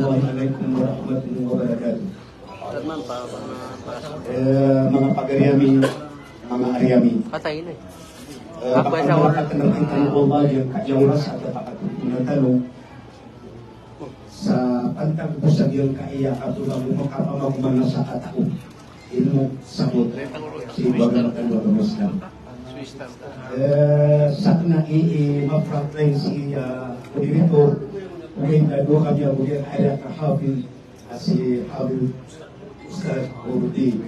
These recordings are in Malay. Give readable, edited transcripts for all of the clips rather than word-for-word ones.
Assalamualaikum warahmatullahi wabarakatuh. Mga pag-ariami, mga ariami. Pagkakatan ng kitang Allah yung kayawras at napakatutunang sa pantagpusag yung kaiya katulad mo kapamagmana sa katao. Ilmo sakot si Bagamakan Islam. Sakna ma-frontline si Pudiritor mungkin dua kami kemudian ada Hafil si Hafil Ustaz Urdi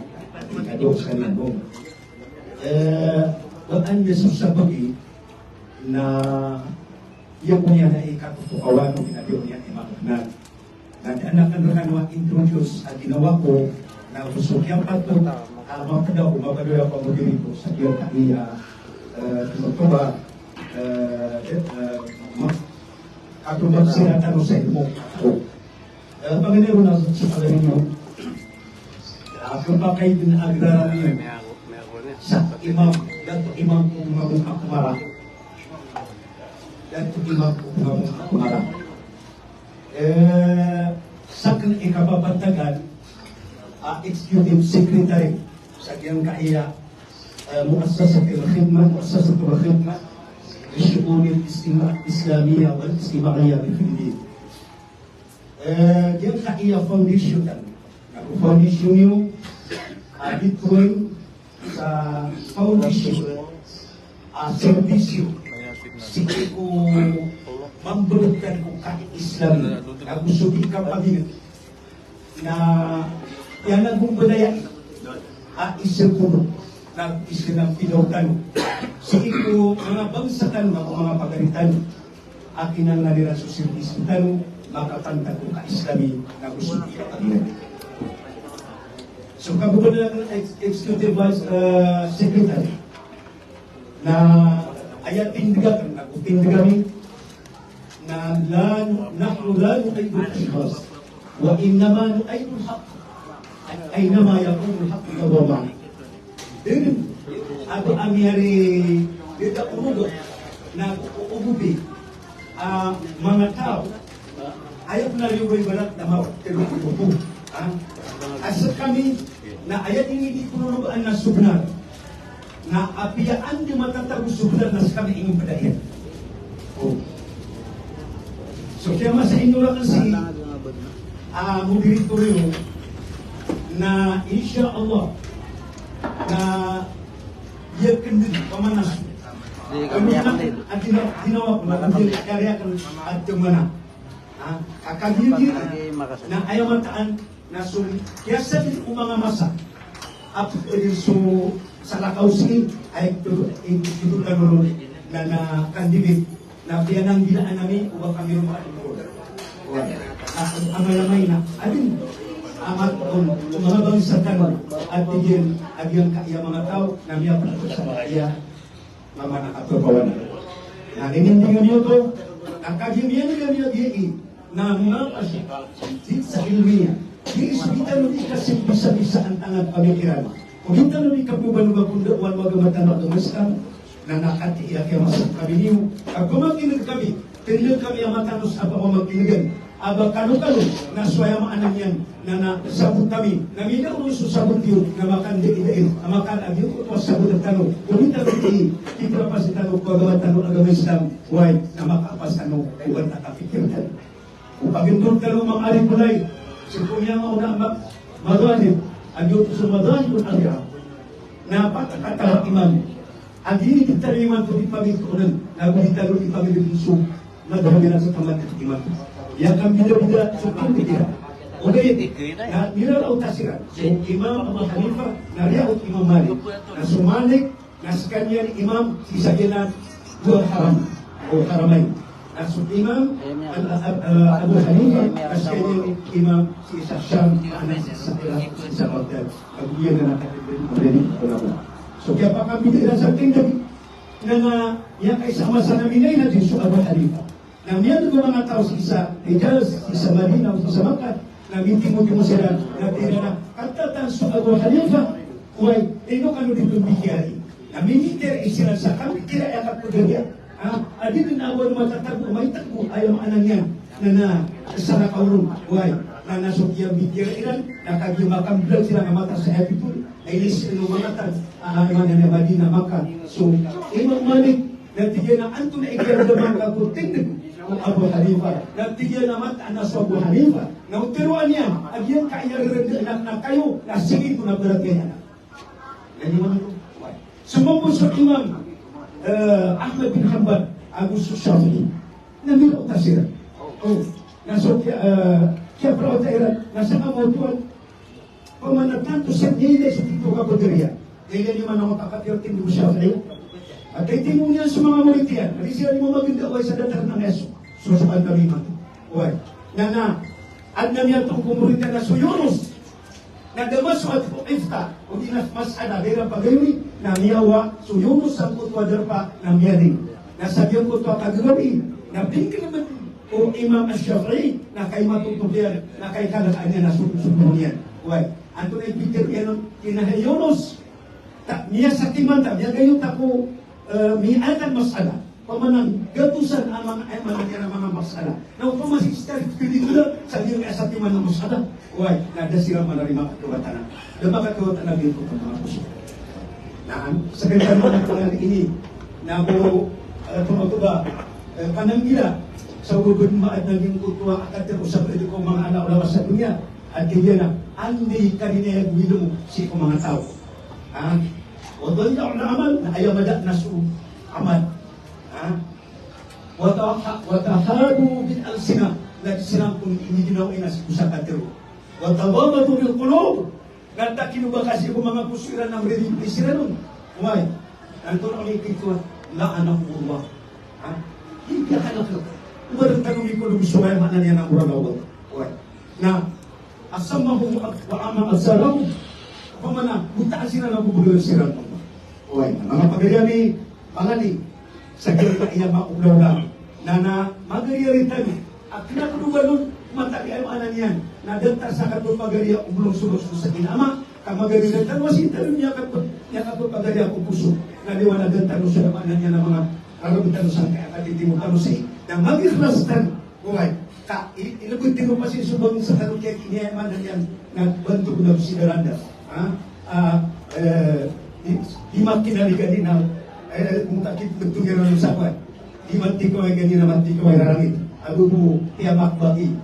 aduk sekalian bung bukan susah bagi na yung punya na ikatutukawan ng pinadyo niya imakna nanti anak kan rekan introduce at ginawa ko na gusto kiyang pato mapadaw ko mapadoy ako Pudiritor sa kiyang kaiya tutuba atau magsiratan sa ilmo. Panginoon na sa pagaling nyo, kung bakay din agraran nyo sa imam, dato imam kung mamong akumara. Dato imam kung mamong akumara. Sa kang ikababantagan, executive secretary sa kiyang kaiya, muassasatul khidmah, الشؤون الإسلامية والاجتماعية في الدين. Dia kaya foundation dan foundation itu Bitcoin sa foundation servisyo siku memberkan ko kaki Islam aku suki kapagin na yan ang budaya isang kuno na isang pinautan siku mga bangsakan mga pagaritan akin ang nalira sa servisitan makapantag ko ka-Islami na gusto kapagin. So kabubunan ng Executive Vice Secretary na ayat tindigan nagtindigami na nahnu la nu'aydul ashkhas wa innama nu'aydul haqq aynama yakunu al-haqq yadama. Din ako amyari dito umugot na uububi mga tao ayat na liway balat na mawag asa kami na ayat ini dipunuluan na subnar na apiyaan di matatagos subnar na sa kami ingin padayan. So kaya masa inyo lang kasi Moderatoryo na insya Allah na yakin din pamanas at ginawa ko na karyakan at tumana kakagigil na ayaw mataan na suri kaya sa din mga masa at so sa lakausin ay itutukan mo na kandidate na biyanang gilaan namin upang kami rumain ang malamay na alin amat mga bangsakan at tigil agyang kaya mga tao na miya pato sa kaya mga nakatupawan na ninindigan niyo to ang kagimiyan niya niya giyi na mga pasit sa ilmiya di isbitan mo di kasi bisa-bisa ang tangan pamikiran kung hindi mo di kapuban magpundawan magamatan magamastan na nakatiyak yung masang kami niyo at kumakinig kami pinilog kami ang matanos apa mamagkinigan aba kanu-kanu na suwaya maanan yan na sabot kami na mina ulo susabot yun na makandi-idain makan agyo ko sabot at tanong kumita rin kita pa si tanong pagawa tanong agama Islam why na makapas tanong uwan na kapikirkan kung pagintong tanong mga alipulay sirkunya mauna madhanib agyo sa madhanib kung agya na patakatala iman ang hindi kitariman ko di pamitunan na kung ditalo di pamitunan madhami na sa pamatit iman yang kami bida-bida sukan bida. Oke, na mira raw tasiran. So Imam Abu Hanifah na riyaut Imam Malik. Na sumalik na sekanya ni Imam sisagina dua haram o haramain. Na su Imam Abu Hanifah na sekanya ni Imam si Syam anak sa Baghdad. Kemudian na nakatibin ulama. So kaya pa kami bida sa tingdagi na yang kay sama sa namin na din su Abu Hanifah. Na miyan ko mga tao sa isa Hijaz, sa Madina, sa Makkah, na mintimod mo sila na tira na katatan sa Abu Hanifah, uy, ino kano dito bigyan. Na miniter isira sa kami, kira yakap ko ganyan. Adi din awan matatago, may takbo, ayaw maanan yan. na sana kaulong why na nasok yung bigyan ilan nakagimakang vlog sila ng mata sa happy pool ay list ng mga tan man na Madina Makkah so Imam Malik natigyan ng anto na igyan naman ako tingnan kung Abu Hanifa natigyan naman anas Abu Hanifa na utiruan niya agyan kaya na kayo na sige ko na berarti anak yan yung mga sumubos sa Imam Ahmad bin Hanbal Agus Syafi'i namin utasira nasok kaya perawataan nasa kamutuan pamanatan to sa nila sa tito kapagariya nila ni manang makapatir tindu Syafi'i at ay tinong niya sa mga mulitian at siya ni mo magindaway sa datar ng Yeso so sa kandaliman na at namin itong kumulita na suyunos na damas at ifta o dinas mas ada dira pagayuri na miyawa suyunos sa kutwadar pa ng yaring nasabyan ko ito kagagabi na bingkin naman o Imam Al-Shafi'i na kay matutubyan na kay kalakaan niya na susunod niyan. Why? Anto na ipikir yan kinahayonos niya sa timanda niya gayon tako miatan masala pamanang gatusan ang mga niya ng mga masala na upang masistar pinigula sa niyo sa timan ng masala. Why? Nada sila manarima katuwatanan lama katuwatanan din ko mga puso na sa ganyan mga pangalan ini na mo tumatuba pananggila sa ubod maat naging kutuwa akad ko sa pwede kong mga anak lawas sa dunia at kaya na andi kanina yung mo si kong mga tao o doon yung amal na ayaw madak na su amal watahadu bin al-sina nagsinang kung iniginaw ina sa katero watawabatu bil qulub nanta kinuba kasi kong mga pusiran ng rin nun why? Nanto na ulit ito la'anahullah hindi ka kalakot umarang tanong ko lumisumay mana niya ng uralawat na asamahu wa amang asalaw pamana butaan sila na bubulan sila mga pagayani pangani sa kaya iya maulaw lang na magayaritan at kinakadugan nun mataki ay maanan yan na danta sa katong pagaya umulong sulos sa kinama kang magayaritan wasintan niya katong pagaya kong puso na liwanag danta no sa maanan niya ng mga karabutan sa kaya katitimu kanusay na mag-ikhlastan buhay ka ilabutin mo pa si subang sa tanong kaya kiniyaman na yan nagbanto ko na si Daranda di makinaligan din na kung takit nagtungin na usapan di manti ko ay ganyan na manti ko ay rarangit ago po tiyamak bagi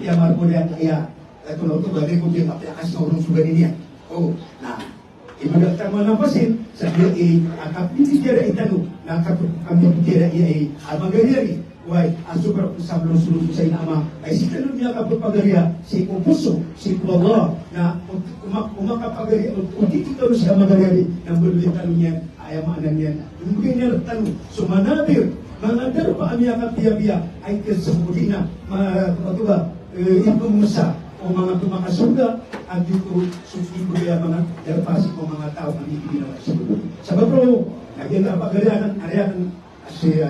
tiyamar po niya kaya tulog ito bagay kung tiyamak tiyakas na urong suganin niya na ibagakta mo ng pasin sa iyo akap hindi tira itanong na kami tira iya magayari why asubra sa sulong sa inama ay si kanun niya kapagpagariya si puso si Allah na umakapagariya kung dito talo siya magayari ng bulitan niya ay maanan niya mungkin niya tanong sumanabir mangadar pa amya kapiya-piya ay kasabudina matuba ito masa o mga tumakasuga at dito susunod kaya mga derpasi o mga tao ang ibigin sa bulo. Sa babro, nagyan na pagalianan, ariyan si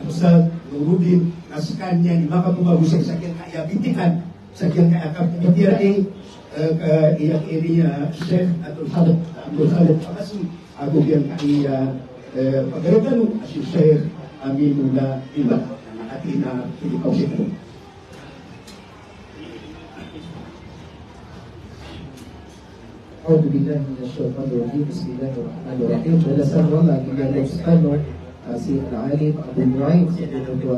Ustad Nurudin na sa kanya ni makapumabusay sa kanyang kaya-bintikan, sa kanyang kaya-kapitirain, iyak area Sheikh Abdul Khalid Pakasi, ako yung kaya-pagalianan si Sheikh Aminullah Iba, ang ating Pilipaw Sito. أعوذ بالله من الشيطان الرجيم بسم الله الرحمن الرحيم بلسان والله كجال Ustano si Al-Alim Abu Nuaim sa dito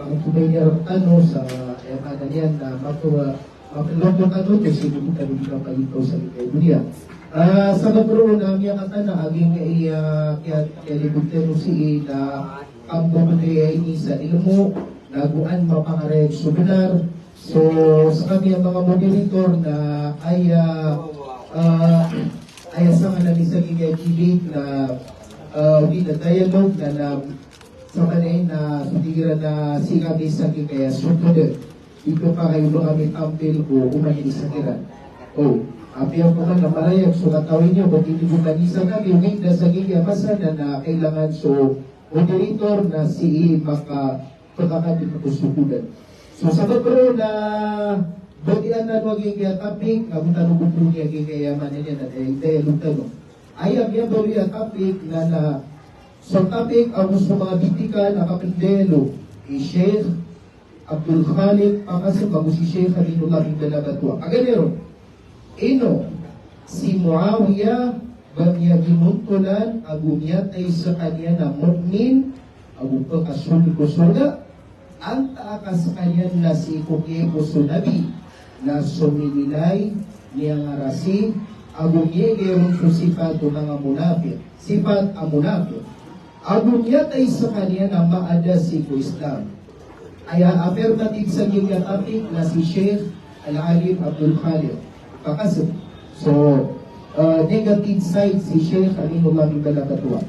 ang tubay niya tano sa kananian na makulong tano to si Buta Bibika Palikaw sa dunia sa magro na miya katana aging kaya libutero si na kambo kaya ini sa ilmo naguan mapangareg subilar. So, sa kami ang mga moderator na ay sa kanami sa gigay-gilig na dialogue na sa kanay na sudigiran na si kami sa gigay sunod. Dito pa kayo doon kami tampil o umahili sa kiran. Api ang mga namarayag, so katawin nyo, kung hindi mo kanisa kami, yung ngayon na sa gigay masana na kailangan so moderator na si makapagkakabit na kusukudan. So sa bagro na bagian na waging topic na tanong ko niya kaya man niya na dialogue tanong. Ayam yan daw yung topic na sa topic ang gusto mga bitika na kapindelo Sheikh Abdul Khaliq pakasab bago si Sheikh Aminullah bin Balabatwa. Aganero, si Muawiyah bamyagimuntulan agumyat ay sa kanya na mu'min agu pagkasun ko surga ang taakas kanya na si Kukiye ko sunabi na sumililay niya nga rasi agumye gayong sifat mga munafik sifat ang munafik agumyat ay sa kanya na maada si ko Islam aya affirmative sa giyang topic na si Sheikh Al-Alim Abdul Khaliq pakasab negative side si Sheikh Aminullah bin Balabatwa.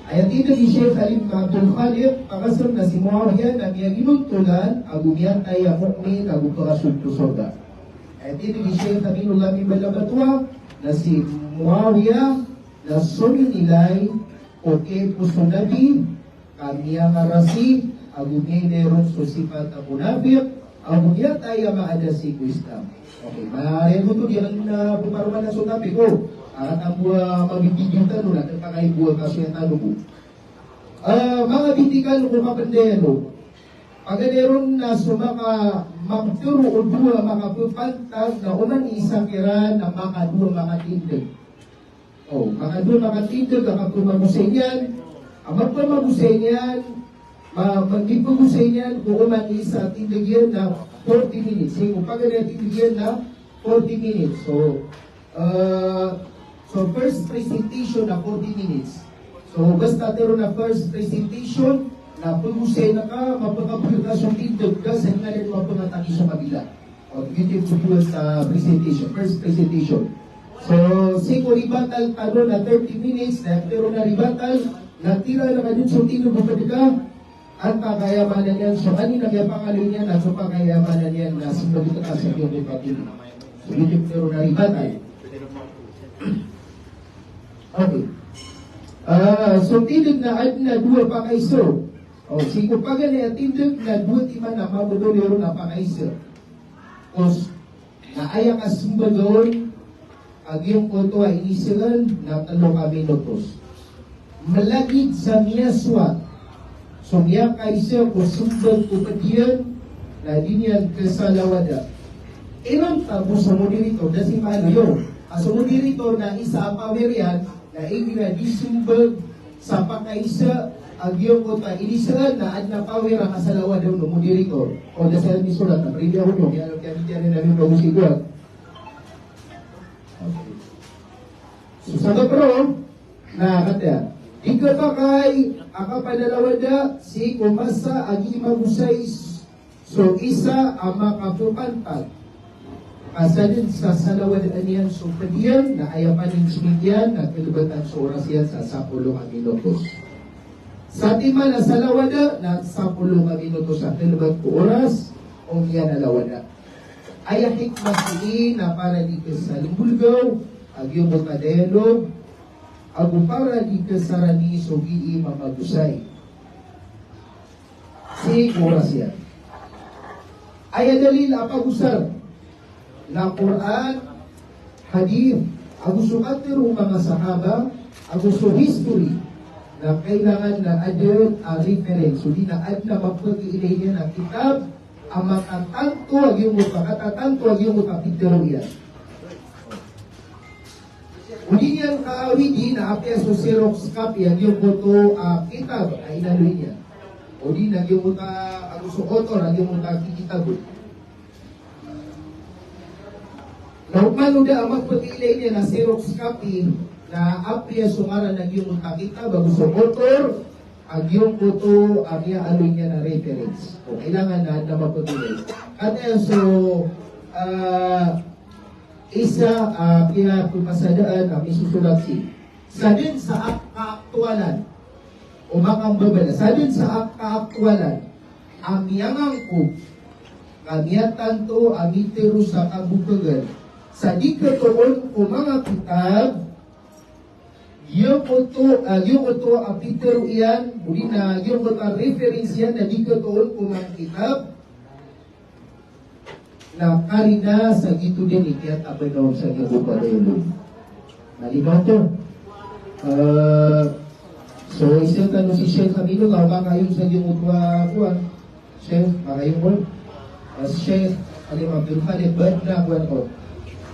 Ayat itu di Sheikh Alim Abdul Khaliq pakasar na si Muawiyah na miyaginuntulan agumyan ay mukmin agu pakasun to surga. Ayat itu di Sheikh Aminullah bin Balabatwa na si Muawiyah na suminilay okay puso nabi kami ang arasi agumyan neron sosifat munafik agumyan ay maada si Islam. Okay, maaari mo ito diyan na pumaruman na sunabi ko. At ang mabibigyan tanong natin pakaibuha kasi ang tanong ko. Mga bitikan ko kapandero, pagaderon na sumaka magturo o dua makapupantag na unang isang kiran na makadua makatindag. Makadua makatindag ang magpumagusay niyan. Ang magpumagusay niyan, magpumagusay niyan kung unang isa tindag yan na 40 minutes. Kung pagkakita yan na 40 minutes. So first presentation na 40 minutes. So basta tero na first presentation na pag-usay na ka, mapagkapagkasong tindog ka sa nga rin mapangataki sa kabila. Beautiful presentation, first presentation. So siko ribatal taro na 30 minutes na pero na ribatal natira na ka dun sa tindog ka at pakayamanan yan. So, kanina kaya pangalan yan at so pakayamanan yan na sinabi ka sa iyong kapatid. So, hindi pero naribatay. Okay. So, tindag na ad na dua pa kaiso. Siko pagana at tindag na dua timan na mabudolero na pa kaiso. Tapos, naaya ka sumbagon ag yung koto ay inisigan na 3 minutos. Malagid sa miyaswa so niya kaisa ko sumbang kupadiyan na dinyan kasalawada. Ilang tabo sa moderator na si Mario. Sa moderator na isa pawerian na na disumbag sa pakaisa agyo ko ta inisaan na ad na power ang kasalawada no moderator. O na sa misulat na preview ko yan kaya diyan na rin ko siguro. So sa pro na kata ika pa kay akapadalawada si kumasa agi magusay so isa ang makapupantag kasadin sa salawadaan yan so padiyan na ayapan ng simigyan na kilubatan sa oras yan sa 10 minutos sa tima na salawada na 10 minutos sa kilubat ko oras o yan na lawada ayatik masiin na para dito sa limbulgaw agi mo kadayalog agu para di kesarani sogi mamagusay. Si oras yan. Ay dalil apa gusar na Quran, hadith, agu sukat mga sahaba, agu so history na kailangan na adel a reference. So di na ad na magpag-iilay niya na kitab ang makatanto ag yung makatatanto ag yung makapitero yan. Hindi niyan kaawidi na apya so Xerox copy ang yung photo kitab ay inaloy niya. O di na yung mga aguso author ang yung mga kikitab. Naukman uda ang magpag-ilay niya na Xerox copy na apya sumara ng yung mga kitab aguso author ang yung photo ang niya aloy niya na reference. O kailangan na magpag-ilay. At so isa pinapasadaan ang isusulat si sa din sa kaaktualan o makambabala sa din sa kaaktualan ang miyangang ko kamiatan to ang itero sa kabukagan sa di katoon o mga kitab yung ito ang pitero iyan muli na yung mga reference yan na di katoon o mga kitab na karina sa gitu din ikiat abay na sa gitu padaylo. Nalimaw to. So isang tanong si Sheikh Camilo, baka yung sa yung utwa kuwan. Sheikh Makayungol, Sheikh Alim Abdul Khalid Badna Buwan ko.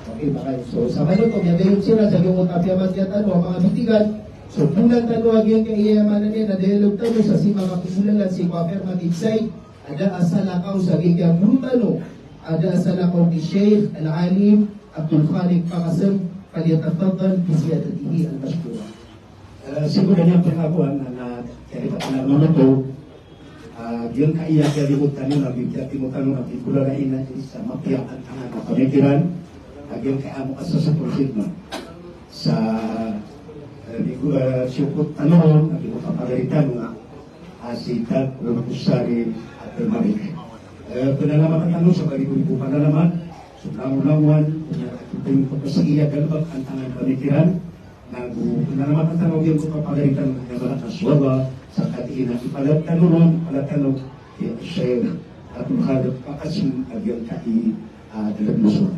Okay, bakay. So, sa manyo ko, yun sila sa yung utapyaman niya tanong, mga bitigan. So, bulan tanong agyan kay iyamanan niya na dialog tanong sa si mga pumulalan si affirmative side. Ada asalakaw sa gigya multano. Ada asalakaw ni Sheikh Al-Alim Abdul Khalid Pakasem. Paliyatafadal bisiyadatihi al-mashkura. Siguro niya pangkakuan na kaya na manuto yung kaiyak kaya limutan nyo nabigyan timutan nyo nabigularain na sa mapiyakan tangan na pamikiran yung kaya mo asa sa prosid mo sa siyukot tanong nabimutan pagalitan nga asitag usari at permarik penalaman tanong sa balibu-libu panalaman sulang-ulangan yung pagkasiya galbag ang tangan pamikiran penalaman tanong yung pagpapagalitan ng mga kaswaba sa katiin ang ipalagtanong ya Syekh Abdul Khalid Pakasem agyan kai dalam musuh.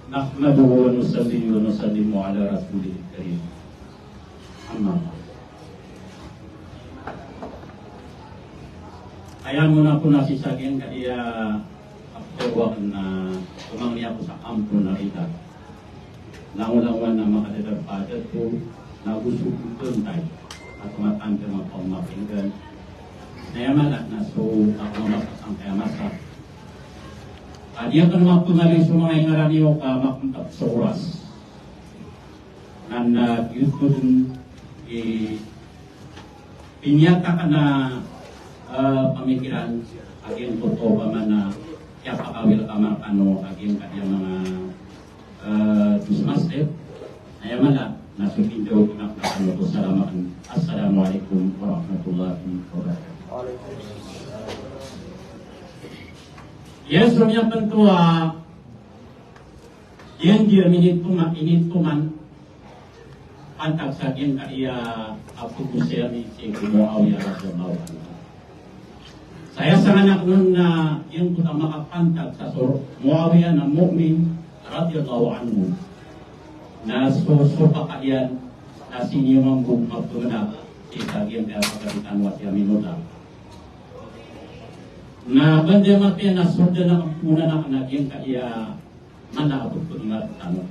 Nahmaduhu wa nusalli wa nusallimu ala rasulil karim. Amma ba'd. Ayan muna po nasisagin kaya aktuwa na tumangli ako sa kampo na ita. Langulangan na makadadagpadat ko na gusto kong tayo at matanda mga pangmapinggan. Nayamalat na so ako mapasang kaya masak. Diyan ka naman punaling sa mga ingaraniyo ka makuntak sa oras. Dan yun ko dun pinyata ka na pamikiran aging totoo pa man na kaya pakawil ka makano aging kanyang mga Master, ayamala nasukin daw nakakano ko salamat. Assalamualaikum warahmatullahi wabarakatuh. Yes, rumya pentua yang dia minit tuman pantak sakin kaya aku kusya ni Syekh Muawiyah radhiyallahu anhu. Saya sangat nun na yung utama makapantak sa Muawiyah na mukmin radhiyallahu anhu na susupa kalian na sinyumang magpagmana sa agyang kaya pagkabitan wat yaminuta na banda mati na surda na muna na kanagyang kaya manabot ko nga tanong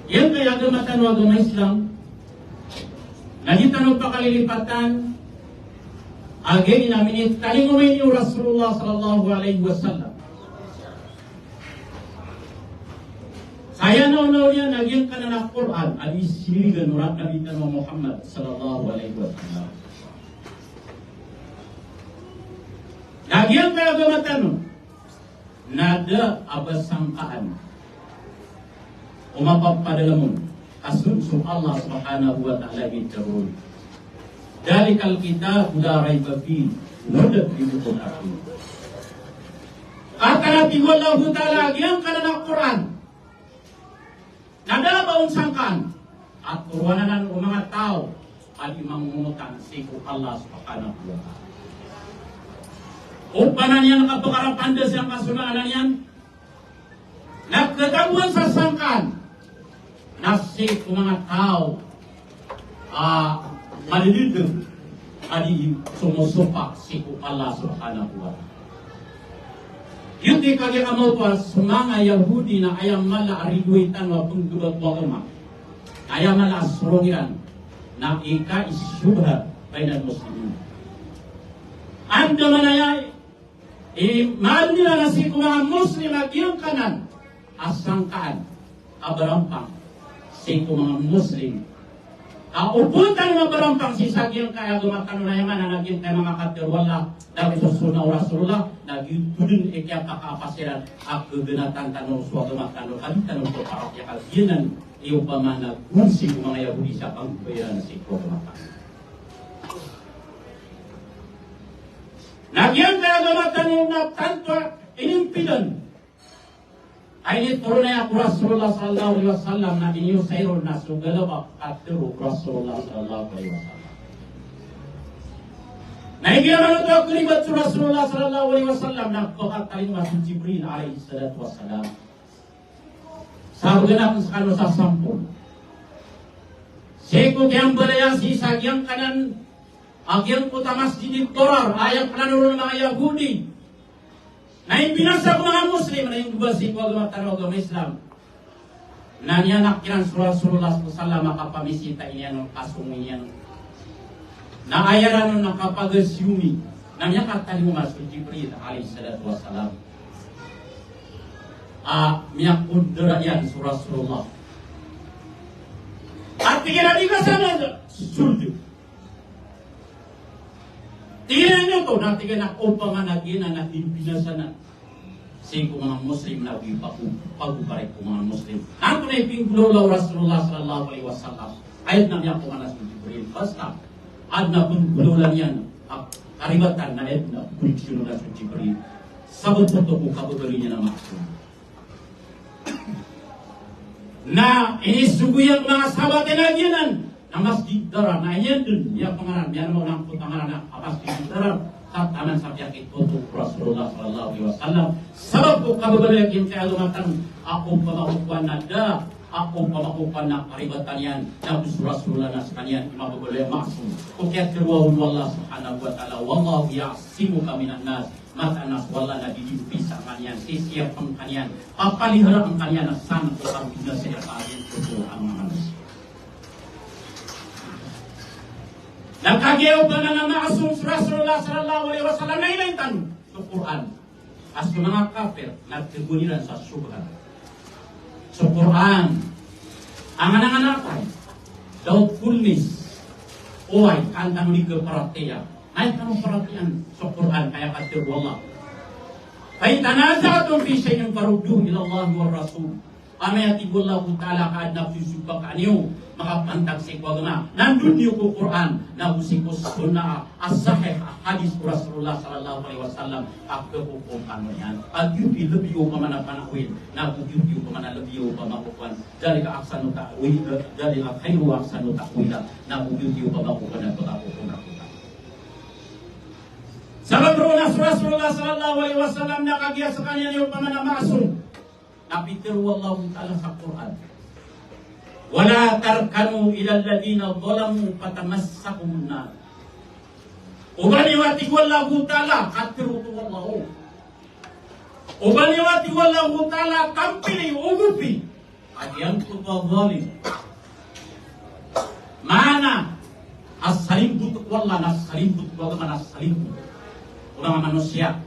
yan kaya gamatan o agama Islam nagitanong pa kalilipatan agay namin talingumin yung Rasulullah sallallahu alaihi wasallam. Kaya naon niya nagyang kanana Quran al-isiligan urat Nabi Muhammad sallallahu alaihi wasallam. Nagyang kaya gamatan nada abasangkaan umapapadalamon kasunso Allah subhanahu wa ta'ala bitarun. Dalikal kitab la raiba fi hudan lil muttaqin. Kata Nabi wallahu ta'ala nagyang kanana Quran nada baong sangkan at urwanan ng mga tao at imangumutan si Allah subhanahu wa ta'ala. Upanan niya nakapagarapandas yung kasunaanan yan nagkatabuan sa sangkan na si mga tao malilidog at sumusupak si Allah subhanahu wa ta'ala. Yun di kaya kamo pa mga Yahudi na ayam mala ariguitan wa pundurot wagama. Ayam mala asrogiran na ika isyubha bainal muslimin. Anda manaya mahal nila na si mga muslim at yung kanan asangkaan abarampang si mga muslim. Upuntan mga barampang si sagyang kaya gumatan na yaman na naging kaya mga katerwala dahil susuna o Rasulullah naging tudun ikya kakapasiran at gugunatan tanong suwa gumatan o kami tanong ko para kaya kalginan iyo pa man nagkunsi ng mga Yahudi sa pagbayaran na si gumatan. Nagyang kaya gumatan na tanto inimpidan ay nituro na ako Rasulullah sallallahu alaihi wasallam na inyo sayro na sugalaw at turo Rasulullah sallallahu alaihi wasallam. Naigiraman ito ako libat sa Rasulullah sallallahu alaihi wasallam na kakataling mas Jibril alaihi salatu wasallam. Sabi na kung sa kano sa sampun. Seko yang belayasi sa yang kanan agyang kota masjid Torar ayat penanurun mga Yahudi na binasa ko mga Muslim na yung gubasi ko agama Islam na niyanak yan Rasulullah sallallahu makapamisita iyan ng kasong iyan na ayaran ng nakapagasyumi na niya katalima si Jibril alaihi salatu wassalam miyak udara yan Rasulullah at tingnan di ka sana surdi tingnan nyo to na tingnan na upang nagina na binasa na sing mga Muslim na pagbubarik ko mga Muslim. Nato na ipinggulaw Rasulullah sallallahu alaihi wasallam. Ayat na niya po nga si Jibril. Basta, ad na pinggulaw yan. Karibatan na ayat na puriksyon na si Jibril. Sabot po ko kababali niya na maksud. Na inisuguyang mga sahabat na ginan na masjid Dara na yan dun. Niya pangaran, yan mo lang po pangaran na masjid Dara. Sa taman sa piyakit ko Rasulullah sallallahu alaihi wasallam sabab ko kababalik yung kaya lumatan akong pamakukuan na akong pamakukuan na karibatan yan na Rasulullah na sa kanyan mababalik maksum kung kaya tiruahun wallah subhanahu wa ta'ala wallahu ya'asimu kami ng nas matanas wallah na didibupi sa kanyan sisiyap ang kanyan papalihara ang kanyan na sana ko ang bigla sa ipagin ko ang mga manusia. Nagkagyaw ba na nga maasong Rasulullah sallallahu alaihi wasallam na ilang tanong sa Quran. As yung mga kafir, nagtiguniran sa subhan. Sa Quran, ang anang-anakay, doubtfulness, uway, kantang liga parateya. Ay, tanong parateyan sa Quran, kaya katir wallah. Ay, tanazatong fi syai'in farudduhu ila Allah wa Rasul. Amayati wallahu ta'ala kaad na susubak anyo makapantag sa agama. Nandun niyo ko Quran na usikos sunna as-sahih hadis Rasulullah sallallahu alaihi wasallam akhukum ano yan. Agyupi lebiyo pa man panawin na agyupi pa man lebiyo pa makukuan. Dali ka aksanu ta'wil, dali ka khairu aksanu ta'wila na agyupi pa makukuan at pagkakukuan ako. Sabab Rasulullah sallallahu alaihi wasallam nakagiya sa kanya niyo pa man maasum. Napitir wallahu ta'ala sa Quran. Wala tarkanu ila alladhina zalamu fatamassakum nar. Ubaniwati wallahu ta'ala katiru wallahu. Ubaniwati wallahu ta'ala kampili ugupi. Ayan kutu zalim. Mana as-salimbut wallah nas-salimbut wallah nas-salimbut. Mga manusia.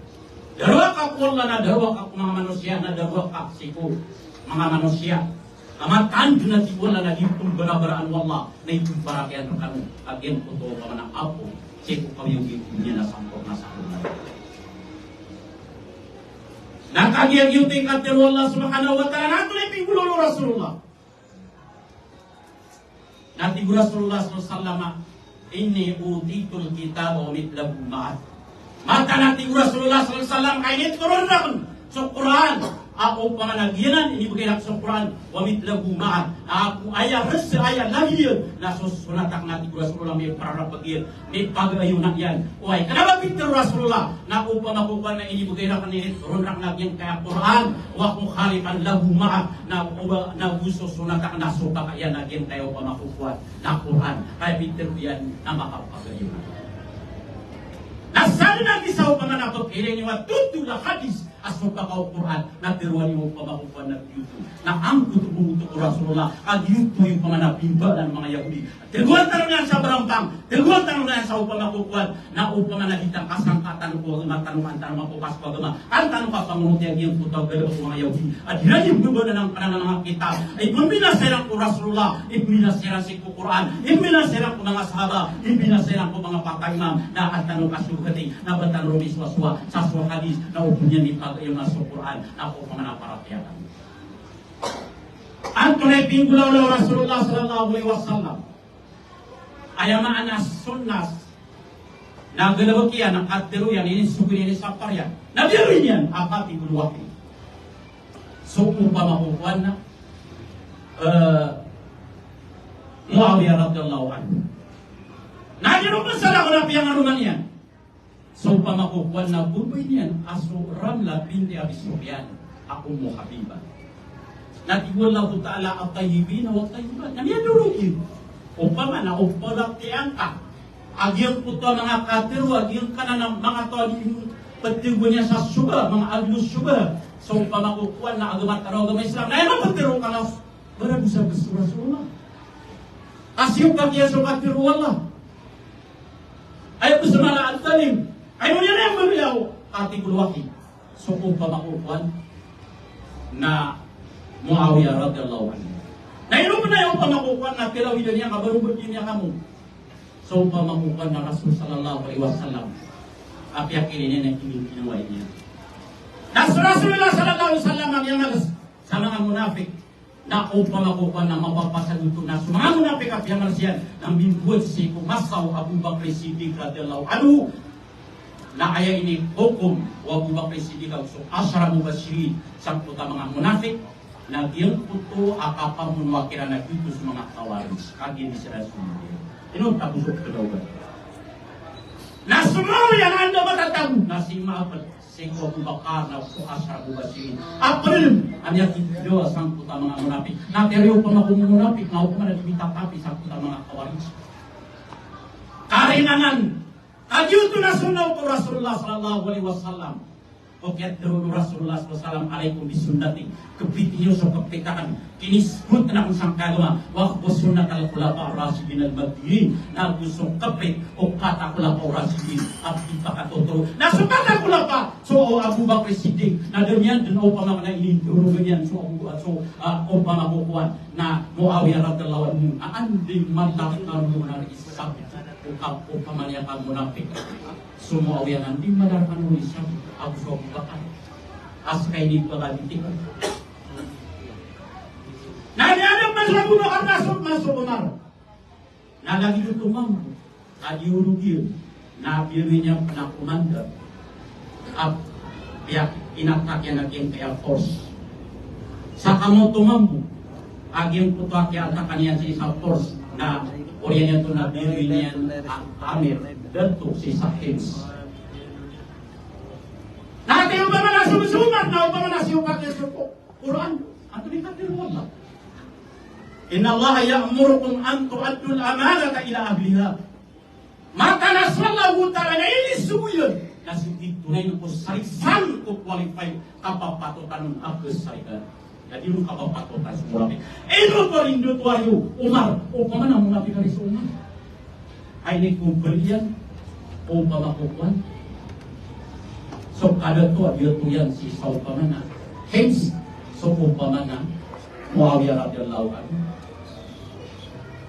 Darwa ka wallah na darwa ka mga manusia na darwa ka siku mga manusia. Amatan na si wala na itong barabaraan wallah na itong barakyan ng kanu agyan ko to pa man apo siku kami yung niya na sampok na sa una. Nakagyang yuting katir wallah subhanahu wa ta'ala nato na ipinggulolo Rasulullah. Nanti Rasulullah sallallahu inni utitul kitab wa mitlahu ma'at. Maka nanti Rasulullah sallallahu kainit turun naman sa Quran. Ako panganagyanan, ini bagaimana sa Quran. Wa mitlahu ma'at. Ako ayah rasa ayah lagi na susunatak natin Rasulullah may para pagir. May pag-ayunan yan. Uy, kenapa pintar Rasulullah? Na upang makukuha na ini bagaimana kainit turun naman kaya Quran. Wa kung khalifan lahu ma'at. Na gusto sunatak na supakayan naging tayo pa makukuha na Quran. Kaya pintar yan na makapag-ayunan. Nasaan na isaw pa nga napagkiling niyo at tutula hadis aso pa ka Quran na tiruan niyo pa makukuha na YouTube na ang kutubuto ko Rasulullah at YouTube yung pamanapimba ng mga Yahudi. Tiruan tanong niya sa barampang, tiruan tanong niya sa upang makukuha na upang managitang kasangkatan ko matanungan tanong makupas ko agama. Ang tanong ka pangunguti ang iyong putaw gala ko mga Yahudi. At yan yung bubo na ng pananang mga kitab ay pambinasirang ko Rasulullah, ibinasirang si ko Quran, ibinasirang ko mga sahaba, ibinasirang ko mga pakaimam na at tanong kasugati na batanong miswaswa sa suwa hadis na upang niya ni yung nasa Quran na ako manaparapiatan. Ang tunay pinggulaw ng Rasulullah sallallahu alaihi wasallam ay maanas sunnas na galawakian ng katiruyan ini sugin ini saparyan na biyarin yan apati guluwaki. So kung pamakukuan na Muawiyah radhiyallahu anhu nagyarong masala ko na piyangarunan yan. So pamakukuan na buboy niyan aso Ramla binti Abi Sufyan ako mo Habiba. Natiwala ko ta'ala at tayyibin o tayyiban. Namiyan durugin. Upama na upadak tiangka. Agyang puto mga katiru, agyang kanan mga tao petibunya sa suba, mga agyus suba. So pamakukuan na agamat karo agama Islam. Na yung petiru ka na bara bisa Rasulullah. Asyong kagya so katiru Allah. Ayaw ko sa mga antalim. Ayaw niya na yung mariyaw. Ati kulwaki. So pamakukuan na Muawiyah radhiyallahu anhu. Na ino na yung pamakukuan na pilawin niya kabarubot niya kamu. So pamakukuan na Rasul sallallahu alaihi wasallam. Apiak ini na kinuway niya. Na Rasulullah sallallahu alaihi wasallam ang yang sa mga munafik na pamakukuan na mapapasaguto na sa mga munafik at yang siyan ang bimbuot si Kumasaw Abu Bakr Siddiq radhiyallahu anhu na aya ini hukum wa Abu Bakr Siddiq so asyara mubasyirin sa puta mga munafik na giyang puto akapamun wakira na dito sa mga kawaris kagi ni sila sumuli. Ino tapusok ka daw ba? Na sumawi ang anda matatang na si Ma'apal si Abu Bakar na so asyara mubasyirin. April ang yakidyo sa puta mga munafik. Na teriyo pa makumunafik na hukum na dimitatapi sa puta mga kawaris. Karinangan agyuto na sunaw ko Rasulullah sallallahu alaihi wasallam. Oke dulu Rasulullah sallallahu alaikum bisunnati kepitinyo sa kapitakan kinisbut na kung sang kagama wa sunnat al khulafa ar-rasyidin al-mahdiyyin na gusong kapit o kata khulafa ar-rasyidin abdi pakatotro na sumata khulafa so Abu Bakr Siddiq na demian dan upama na ini durungan so upama kukuan na Muawiyah radhiyallahu anhu andi mantap karuna isab upama niya kang munafik semua Muawiyah nanti madarkan isab Abu Bakar askay di pagalitik. Nanyadap masuk Abu Bakar masuk Umar. Na lagi itu mampu. Adi urugir. Na birinya pernah komander. Pihak inatak yang naging Air Force. Sa kamo tumampu. Aging puto kaya atakan yan si Air Force. Na oriyan ito na birinya Amir. Dito si Sahins. Nanti upama na sumusumat na upama na siupak sa Quran. Ato ni kadir wallah. Inna Allah ya'murukum an tu'addul amanata ila ahliha. Maka nasallahu ta'ala na ini suyun. Kasi tunay ko sarisan ko qualify kapapatutan ng agresarikan. Jadi lu kapapatutan semua. Ino ko rin doon wayo Umar. Upama na muna pinaris Umar. Ay ni kumpalian. Upama kukuan. So kada to dia tuyan si Saupamana. Hence so upamana Muawiyah radhiyallahu anhu.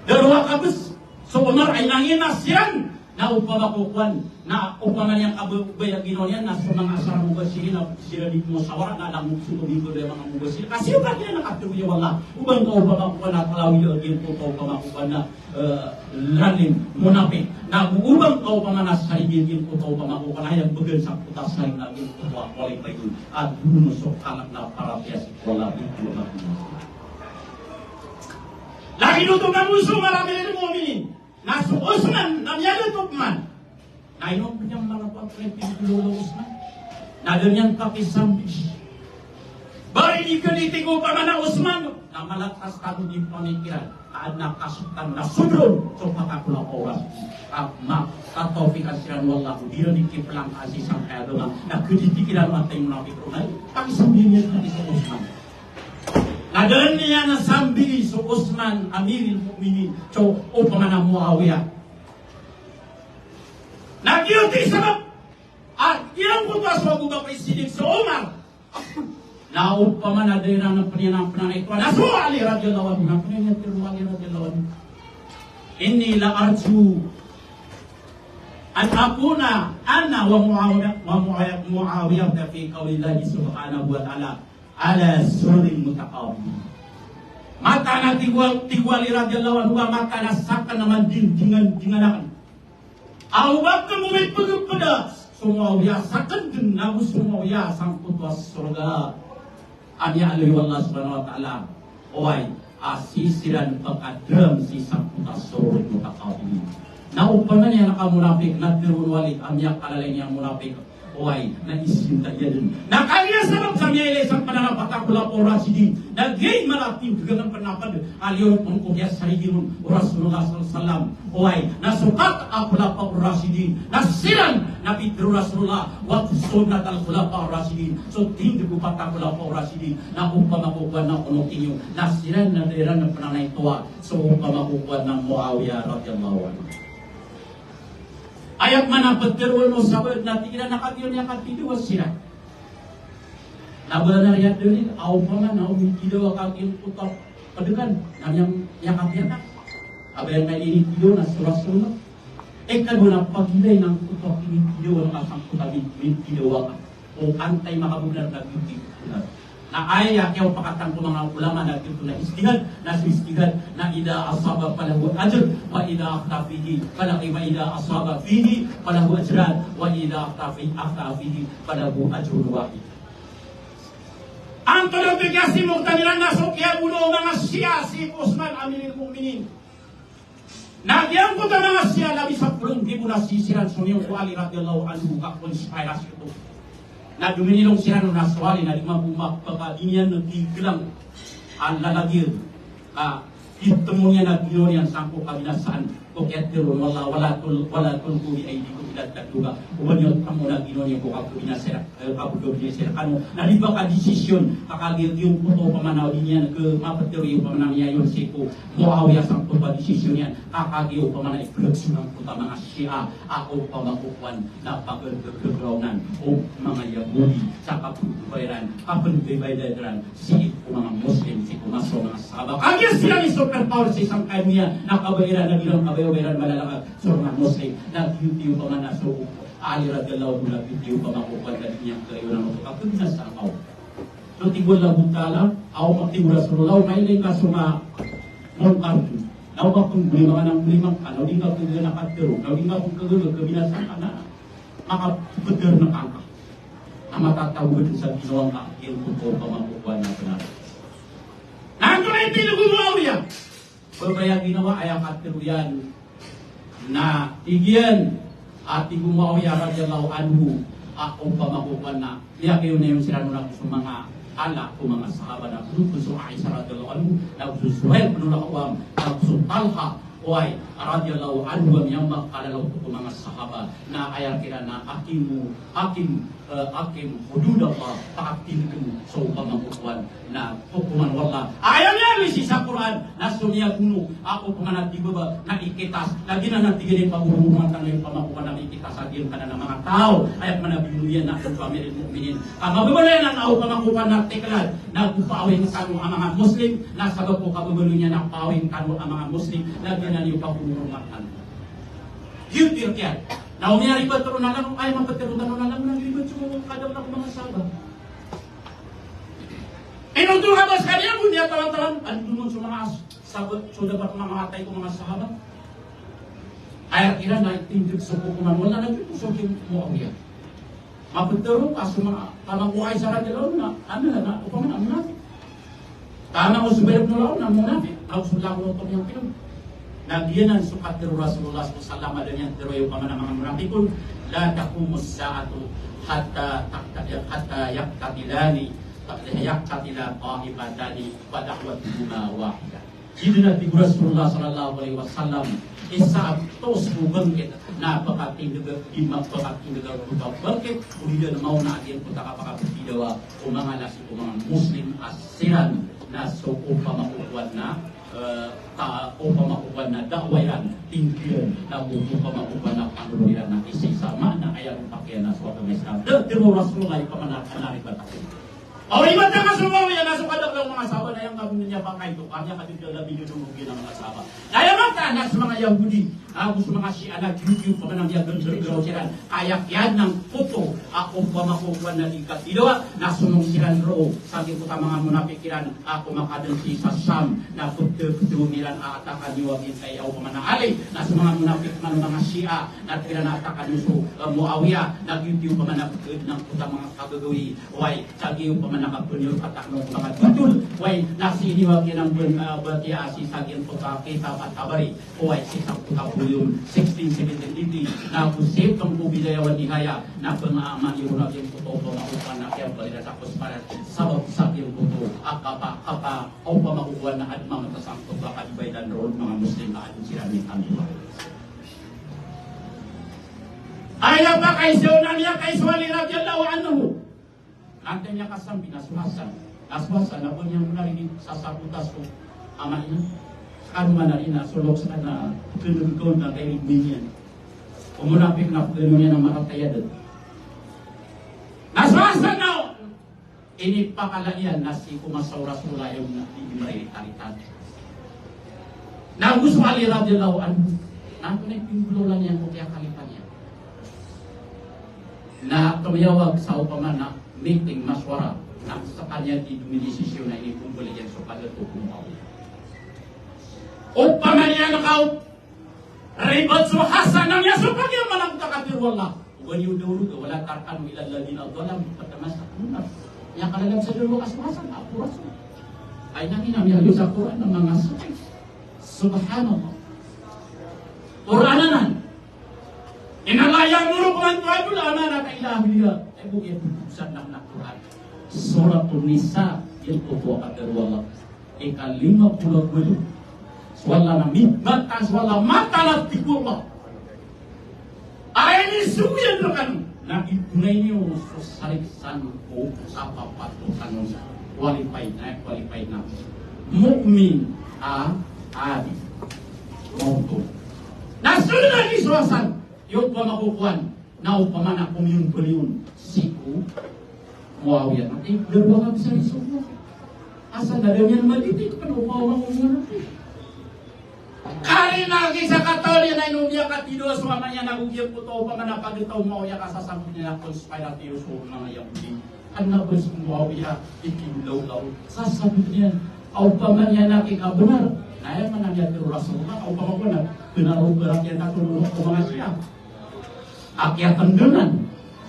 Darwa kabus so Umar ay nangin nasyan na upama kukuan na upama yang abaya ginonian na sa mga asara mubasyirin na sila di musawara na lang mugsuto dito ng mga mubasyirin. Kasi yung kaya nakatuloy wala. Ubang ka upama kukuan na talawi yung po ka upama kukuan na lalim munafik. Na ubang ka upama na sarigin po ka upama kukuan na yung bagal sa putas na yung naging kukuha qualify yun. At bunusok anak na parapiyas wala dito na lagi nuto na musuh marami na mu'minin. Nasu Usman, namanya Tukman. Nah ini punya melakukan kritik dulu Usman. Nah dengan kaki sampis. Bari dikelitik upamana Usman. Nah malakas kami di pemikiran. Anak kasutan na sudrun. Coba kakulah orang. Ma katofik asiran wallahu. Dia dikiplang kasih sampai agama. Nah kedikiran mati munafik runai. Kami sendirinya tadi se Usman. Nah dan niya na sambi so Usman Amiril Mukminin so upamana Muawiyah. Nagyuti sabab at ilang putas wa Abu Bakr Siddiq so Umar. Na upamana daerah ng panyanang ito na so Ali radhiyallahu anhu na panyanang Ali radhiyallahu anhu. Inni la arju an akuna ana wa Muawiyah fi qaulillahi subhanahu wa ta'ala ala surin mutaqabil. Mata na tigwali radhiyallahu anhu mata na saka naman dingan. Abu Bakar mumit pagpada semua sakan din na semua sang putus surga. Anya alaihi wallah subhanahu wa ta'ala. Oy asisiran pagkadram si sang putus surin mutaqabil. Na upana niya nakamunafik na tirun walid anya kalalay niya munafik. Oy, naisinta yan. Nakaliya sabab sa mga ilisang pananapatakula po Rasidin. Nagay malaking gagang panapad. Aliyon kung kuya sarili mo, Rasulullah SAW. Oy, nasukat akula pa Rasidin. Nasiran na Pedro Rasulullah. Wakusod na talkula pa Rasidin. So tingin ko patakula pa Rasidin. Na upang makukuha ng unutin yung nasiran na diran ng pananay tuwa. So upang makukuha ng Muawiyah radhiyallahu anhu. Ayat mana betul no sabar nanti kita nak katiun yang kati dua sila. Nabar na riat dulu, awam mana naum video katiun putar pedekan, yang katiun tak. Abang yang ini video nas surah. Ekan guna pagilay ng putar ini video ang asam putar video wak. O antay makabunar na beauty. Na ayat yang pakatan ko mga ulama na dito na istighad na ida asaba falahu ajr wa ida akhta fihi falahu wa ida asaba fihi falahu ajran wa ida akhta fihi falahu ajrun wahid. Ang tulog-bigasi muktanilan na sukya ulo mga siya si Usman Amirul Mukminin. Nagyang ko mga siya labi sa pulong di mo nasisiran sumiyong wali radhiyallahu anhu kakon inspirasi ito. Na duminilong sila nung naswali na lima bumak pagkadinian ng tiglang ang lalagir itemo niya na ginonian sangko kabinasaan ko ketero wala tulkuri ay di ko ilatag luga ubanyo tamo na ginonian ko kabinasera ano na di ba ka desisyon kakagir yung puto pamanaw niya ke mapatero yung pamanaw niya yung siko Muawiyah sangko pa desisyon niya kakagir pamanaw ikreksyon ng puta mga Shia ako pamakukuan na pagkagagawnan o mga Yahudi sa kapagbayran kapagbayran si mga Muslim si kumaso mga sahabak kagir sila ni superpower sa isang kanya na kabayaran na bilang kabayaran malalakag sa mga Muslim na beauty pa man naso Ali radhiyallahu anhu beauty pa makukuan ka niya kayo na ito kapag nasangaw so tigol lang butala ako magtigol Rasulullah may lang ka suma mong karto na ba kung mga ng limang ka na di ka kung nakatero na di ka kung kabinasan ka na makapagder ng angka na matatawag sa ginawang kakil kung pa makukuan na pinag nandun ay pinag-Muawiyah berbaya ginawa ayah katiruyan na tigyan at Ibu Muawiyah radhiyallahu anhu ako pamakukuan na liya kayo na yung sinanunag sa mga ala o mga sahabat na kuso Aisyah radhiyallahu anhu na kuso Suhail penulakawam na kuso Talha Wai radhiyallahu anhu yang makalaw ko mga sahaba na ayar kira na hakim hududallah taaktilkan so pamakukuan na hukuman wala ayam si sa Quran na sunya kuno ako panganati baba na ikitas lagi na natigil paghuhuman tan yung pamakukuan na ikitas agil kana ng mga tao ayat manabinuyan na ang Amirul Mukminin mababalay na ako pamakukuan na tiklad na kupawin kanu ang mga Muslim na sabab ko kababalunya na pawin kanu ang mga Muslim lagi na yung paghuhuman yun kaya na umiyari ba ito na lang ay mapagkarutan na lang ng libad yung kadang ng mga sahabat. Inuntung habas kanya mo niya talang-talang andun sa mga sahabat so dapat mamahatay ko mga sahabat. Ayar kira na itindig sa kukunan wala na dito so yung Muawiyah. Mapagkaroon kaso mga pamangkuhay sa radyo na ano na upang na munafik. Tama ko suberap na na munafik. Ako sulang ko itong yung pinag. Nagiyanan sukat dari Rasulullah SAW dan yang teroyo paman mga munafikun la taqumus sa'atu hatta yaqtatilani yaqtatila qa'ibatani wa da'watuhuma wahidah. Jadi Nabi Rasulullah SAW isaab tos bangkit na pakatindaga imam pakatindaga rupa bangkit kemudian mau na atin puta kapakabidawa o mga lasi o mga Muslim asiran na so pamakukuan na pamakukuan na dakwayan tinggian na pamakukuan na panuluyan na isisama na ayaw pakyan na suwata may Islam dero Rasulullah pamanakanari batakit o iba na kasumaw yan nasa kadak lang mga sahabat na yung kami niya bangkay ito kanya katitila labi nyo dumugin ang mga sahabat kaya magkana sa mga Yahudi sa mga Shia na YouTube pa man ang yagan siran kaya yan ng puto ako pamakukuan na ikat idawa nasunong siran roo sabi ko ta mga munafikiran ako makadansi sa Sham na puto-putumiran aatakan niwagin kay ako manaalay na sa mga munafik man mga Shia na tira na atakan nyo Muawiyah na YouTube pa man ng puta mga kagagawi way sabi yung pa man nakapunyo atak ng mga betul way nasi niwagin ang bertia si sagin puta kita at abari way sisang puta yung 16-17 na kusip kang bubi bidaya wa nihaya na pengalaman yung naging puto na upan na kaya balik sa kusparan sabab sa yung puto apa o pamakukuha na at mga tasangkot baka ibay dan roon mga Muslim na atin sila ni Amila. Ayaw ba kay Sionan niya kay Suwali radiyallahu anhu? Nanti niya kasambi naswasan na po niyang narinig sa sabutas ko ama niya. Sekarang mana rin nasulok sa na pinunod na kay Rigminian. Umunapik na pinunod niya ng marataya doon. Naswasan na! Ini pakalaian na si kumasawra-sura yung nagiging-taritan. Nagus Wali radiyallahu anhu. Nato na ipingulo lang yan kung kaya kalipan niya. Na tumiyawag sa upaman na meeting maswara na sa kanya di duminisisyon na ini kumpuli yan sa pagkatukumaw. Upaman niya nakaw ribad so hasan ang yaso pag yung malang takapir wala. Ugan yung duro ka wala tarkan mo ilan lalin ang dolam patamas na kunar. Yang kalalang sa duro kasmasan apuras mo. Ay nanginam yung sa Quran ng mga sakay. Subhanallah. Quranan inala ya'muru an tu'adul amanata ila ahliha. Ay bukit putusan ng Quran. Suratul Nisa yung tutuwa kadar wala. Ika-52. Wala na mitbatas, wala matalat tikurma. Ay ni suyan kan na itunay niyo sa sariksan ko sa papatukan mo sa qualified na mukmin adi mauto. Nasunod na iswasan yung pamakukuan na upaman na kumiyun-kumiyun siku Muawiyah. At dalawa ka bisa isuwa. Asa na daw yan malitik pa no makukuan natin. Kari lagi sa katoli na inumya ka tido suamanya nagugiyang puto pa man napagitaw mo ya kasasabot niya conspiratorious o mga Yahudi. Ang nabos mo ya ikinlaw-law. Sasabot niya au pa man yan nakikabenar. Naya man ang yatiro rasulullah au pa man ko na pinarong-berak yan natulunok ko mga siya. Akyatan doon.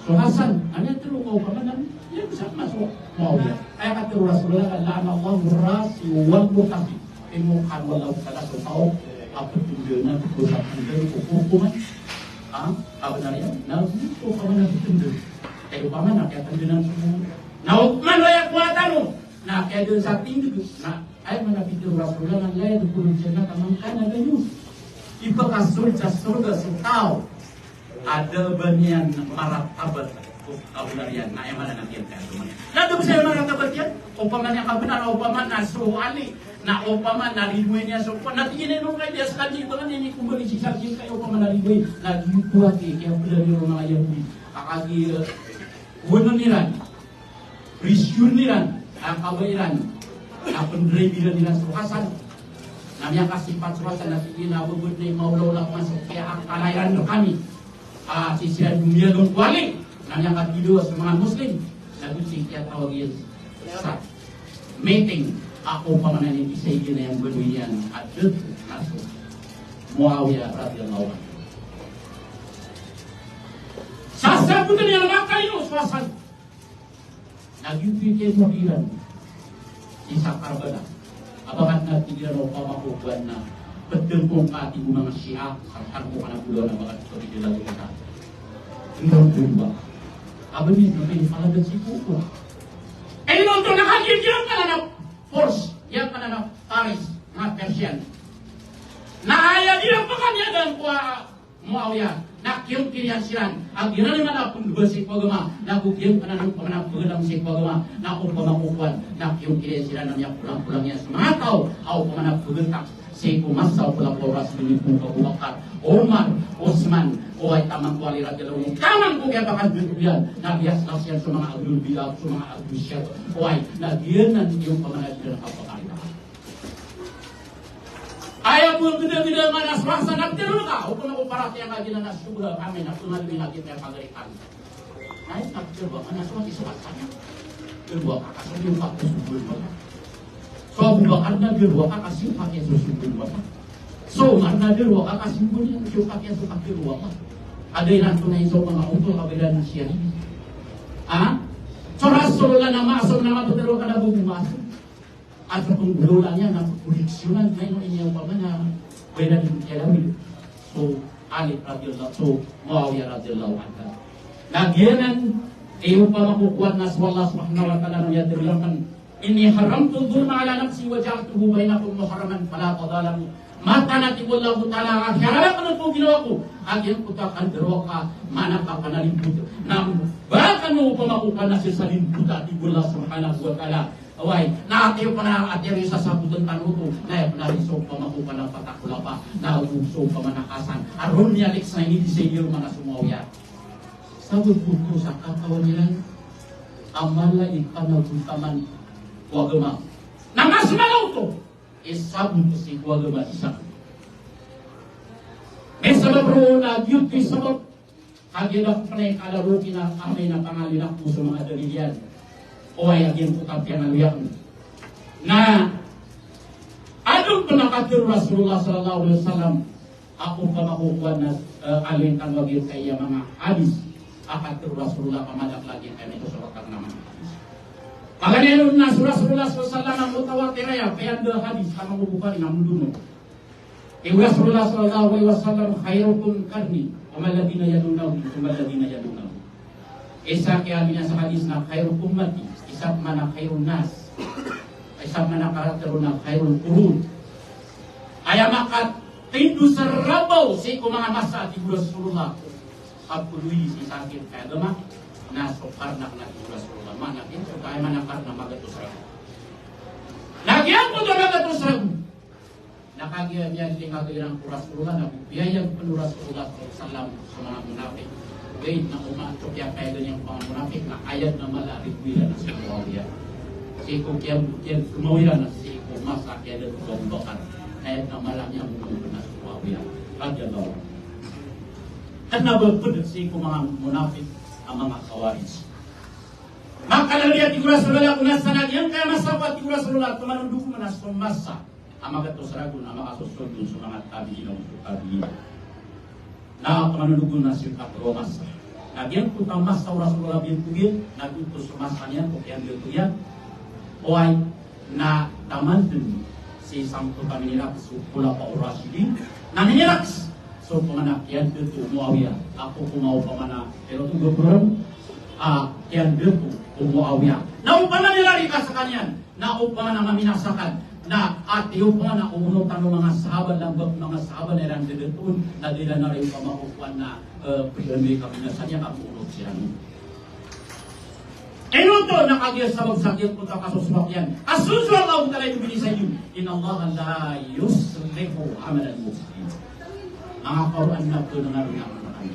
So Hasan, ang yatiro ko pa man yan bisa masuk mo ya. Kaya katiro rasulullah la'ana Allah rasi wal mutafi. Imukan walau kala tahu apa tujuannya keputusan dari hukuman sebenarnya nah itu kamu nanti tunjuk umpama nak kaitan dengan semua nah hukuman layak kuatanu nah kayak dengan saat ini nah ayat mana pikir Rasulullah yang layak dukul jannah kamangkan ada yus iba kasur surga setau ada banian maratabat kabunarian nah yang mana nanti yang kayak teman nah itu bisa maratabat ya umpamanya kabenar umpamanya suhu ali na upama nariduenya so nanti ini nung kay dia sekali bangan ini kumbali si sakit kayo upama nariduy lagi kuat kaya dari orang Yahudi akagi wononiran risyuniran akabairan apendrebiran dinas Hasan namanya kasifat suasana nanti ini abubut ni maulaula masuk kaya akalayan kami sisian dunia dong kuali namanya katido semangat muslim lagu sih kaya tawagin meeting aku pamanan isa na yang benuyan adut masuk Muawiyah radhiyallahu anhu. Sasabutan yang makal ini uswasan. Nagipikir mo ilan isa Karbala. Abakat na tigilan o pamakukuan na betul kong kati mga Syiah sarkan ko kana bulan na bakat ito di lagu kita. Indong dumba. Abang ni nabi palagan si kuko. Eh nonton nakakikirang ka na force yang pada Paris, Persian. Nah ayah dia pekannya dan kuah Muawiyah. Nak kium kirian siran. Akhirnya mana pun bersih pagama. Nak kium kanan pernah pegang sih pagama. Nak pemakuan. Nak kium kirian siran namanya pulang-pulangnya semangat kau. Au pemana pegentak. Seku masa pulang poras demi pun Abu Bakar, Umar, Utsman, Uwai taman kuali radhiyallahu anhu. Kaman ko kaya bakal berkulian. Nabi asnasian semua Abdul Bilal, semua Abdul Syekh. Uwai, nabiyan nanti yung pemana dan apa kali. Ayah pun gede-gede mana swasta nak terus ka. Hukum aku parat yang lagi nana syukur kami nak tunai lebih lagi yang pagarikan. Naik nak coba mana swasta swastanya. Kedua kakak sebelum waktu sebelum so Abu Bakar na dua kakak sifat yang susun bapak. So karena dua kakak simbolnya sifat yang suka dua pak. Ada yang tunai so mga untuk kabilan Syiah. So Rasulullah nama asal nama betul kada buku masuk. Atau penggulanya na produksiunan na ini yang umpamanya beda di Jalawi. So Ali radhiyallahu Muawiyah radhiyallahu anhu. Nagianan iyo pa makukuha na Allah subhanahu wa ta'ala na yadirlaman inni haramtu dhulma ala nafsi wa ja'altuhu bainakum muharraman fala tadalamu. Mata natin ko Allah ta'ala harapan ng ginawa ko agyan ko takandro ka manaka ka na limput nang baka mo pamakuha na sa limputa ti Allah subhanahu wa ta'ala. Away, naatiyo pa na atiyo sa sabutan tanuto na narisog pa makuha ng patakula pa na ubusog pa manakasan aron ni Alex na hindi sa iyo mga sumawya. Sabot ko sa katawan nilang amala ipanagutaman wagama. Na mas malaw to, sabot ko si wagama isa. May sabab ro na yun kay sabab kagilak pa na yung kalaruki na amay na pangalinak mo sa mga dalilian. O ay agyan ko kapyan na luyak na anong panakatir Rasulullah sallallahu alaihi wasallam ako pa makukuha na alin ang wagin sa iya mga hadis akatir Rasulullah pamadak lagi kaya ito sa wakang naman paganin na Rasulullah sallallahu alaihi wasallam ang mutawatir ya kaya ang hadis kamang bubukan ng munduno Rasulullah sallallahu alaihi wasallam khairukum karni umaladina yadunaw umaladina yadunaw isa kaya niya sa hadis na khairukum ummati isap mana khairun nas isap mana karakter na khairul qurun aya makat tindu sarabaw si ko mga masa ti Rasulullah kapului si sakit kaya gama na sokar na Rasulullah mana kin so kaya manakar na magatus ra nagyan ko na magatus ra nakagiya niya tingagirang Rasulullah na biyayag panu Rasulullah sallallahu alaihi wasallam sa mga munafik wait na umatok ya kaya ganyang mga munafik na ayat na malarik wila na si Muawiyah. Si ko kaya kumawira na si ko masa kaya dito bakar ayat na malamnya mungkin na si Muawiyah. Radiyallahu. At nabagpud si ko mga munafik ang mga kawaris. Maka naliya ti Rasulullah kung nasa nagyan kaya masawa ti Rasulullah tumanunduk mo na sumasa ang magatos ragun ang makasusod dun sa mga tabi'in o tabi'in. Na manundugun na siya kapromas. Nagyan ko kang mas sa Rasulullah bin Tugil, nagutos sa mas kanya, kaya bin Tugil, o ay na taman din si Santo Kaminirap sa pula pa o Rashidin, na niraks. So pumanak, yan dito Muawiyah. Ako kumaw pa mana, pero itong gopron, yan dito Muawiyah. Naupaman nila rin ka sa kanyan, naupaman ang maminasakan, na atiyo pa na umunutan ng mga sahabat lang mga sahabat na ilang didetun na dila na rin pamakukuan na priyami kami na sanya ang unod siya. Enoto nakagiyas sa magsakit po sa kasuswak yan. Asuswak ako talay tumili sa iyo. Allah la yusrifu amalan muslim. Mga Quran na po nangaroon ako na kami.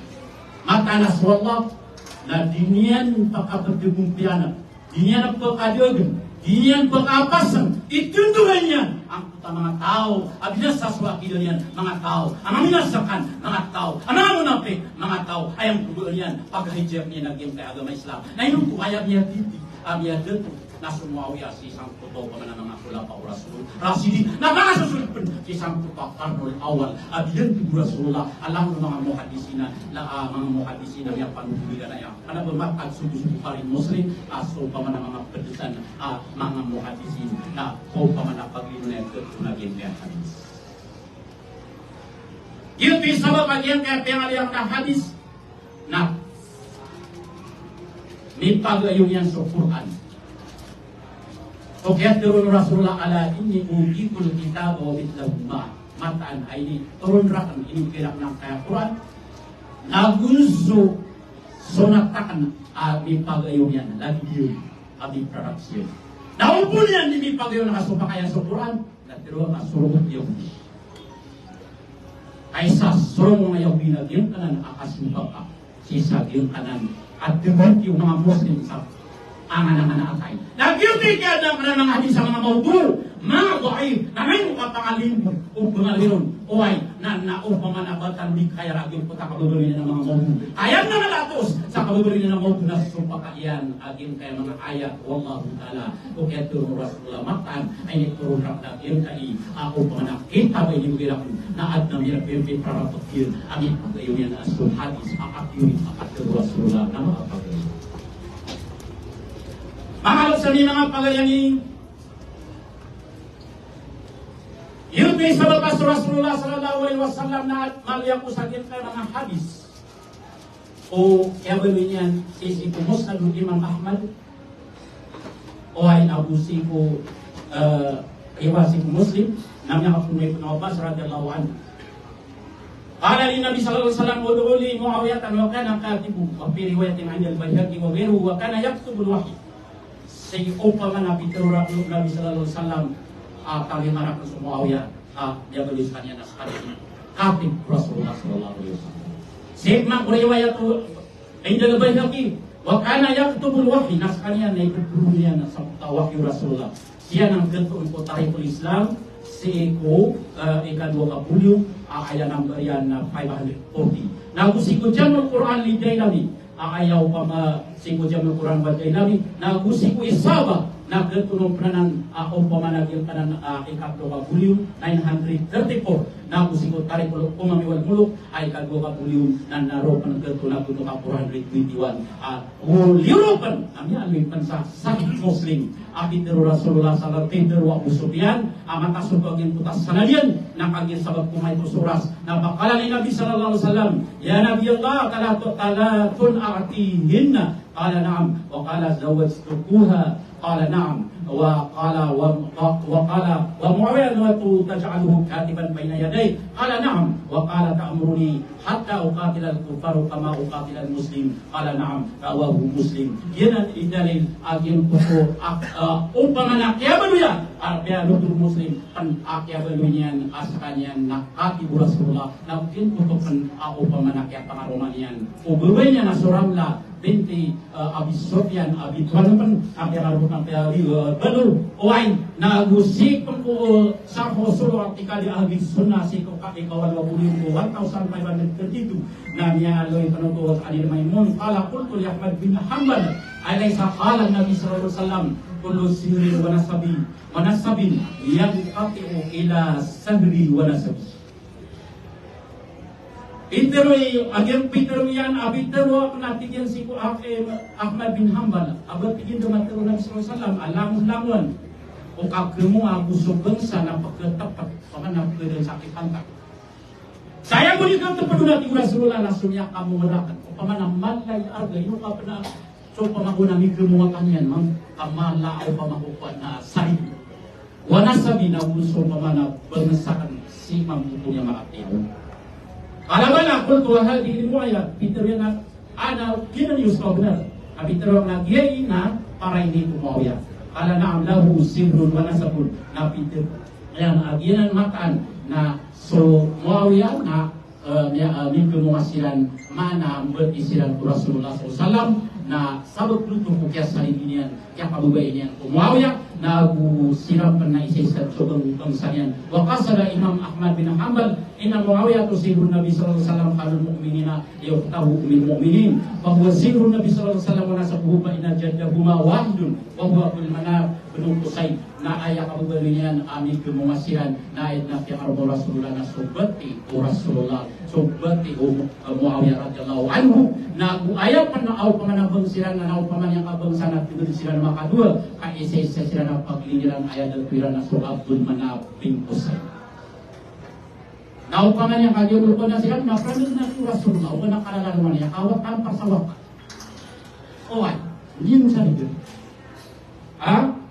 Matanas wallah na dinian pagkapagdugumpianan. Dinian ang pagkadogan. Dinian pagkapasan, itundugan yan ang mga tao, abinas sa swakilo yan, mga tao, ang minasakan, mga tao, ang mga munapik, mga tao, ay ang tuguan yan, pag-hijab niya naging kay agama Islam. Na yun po, ayaw niya dito, niya dito, na Muawiyah si isang puto pa na mga kulapa o Rasulullah, na mga susulpun si isang puto, Karnol Awal, abiyan ti Rasulullah, alam ng mga muhadisina, mga muhadisina yung panubuligan na yan. Ano ba makad subusubo pa rin Muslim, so pa man ang mga pedesan, mga muhadisin, na so pa man ang paglinunan ito na ginagawa hadis. Yun ti sabab agyan kaya pingaliyang na hadis, na may pag-ayong yan sa Quran. O kaya turun Rasulullah ala ini ungkikul kitab o bitlahumma mataan ay ini turun rakan ini kirak ng kaya Quran nagunso sonatakan may pag-ayong yan lagi yun abi production naupun yan may pag-ayong nakasupakayan sa Quran natiro ang surong yung ay sa surong mga yung binagyan kanan akasubak sisag yung kanan at demot yung mga Muslim sa angan-angan atay. Nagyuti ka ng mga hadis sa mga maudu, mga doay, na may mukapangalin o pangaliron, o ay, na naupamanabatan di kaya ragin po sa kababarin ng mga maudu. Ayat na nalatos sa kababarin ng maudu na supakayan, aging kaya mga ayat, wallahu ta'ala, o kaya turun Rasulullah matan, ay nagturun rakna, yung kay, ako pamanakita ba yung bilang na at na mirap yung pitrapatakir, aming pag-ayon yan na asul hadis, akatyurin, akatyur Rasulullah, na makapagayon. Mahalap sa mga pagayanin. Yun may sababas Rasulullah sallallahu alaihi wasallam na maliyaku sa akin ka mga hadis. O yabali niyan isi ko Musnad Imam Ahmad o ay abusi ko iwasi ko Muslim namanya Abdullah ibn Abbas radhiyallahu anhu. Qala li Nabi sallallahu alaihi wasallam ud'u li Muawiyah wa kana katibu wa fi riwayatin 'inda al-Baihaqi wa ghairuhu wa kana yaktubu al-wahyi. Say upama Nabi terura Nabi sallallahu alaihi wasallam kali marah ke Muawiyah dia tuliskannya naskah ini katib Rasulullah sallallahu alaihi wasallam. Sehingga riwayat inda al-Baihaqi wa kana yaktubu al-wahyi naskahnya na ikutuluyan sa wahyu Rasulullah. Siya nang ganto untuk tarikh Islam Seko ikadua kapulyo ayaw number yan na 540. Nagusiko dyan ng Quran liday namin. Ayaw pa masiko dyan ng Quran bagay namin. Nagusiko isaba na gantunong pranan o pamanagil ka ng ikadua kapulyo 934. Nagusiko tarik ulok pumamiwal mulok ay ikadua kapulyo na naro pa ng ganto na ganto ka 421. Ulirupan kami alipan sa sakit Muslim. Abidero Rasulullah sallallahu alaihi wasallam wa Abu Sufyan amata subagin putas sanadian nakagin sabab kumay suras na bakala ni Nabi sallallahu alaihi wasallam ya Nabi Allah talatun a'tihinna qala na'am wa qala zawajtukuha qala na'am wa qala wa Muawiyah wa taj'aluhu katiban baina yaday qala na'am wa qala ta'muruni hatta uqatila al-kuffar kama uqatila al-muslim qala na'am rawahu Muslim. Yan dalil agin ko upang nakyabaluyan artiya lutur Muslim pan akyabaluyan askanyan nakati Rasulullah na kintutukan upang nakya pangaromanian ubawenya na suramla binti Abi Sufyan Abi Tuan akya karutang piyali balu oain nagusik ko sa Rasulullah artikali ahli sunnah siko kakikawal wa bulim 1532 na niya aloy panutuwas anil Maimun qala qultu li Ahmad bin Hanbal alaysa qala Nabi sallallahu alaihi wasallam kullu sirrin wa nasabin yanqati'u ila sahri wa nasabi. Iteroy agem pitero yan abitero natigyan si ko Ahmad bin Hanbal abot tigin dumatero Nabi sallallahu alaihi wasallam alamun o kagemo abuso bangsa na pagkatapat pamanap ko rin sakit pantak. Saya mo dito padula ti Rasulullah nasumya kamu merakat o pamanam malay arga ino ka pa na so pamakuna mi kemo kanyan mang kamala o pamakuan na sai. Wana sabi na uso pamanap bangsakan si mampunya makatiyo. Alamana qultu wa hadhihi riwayat Peterna ana kina yusqa benar. Peter na giyay na para ini Muawiyah. Kala na'am lahu sirrun wa nasabun. Na Peter yan aginan makan na so Muawiyah na minggu mengasiran mana berisiran Rasulullah SAW na sabab lutu kaya salinian kaya kabubayan Muawiyah na siram na isa sogang bangsanian wa qasada Imam Ahmad bin Hanbal inna Muawiyah tusirun Nabi sallallahu alaihi wasallam qalul mu'minina yaftahu min mu'minin wa huwa sirrun Nabi sallallahu alaihi wasallam wa nasabuhu fa inna jaddahuma wahidun wa huwa bil manab bin Qusay na aya kabubayan ami kemasiran na ayat na kaya Rasulullah na subati Rasulullah subati Muawiyah radhiyallahu anhu na ayat pan au pamanabang siran na au paman yang abang sanad tidur siran makadua ka isa-isa siran na pagliliran ayat al Quran na so Abdul Manaf bin Qusay. Na au paman yang kagyo lupa na siran na pranid na Rasulullah o na kalalaman niya awat ang pasawak. Oy, hindi mo sa dito.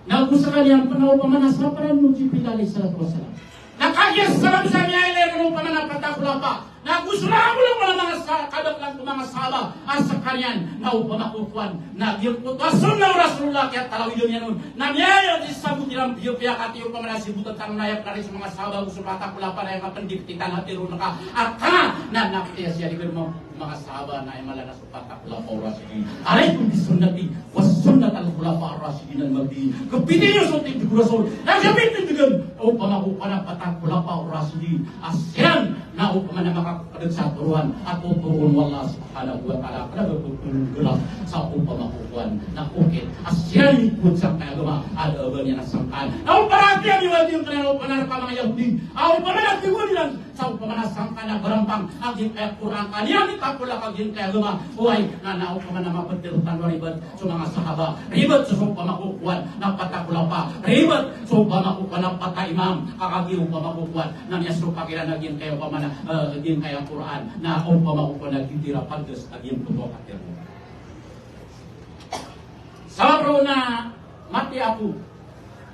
Nagusakan yang penuh pemanasan pada Nabi Alaihi Wasallam. Nakagis salam sa niya ile penuh pemanasan patakulapa. Nagusura mo lang mga kadap lang mga sahaba asa kanyan na upamakukuan na giyutuasun na Rasulullah kaya talawidon yan nun. Namiyaya di sabut nilang biyo-biya kati yung pamanasibutan tanong nayak na rin sa mga sahaba usap patakulapa na yung mapandiktitan hatiru naka akana na nakitiya siya di ko mga sahaba na ay malanas patakulapa o rasidin. Alaykum bisunnati was sunnat al-khulafa ar-rasidin al-mahdi. Kapitin nyo sa tingin Rasul. Nagsabitin dengan upamakukuan na patakulapa o rasidin. Asyan na upamakukuan makakapadag sa turuan at tuturuan wallah subhanahu wa ta'ala kada berpenggelam sa upamakukuan na ukit asyan ikut sa kagama ada abang yang nasangkan na uparati ang iwadi yung kanang upanar ka mga Yahudi ang upanar ang tiwali lang sa pamanasang ka na barampang aging kaya Quran kaniya ni kapula kaging kaya luma uway na nao ka man na mapagtirutan wa ribet sa mga sahaba ribet sa pamakukuan na patakula pa ribet sa pamakukuan na pataimam kakagiw pamakukuan na niyasro pakila naging kaya pamana aging kaya Quran na o pamakukuan na gitira pagdas aging puto katirmo sabro na mati ako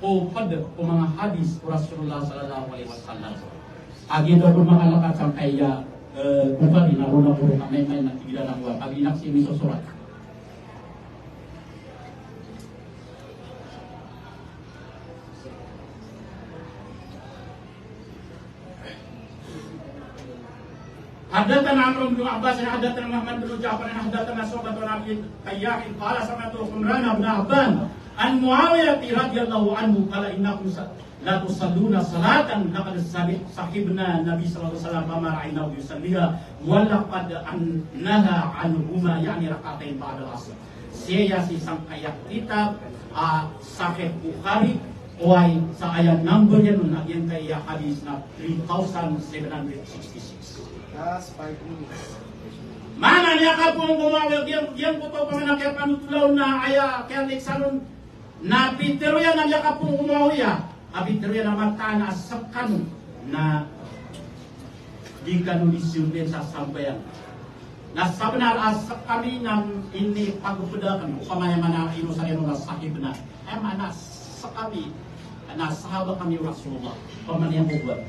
o pada o mga hadis o Rasulullah sallallahu alaihi wasallam. Agi daw kung makalakat sa kaya Bukhari na runa puro kami may natigilan ang buwan. Agi naksimi sa surat. حدثنا عمرو بن عباس حدثنا محمد بن جعفر حدثنا شعبة بن ابي تياح قال سمعت عمران بن عبان عن معاوية رضي الله عنه قال إنكم لا تصلون صلاة لقد صحبنا النبي صلى الله عليه وسلم فما رأيناه يصليها ولقد نهى عنهما يعني ركعتين بعد العصر. Saya si sang ayat kitab Sahih Bukhari Why sa ayat number yan nun agyan kay hadis na 3,766. Last 5 minutes. Mana niya ka pong gumawag yan po to pang nakya panutulaw na aya kaya Alexaron na Peter yan niya ka pong gumawag ya. Peter yan na mata na asakan na di kanulisyon din sa sambayan. Nasa benar asak kami ng ini pagpudakan upamaya mana ino sa ino na sahib na. Mana sekali na sahabat kami Rasulullah pamaniyang buwan.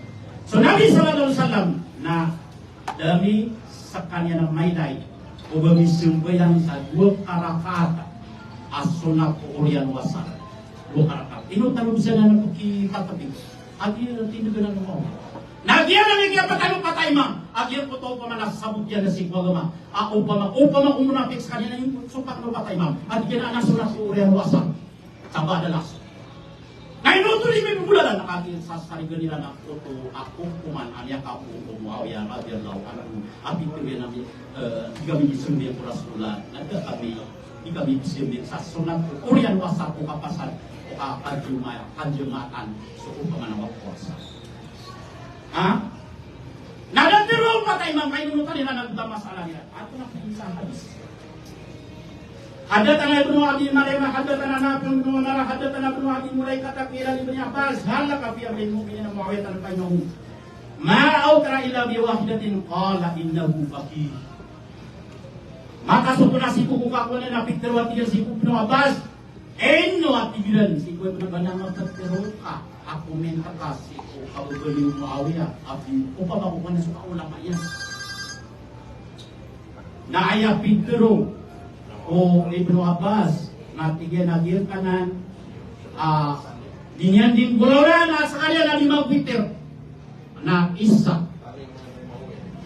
So Nabi sallallahu alaihi wasallam na dami sakanya na maylay ubami sumbayang sa 2 rakaat as-sunnah Qur'an wasal 2 rakaat. Ino tanong siya na napakipatabi. Agi tinugunan mo. Nagyan ang ikapatalo patay ma. Agyan po to pamanas sabot yan na sigwagama. Upama umunapik sa kanya na yung supak no patay ma. At yan ang sunnah Qur'an wasal. Sabah adalas. Ngayon ito rin may bubulalan na aking sasarigan nila na ako kuman anya ka po Muawiyah radhiyallahu anhu api kaya namin kami disembih ko Rasulullah nada kami disembih sa sunat Qur'an wasa ko kapasan o kanjumatan so pamanaw puasa. Nada tiro patay man kayo nutan nila nagdamasalan nila. Ato na sa hadis. حدثنا ابن ابي مريم حدثنا نافع بن عمر حدثنا ابن ابي مليكه قيل لابن عباس هل لك في امر المؤمنين معاويه بينهم ما اوتر الا بواحده قال انه فقيه. Maka setelah si kuku kakuan na pikterwati si Ibnu Abbas eno atigiran si kuwe benar-benar terteruka aku minta kasih kau beli Muawiyah api upama ko na suka ulama yan na aya piktero o Ibnu Abbas natigyan nagir kanan dinyan din gulora na sa kanya na 5 Peter na isa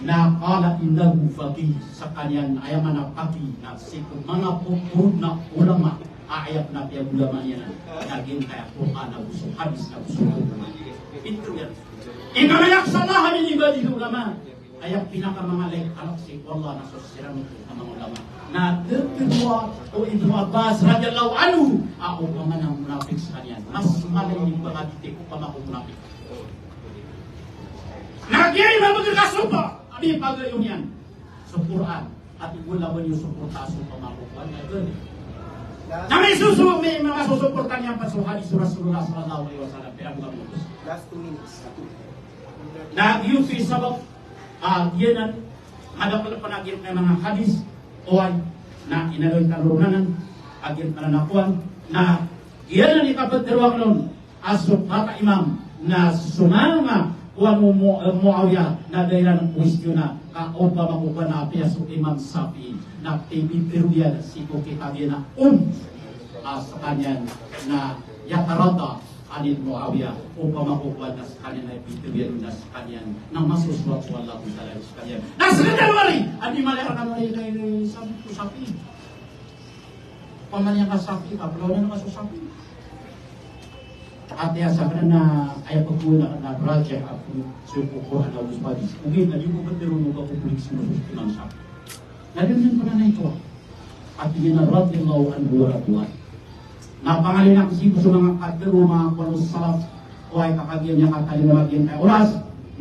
na kala indahu faqih sa kanya ayaman na paki na siku mga pupud na ulama ayat na pia ulama yan naging kaya Quran na gusto hadis na gusto itu yan inamayak salah min ibadihi ulama ayat pinakamangalay alak si wallah na sosiran ng mga ulama na kedua o Ibnu Abbas radhiyallahu anhu ako pa man ang munafik sa kanya mas malalim ba dito ko pa ako munafik nagyay mabagkasupa abi pagayon yan sa Quran at igulawan yung suporta sa pamakuan na gani na may mga susuportan niya pa sa hadis Rasulullah sallallahu alaihi wasallam Last 2 minutes. Nagyufi sabab yan ada pala panagin ng mga hadis oy na inaloy kalunanan agin pananakuan na yan ang ikapatirwak nun asok bata imam na sumama kuan mo Muawiyah na dahilan ng kwestiyon na kaopa makukuha na apiyasok imam Safi na pipiruyan si kukitabi na sa kanyan na yakarata anil Muawiyah upang makukuha na sa kanya na ipitibyan na sa kanya nang masuswat sa Allah kung talaga sa kanya. Nasa kadalwari! Adi malera ka nari kay Safi. Pamanya ka Safi, kapulaw na naman sa Safi. At yan sa na ayaw pagkuna na project at supukuhan na usbadi. Ugin na yung kapatiro mo ka kukulik sinususin ng Safi. Narinig ko na ito. At ginarati mo ang buwan-buwan. Napangalin ako sa mga katero, mga kulos salaf, o ay kakagyan niya katalin na maging kay oras,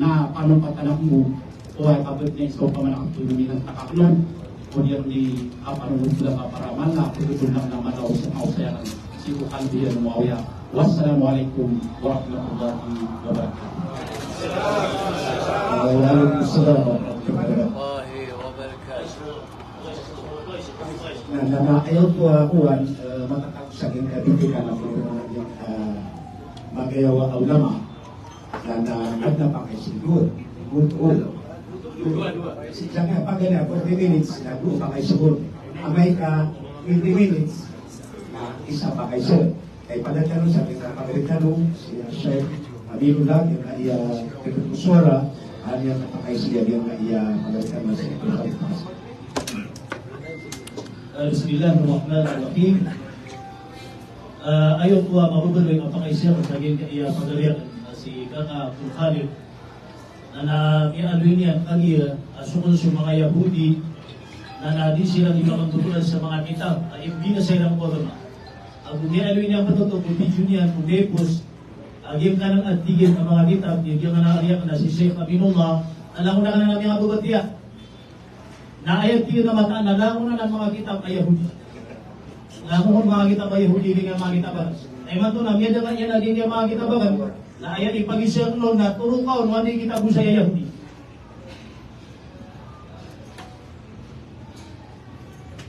na panumpatanak mo o ay kabit na iso pa man ang tulungan ng takaklong o diyan di kapanunod sila kaparaman na kututulong naman ako sa kausayanan si Ukal Biyan Muawiyah. Wassalamualaikum warahmatullahi wabarakatuh. Waalaikumsalam warahmatullahi wabarakatuh. Na ayaw po akuan matatapos sa aking kabitikan ako yung magayawa ulama na nagnapakisiguro. Ulo. Siyang pagana 40 minutes na doon pakisiguro. Amay ka 20 minutes na isa pakisiguro. Kaya pala sa aking kapagalitanong si Sheikh Aminullah yung kaya keputusora hanya napakaisiya yung kaya pagalitanong sa ito. Bismillahirrahmanirrahim. Ayon po mabubuloy ang pakaisya sa aking kaya pagalitan si Kaka Abdul Khalid na ialwin niya kagi sukol sa mga Yahudi na di silang ipakatutunan sa mga kitab ay hindi na silang korona. Ang ialwin niya patuto kung video niya kung depos agim ka ng atigin ang mga kitab yung nangyariyak na si Sheikh Aminullah alam ko na ka na mga bubatiya na ayat tiyo na mataan alam ko na ng mga kitab ay Yahudi alam ko mga kitab ay Yahudi rin ang mga kitab ay mato na miya na yan naging yung mga kitab na ayat ipag-isyak nun na turo ka o hindi kitab mo sa Yahudi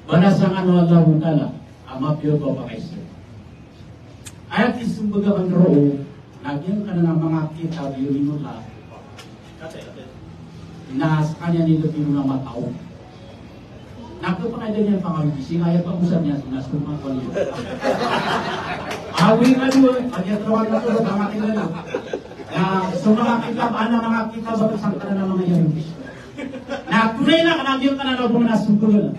Banasangan Allah Ta'ala ama piyo ko pakaisya ayat isumbaga ang roo nagyan ka na ng mga kitab yun nila na sa kanya nila pinunang matao. Nagkapanay din yan pangabisi, kaya pag-usap niya, sinasumang ko niyo. Awin ka doon, pag-yatrawan na ito, tamatin na lang. So mga kitab, mga kitab, bakit ka na ng mga Yahudi? Tunay na, kanagyan ka na na bumanasugol.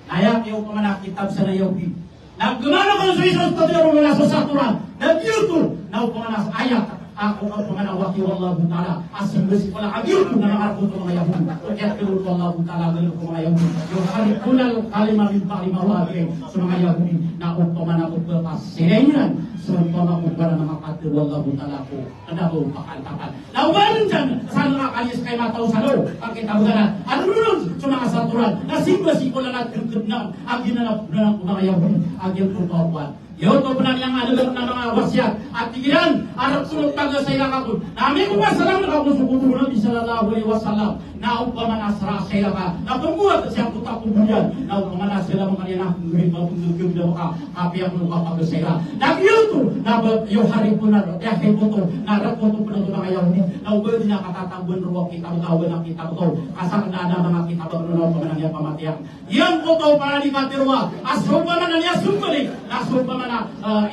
Kaya, yung mga kitab sa na Yahudi. Nagumano ko sa isang tatlo mga sa Quran. Nag-YouTube na upaman sa ayat. Ako ang pangalan wakil Allah Ta'ala. Asing besi palaag-YouTube na nakarapot ng mga Yahudi. Kaya kilul Allah Ta'ala ganun ko mga Yahudi. Yung kunal kalimah min kalimah wabing sa mga Yahudi na upaman ako pagkasirenyan. So upaman ko para na makatil Allah Ta'ala ko. Kada ko pakantakan. Naubaran dyan sa nakakanyas kay mataw sa loob. Pagkita mo gana. Ano nun sa mga saturan. Nasing besi pala nagkagad na. Ang ginanap na ng mga Yahudi. Ang yung tupawan. Yun ko pala niyang alam ng mga wasyat at tigilan arap sunod taga sa ilakakot namin ko masalam na ako sukuto Nabi sallallahu alaihi wasallam na upaman asra sa ilaka na pumuhat siyang putak kubuyan na upaman asra mga kanina ngumit mapundugim na maka kapiyak mo kapag-sera nagyuto na yung hari po na yahin po to na arap po to po na ito mga Yahudi na ubod niya katatabon ruwag kita mo tawag ng kita mo to kasakna na mga kita mo na upaman niya pamatiyak yan po to para di katirwa asro pa man niya sumbalik asro pa man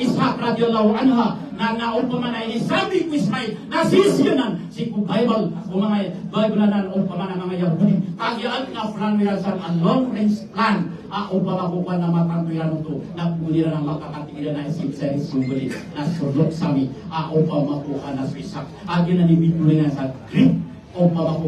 Ishaq radhiyallahu anha na naupaman na inisabi ko Ismail na sisiyanan si ku Bible o mga Bible na naupaman na mga Yahudi kagyaan na plan mirasan ang long range plan upama ko na matantuyan ito na kumulira ng makakatigilan na isip sa isubuli na surdok sami upama ko na si Ishaq agyan na nibituloy na sa Greek upama ko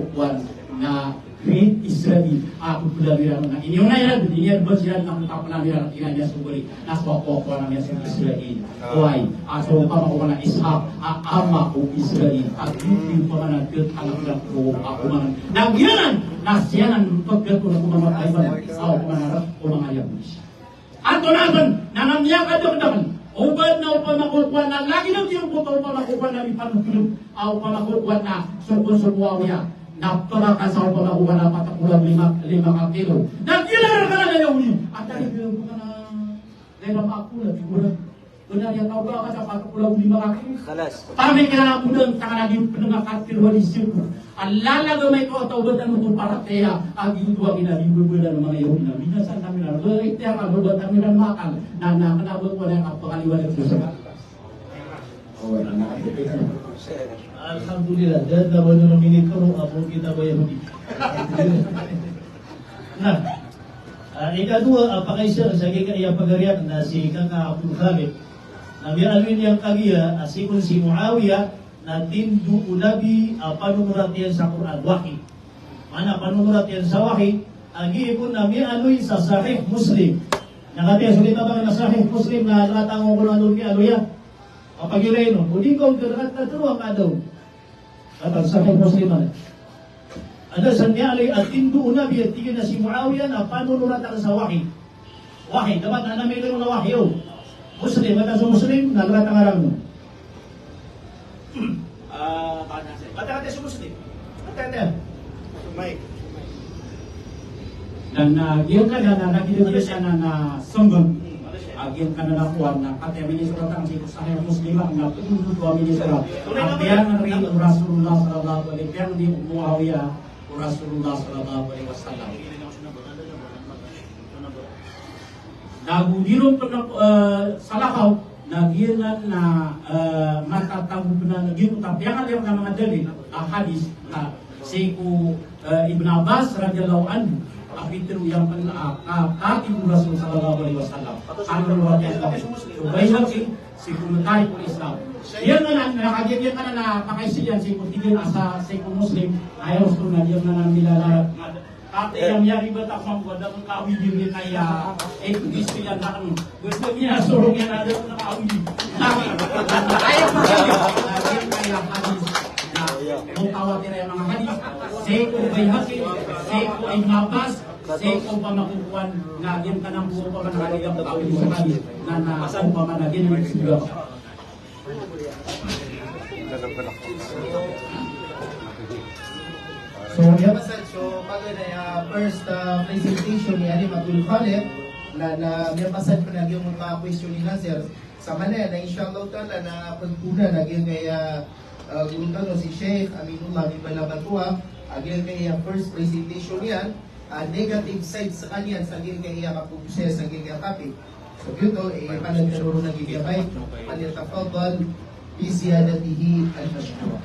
na Great Israel pagpulaliran na inyo na yan dinyan ba sila ng kapulaliran inanya suguri na swako na niya sa Israel why so pa makuha na Ishaq ama ko Israel at yung pamanagkat alam ko ako man nagyanan na siyanan pagkat ko na kumamatay ba ako kumanarap o mga Yahudi at tunasan na namiyak at yung ubad na upamakukuha na lagi na yung puto upamakukuha na ipanutulog upamakukuha na suko-sukuawiya naptara ka sa upamakuha na patakulang 5 kilo. Nagkilara ka na ngayon. At dahil ko ka na lema makulat. Benar yang tahu ka sa patakulang 5 kilo. Kami ka na mudang tangan naging pinangakatil wali sipo. Alala gamay ko at ubatan mo itong parateya. Aging ito ang inabibubula ng mga Yahudi na minasan namin na ito ang ubatan namin ang makal na nakanabot ko na ang kapakaliwanag ko sa katas. Alhamdulillah, dan dapat nominate ko ako kita ba Yahudi. Nah, ikadua apakaisya sa kaya pagariak na si Kaka Abdul Khalid. Na bialwin yang kagiya asikun si Muawiyah na tindu ulabi panunurat yan sa Quran wahid. Mana panunurat yan sa wahid agi pun nami aluy sa Sahih Muslim. Nakatiya sulit ba na Sahih Muslim na latangon ko ano ya? Kapag yun no, hindi ko gerakat na turuan ka daw. At Sahih Muslim ada sanyali at tindu Nabi at tigil na si Muawiyah na panunuratan sa wahi. Wahi, dapat na namin na wahi o. Muslim, at sa Muslim, naglat ang alam mo. Kata-kata sa Muslim. Kata-kata. Dan giyon ka na nakita siya na sambang. Giyon ka na nakuha na kata ministro tang si Sahih Muslim ang napundod ko ministro. Apian ang rin Rasulullah sallallahu alaihi wasallam di Muawiyah Rasulullah sallallahu alaihi wasallam. Nagudilong pa na salakaw nagiyan na matatago na nagiyan tapiangan yung mga dalil hadis na si Ibn Abbas radhiyallahu anhu apitru yang kati Rasul sallallahu alaihi wasallam ano bayang si kumatay ko Islam yan na nakagyan ka na pakaisiyan si kutigil asa si Muslim ayaw gusto na yan na nilalarap ate yang yari ba tak mambuat ang kawili niya kaya gusto yan na gusto niya surong yan na na kawili ayaw pa kaya hadis na kung tawatin yung mga hadis seko bayhaki seko ay mabas seko pa makukuhan na yan ka ng buo pa manakaligang kawili sa hadis na kung pa managin ng siguro. So, so pag first presentation ni Alim Abdul Khalid na may pasad pa yung mga question nila sir sa manay na inshallah ta'ala na pagpuna naging kaya gultano si Sheikh Aminullah Balabatua agil kaya first presentation yan negative side sa kanyan sa agil kaya kapugses sa agil kaya topic so yun panagkaruro ng gigabay palitafadal bisiyadatihi al-mashkura.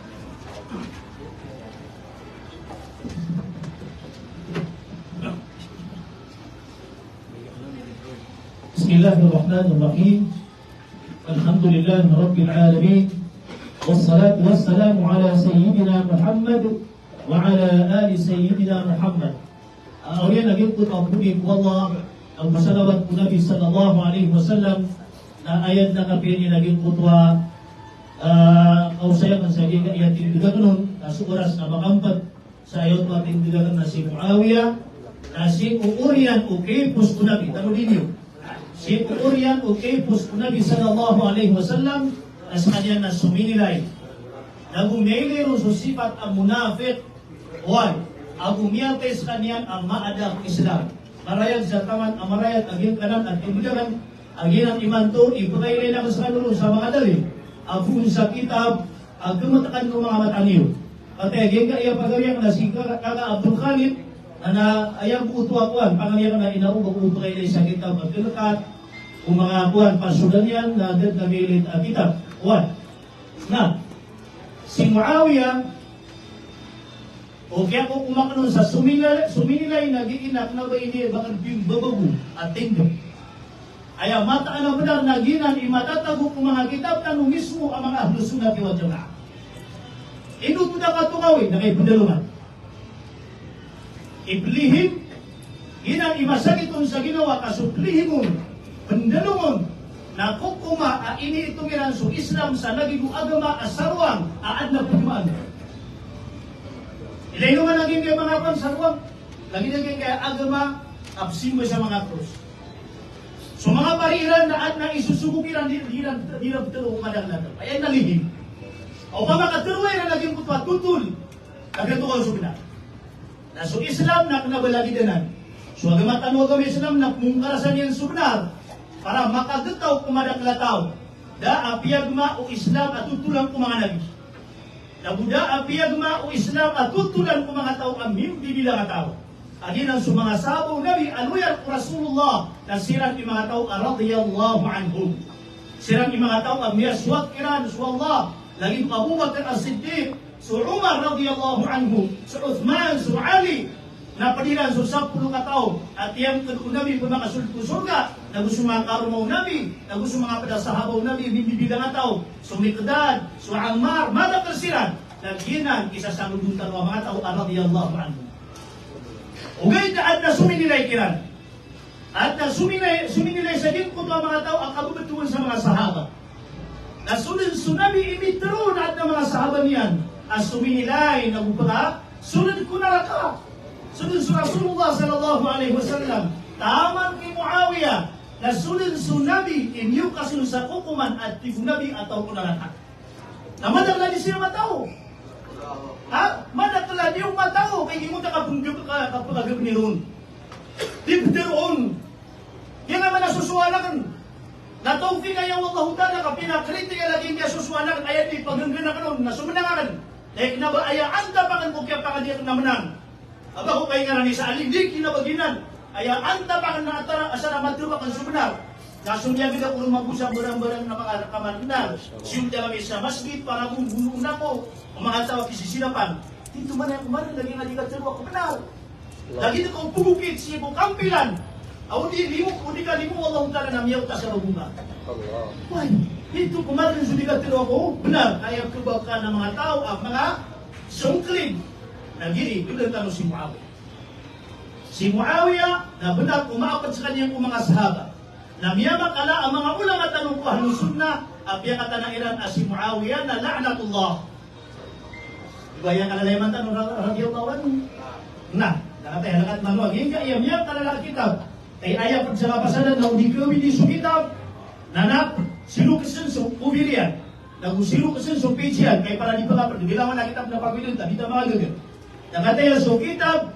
Bismillahirrahmanirrahim. Alhamdulillah Rabbil Alamin. Wassalatu wassalamu ala Sayyidina Muhammad wa ala ali Sayyidina Muhammad. Awalnya lagi pun ampuni Allah ang masalawat po Nabi sallallahu alaihi wasallam na ayat na kapili naging putwa kausayakan sa giga iya tindigan nun na oras na makampat sa ayat na tindigan na si Muawiyah na si uurian o kipos po Nabi tanong ninyo si uurian o kipos po Nabi sallallahu alaihi wasallam na sa kanya na suminilay nagumili rin sa sifat ang munafik wal agumiyate sa kanya ang maadang Islam marayag sa taman ang marayag aging kanan at tindigan aging ang imanto ipagay na sa kanulong sa mga dalil agum sa kitab agumatakan ng mga mataniw at aging kaya pagariang na si Kaka Abdul Khalid na ayang buto akuan pangalian na inaubag upagay na sa kitab at kinukat kung mga akuan pasudan yan na agad na milit kitab kuan na si Muawiyah o kaya kung umakanon sa suminilay nagiinak na ba ini bakal babago at tingdo ay mataan na benar na ginan imatatago kung mga kitab na mismo ang mga ahlus sunnah wal jamaah inu tuda katungawin na kay pendalungan iblihim ginan imasagiton sa ginawa kasuplihimon pendalungon na kukuma ini itungiran sa Islam sa nagigu agama asarwang aad na pujuan ilay naman naging kay mga pansarwang lagi naging kay agama absimo sa mga krus so mga pariran na at na isusubukiran di betul umadang nato ay nalihim o pa makatuloy na naging kutwa tutul nagatukaw subinan na so Islam na kinabalagitanan so agama tanong kami Islam na mungkarasan yan subinar para makagataw kumadang lataw da apiyagma o Islam at tutulang ko mga nabi nabuda apiyagma o Islam at tutulang ko mga tao ang mimpi bilang tao agin ang sumanga sabaw nabi aluyar ko Rasulullah na sirang yung mga tao radiyallahu anhum sirang yung mga tao ang miyaswat kiran suwallah lagi Abu Bakar as-Siddiq su Umar radiyallahu anhu su Uthman su Ali na padiran su 10 katao at yang kedua nabi pemakasul ku surga nagu sumakaru mau nabi nagu sumanga pada sahabaw nabi bibilang tao su Miqdad su Ammar mada tersiran naginan kisah sanuduntan wa mga tao radiyallahu anhu ugay daad na suminilay kiran at na suminilay sa din ko mga tao ang kabubetuan sa mga sahaba na sunabi imitro na at na mga sahaba niyan asumilay na buka, sunod ko na raka. Sunod sa Rasulullah sallallahu alaihi wasallam, taman kay Muawiyah, na sunod sa Nabi, inyo kasunod sa kukuman at tifu Nabi atau kunarata. Na madagla di siya matao. Ha? Madagla di yung matao, kaya hindi mo kapagagab ni Ron. Dibderon. Yan naman nasusuwalakan. Natawfi kaya Allah ta'ala ka pinakritika lagi niya susuwalakan, ayat di pagganggan ka nun, nasumanangakan. Eh kinaba, ayaan da pa kan bukya pa ka diya na menang. Aba ko kayo nga ni sa alin, di kinabaginan. Ayaan da pa kan na atara, asara matrupa kan subenar. Nasumya kita kung mag-usap barang-barang na mga kamarina. Siyong kami sa masjid para kung bunuun ako. Ang mga tawa kisisilapan. Dito man ang kumarin, lagi nga di ka tiro ako benar. Lagi na kong pugukit siya kong kampilan. Ako di ka limo, Allah ta'ala na miyaw ta sa babunga. Why? Dito kumarin, di ka tiro ako benar. Kaya kubag ka ng mga tao, ang mga sungklin. Nagiri, doon tanong si Muawiyah. Si Muawiyah na benar umaapat sa kanyang mga sahabat. Na miyamak ala ang mga ulang at tanong ko halong sunna at biya katanairan as si Muawiyah na la'natullah. Diba yung kalalaiman tanong radiyallahu anhu? Na, nakataya lakat manuag. Yung kaya miyak kalala kitab. Kay ayaw pag sa kapasanan na udikawin di su kitab. Nanap, silukasin sa ubirian. Nagusilukasin sa pejian. Kay para di pa kapag bilangan na kitab na pagwilin. Tabi ta mga gagal. Nakataya sa kitab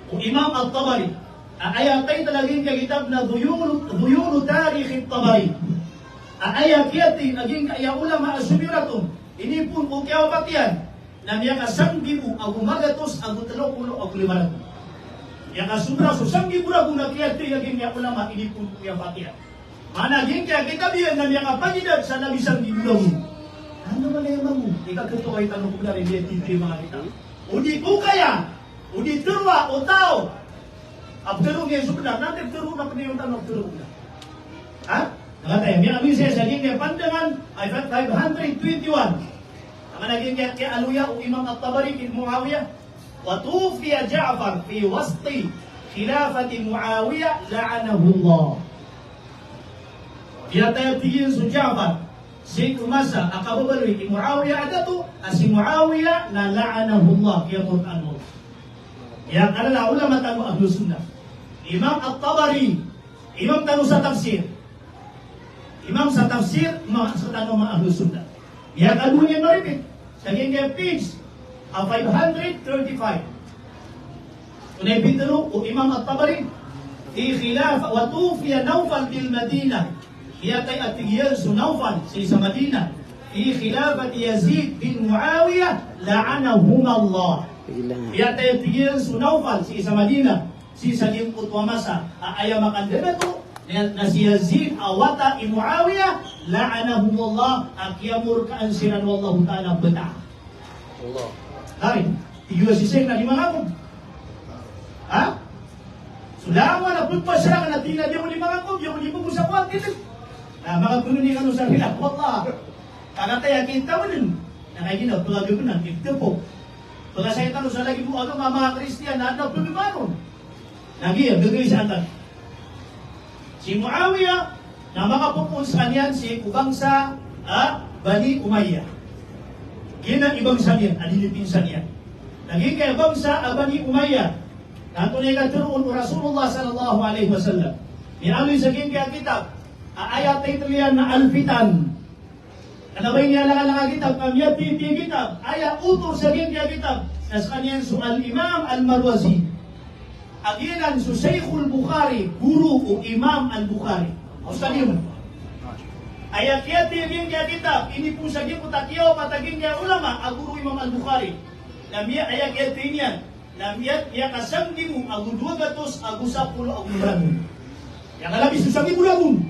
o Imam Al-Tabari. Ayat tayo talaging kakitab na duyulu tarikh Tabari. Ayat kiyati naging kaya ulama asubiratun. Ini pun ukyaw patian. Na miya kasanggibu ang umagatos ang utalokulo ang kulimarato. Yang kasubra so sanggibu na kung nakiyati naging kaya ulama ini pun ukyaw patian. Managing kaya kitab yan na miya kapagidad sa nabisang gibudaw. Ano ba na yung mo? Ikaw ay tanong ko na rin yung mga kitab. Udi ko kaya, udi turwa o tao. Abdurung yang sebenar, nanti abdurung na pati yung tanong abdurung na. Ha? Nakataya, may amin siya sa naging pandangan ay 521. Ang naging kaya Aluya o Imam At-Tabari kay Muawiyah. Watufiya Ja'far fi wasti khilafati Muawiyah la'anahu Allah. Kaya tigil sa Ja'far, si kumasa akababaloy kay Muawiyah ada to, si Muawiyah na la'anahu Allah kaya Quran mo. Yang adalah ulama tanu ahlu sunnah. Imam At-Tabari, imam tanu sa tafsir. Imam sa tafsir, sa tanu mga ahlu sunnah. Yang kedua yang meripit. Saging kaya page 535. Unay pitero o Imam At-Tabari. Di khilaf wa tufiya Nawfal bil Madinah. Iya tay atigyan su Nawfal sa Madinah. Di khilafat Yazid bin Muawiyah la'anahum Allah. Iya tayo tigil su Nawfal si isa Madina si saging utwa masa aya makandena to na si Yazid awata i Muawiyah la'anahumullah akyamur kaansiran wallahu ta'ala beta. Allah. Hari, tiga sisay na lima ngakong. Ha? Sulawa na pulpa siya na tina dia mo lima ngakong, dia mo lima mo sa kuwag gitu. Nah, mga kuno ni kanu sa hilang wallah. Kakataya kita mo din. Nakaginaw, tulagi ko nang iptepok. Pagka saya tanong sa lagi po agam mga Kristiyan na ano pumimaron. Nagiyah, gagawin sa atin. Si Muawiyah na makapupun sa kanyan si Kubangsa Bani Umayyah. Yan ang ibang sanyan, alilipin sanyan. Naging kaya bangsa Bani Umayyah. Natunay ka turuon o Rasulullah sallallahu alaihi wasallam. Nialoy sa kaya kitab, ayat ay tulian na alfitan. Kanabay niya lang kitab, kamiyat titi kitab, aya utor sa kaya kitab, nas kanyan su al-Imam al-Marwazi. Agilan su Shaykhul Bukhari, guru o Imam al-Bukhari. O sa niyo. Aya kaya titi kaya kitab, ini po sa kaya takiyaw pataging kaya ulama, ang guru Imam al-Bukhari. Namiya aya kaya tiniyan, namiya niya kasanggi mo, ang 200, ang 10, ang 100. Yang alabis su sangi bulabun.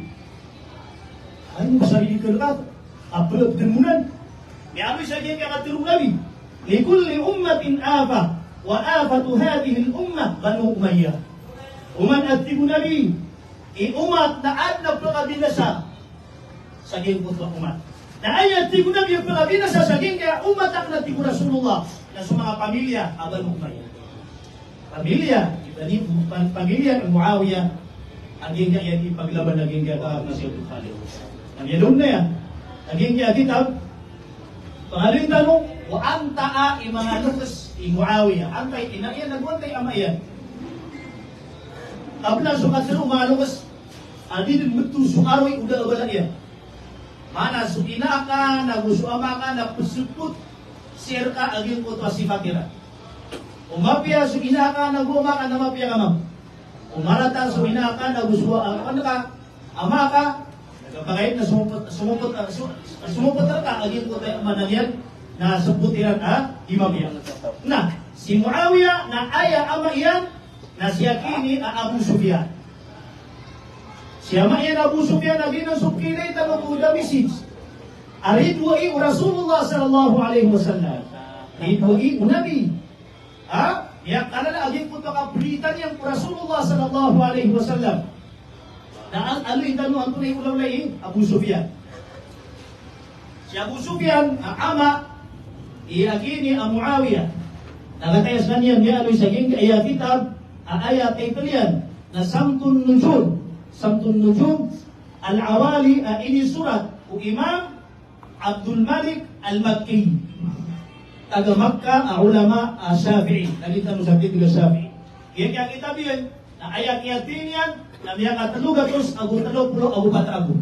Ano sa sarili ka lahat? Apalab demunan. May amoy sa kaya kakatirong nabi. Likulli ummatin afa. Wa afatu hadhihi al-ummah Banu Umayyah. Uman at tibu nabi. Umat na ad na pagkabinasa. Saging putwa umat. Na ayat tibu nabi yung pagkabinasa. Saging kaya umat ak na tibu Rasulullah. Na sa mga pamilya Banu Umayyah. Pamilya ng Muawiyah. Aging kaya ipaglaban naging kaya na siya Bukhari. Ang yadong na yan. Naging kaya kitab, pangaling tanong, wa antaa mga lukas Muawiya. Antay inayan nagwantay amayan. Abla so kadto mga lukas adi din betul suaroy udah wala iya. Mana sukina ka nagusuama ka na pusuput share ka agin ko to sifatira. Umapia sukina ka naguma ka na mapia ka mam. Umarata sukina ka nagusua ano ka ama ka nagpagayit na sumupot ka agin ko tayo manalyan na sebutiran imamnya. Nah, si Muawiyah na ayah ama iyan na siya kini Abu Sufyan. Siya ama iyan Abu Sufyan na ginasok kini tamang uda message. Aridwai Rasulullah sallallahu alaihi wasallam. Aridwai Nabi. Ya karena agin ko ka beritan yang Rasulullah sallallahu alaihi wasallam. Na aluin tanu ang tunay ulay Abu Sufyan. Si Abu Sufyan ama iagini ang Muawiyah. Nagatayas na niyan niya aloy saging kaya kitab ayat ito yan na Samtun Nujum Al-Awali ini surat o Imam Abdul Malik Al-Makki taga Makkah ulama Syafi'i. Nalita mo sabi tiga Syafi'i. Kaya kitab yan na ayat yan na niya kataluga tos agu 30 agu 4 agu.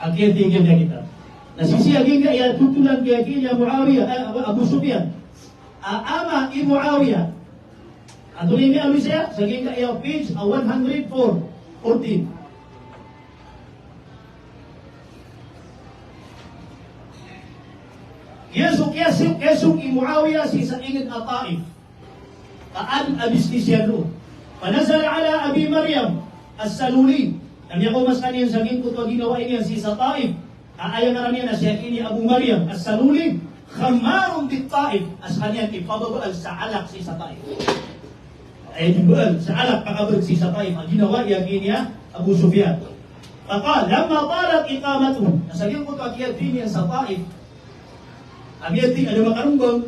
Agyan tingin niya kitab. Nasisi aging kaya tutulan kaya kanya Muawiyah Abu Sufyan ama Muawiyah ato ini alu siya saging kaya page 114 Yesuk Muawiyah si sa ingin Taif kaan abis ni Siyadu panazal ala Abi Maryam As-Saluli kami ako mas kanyan saging kuto ginawa niya si sa Taif ayaw na niya na siya ini Abu Maryam As-Saluli khamarun bit Taif as kanyan ipababal sa alak si sa Taif ay dibal sa alak pakabal si sa Taif ang ginawa niya Abu Sufyan Paka lamma talat iqamatuh nasagin ko to akiyat sa Taif amiyati ada makarumbang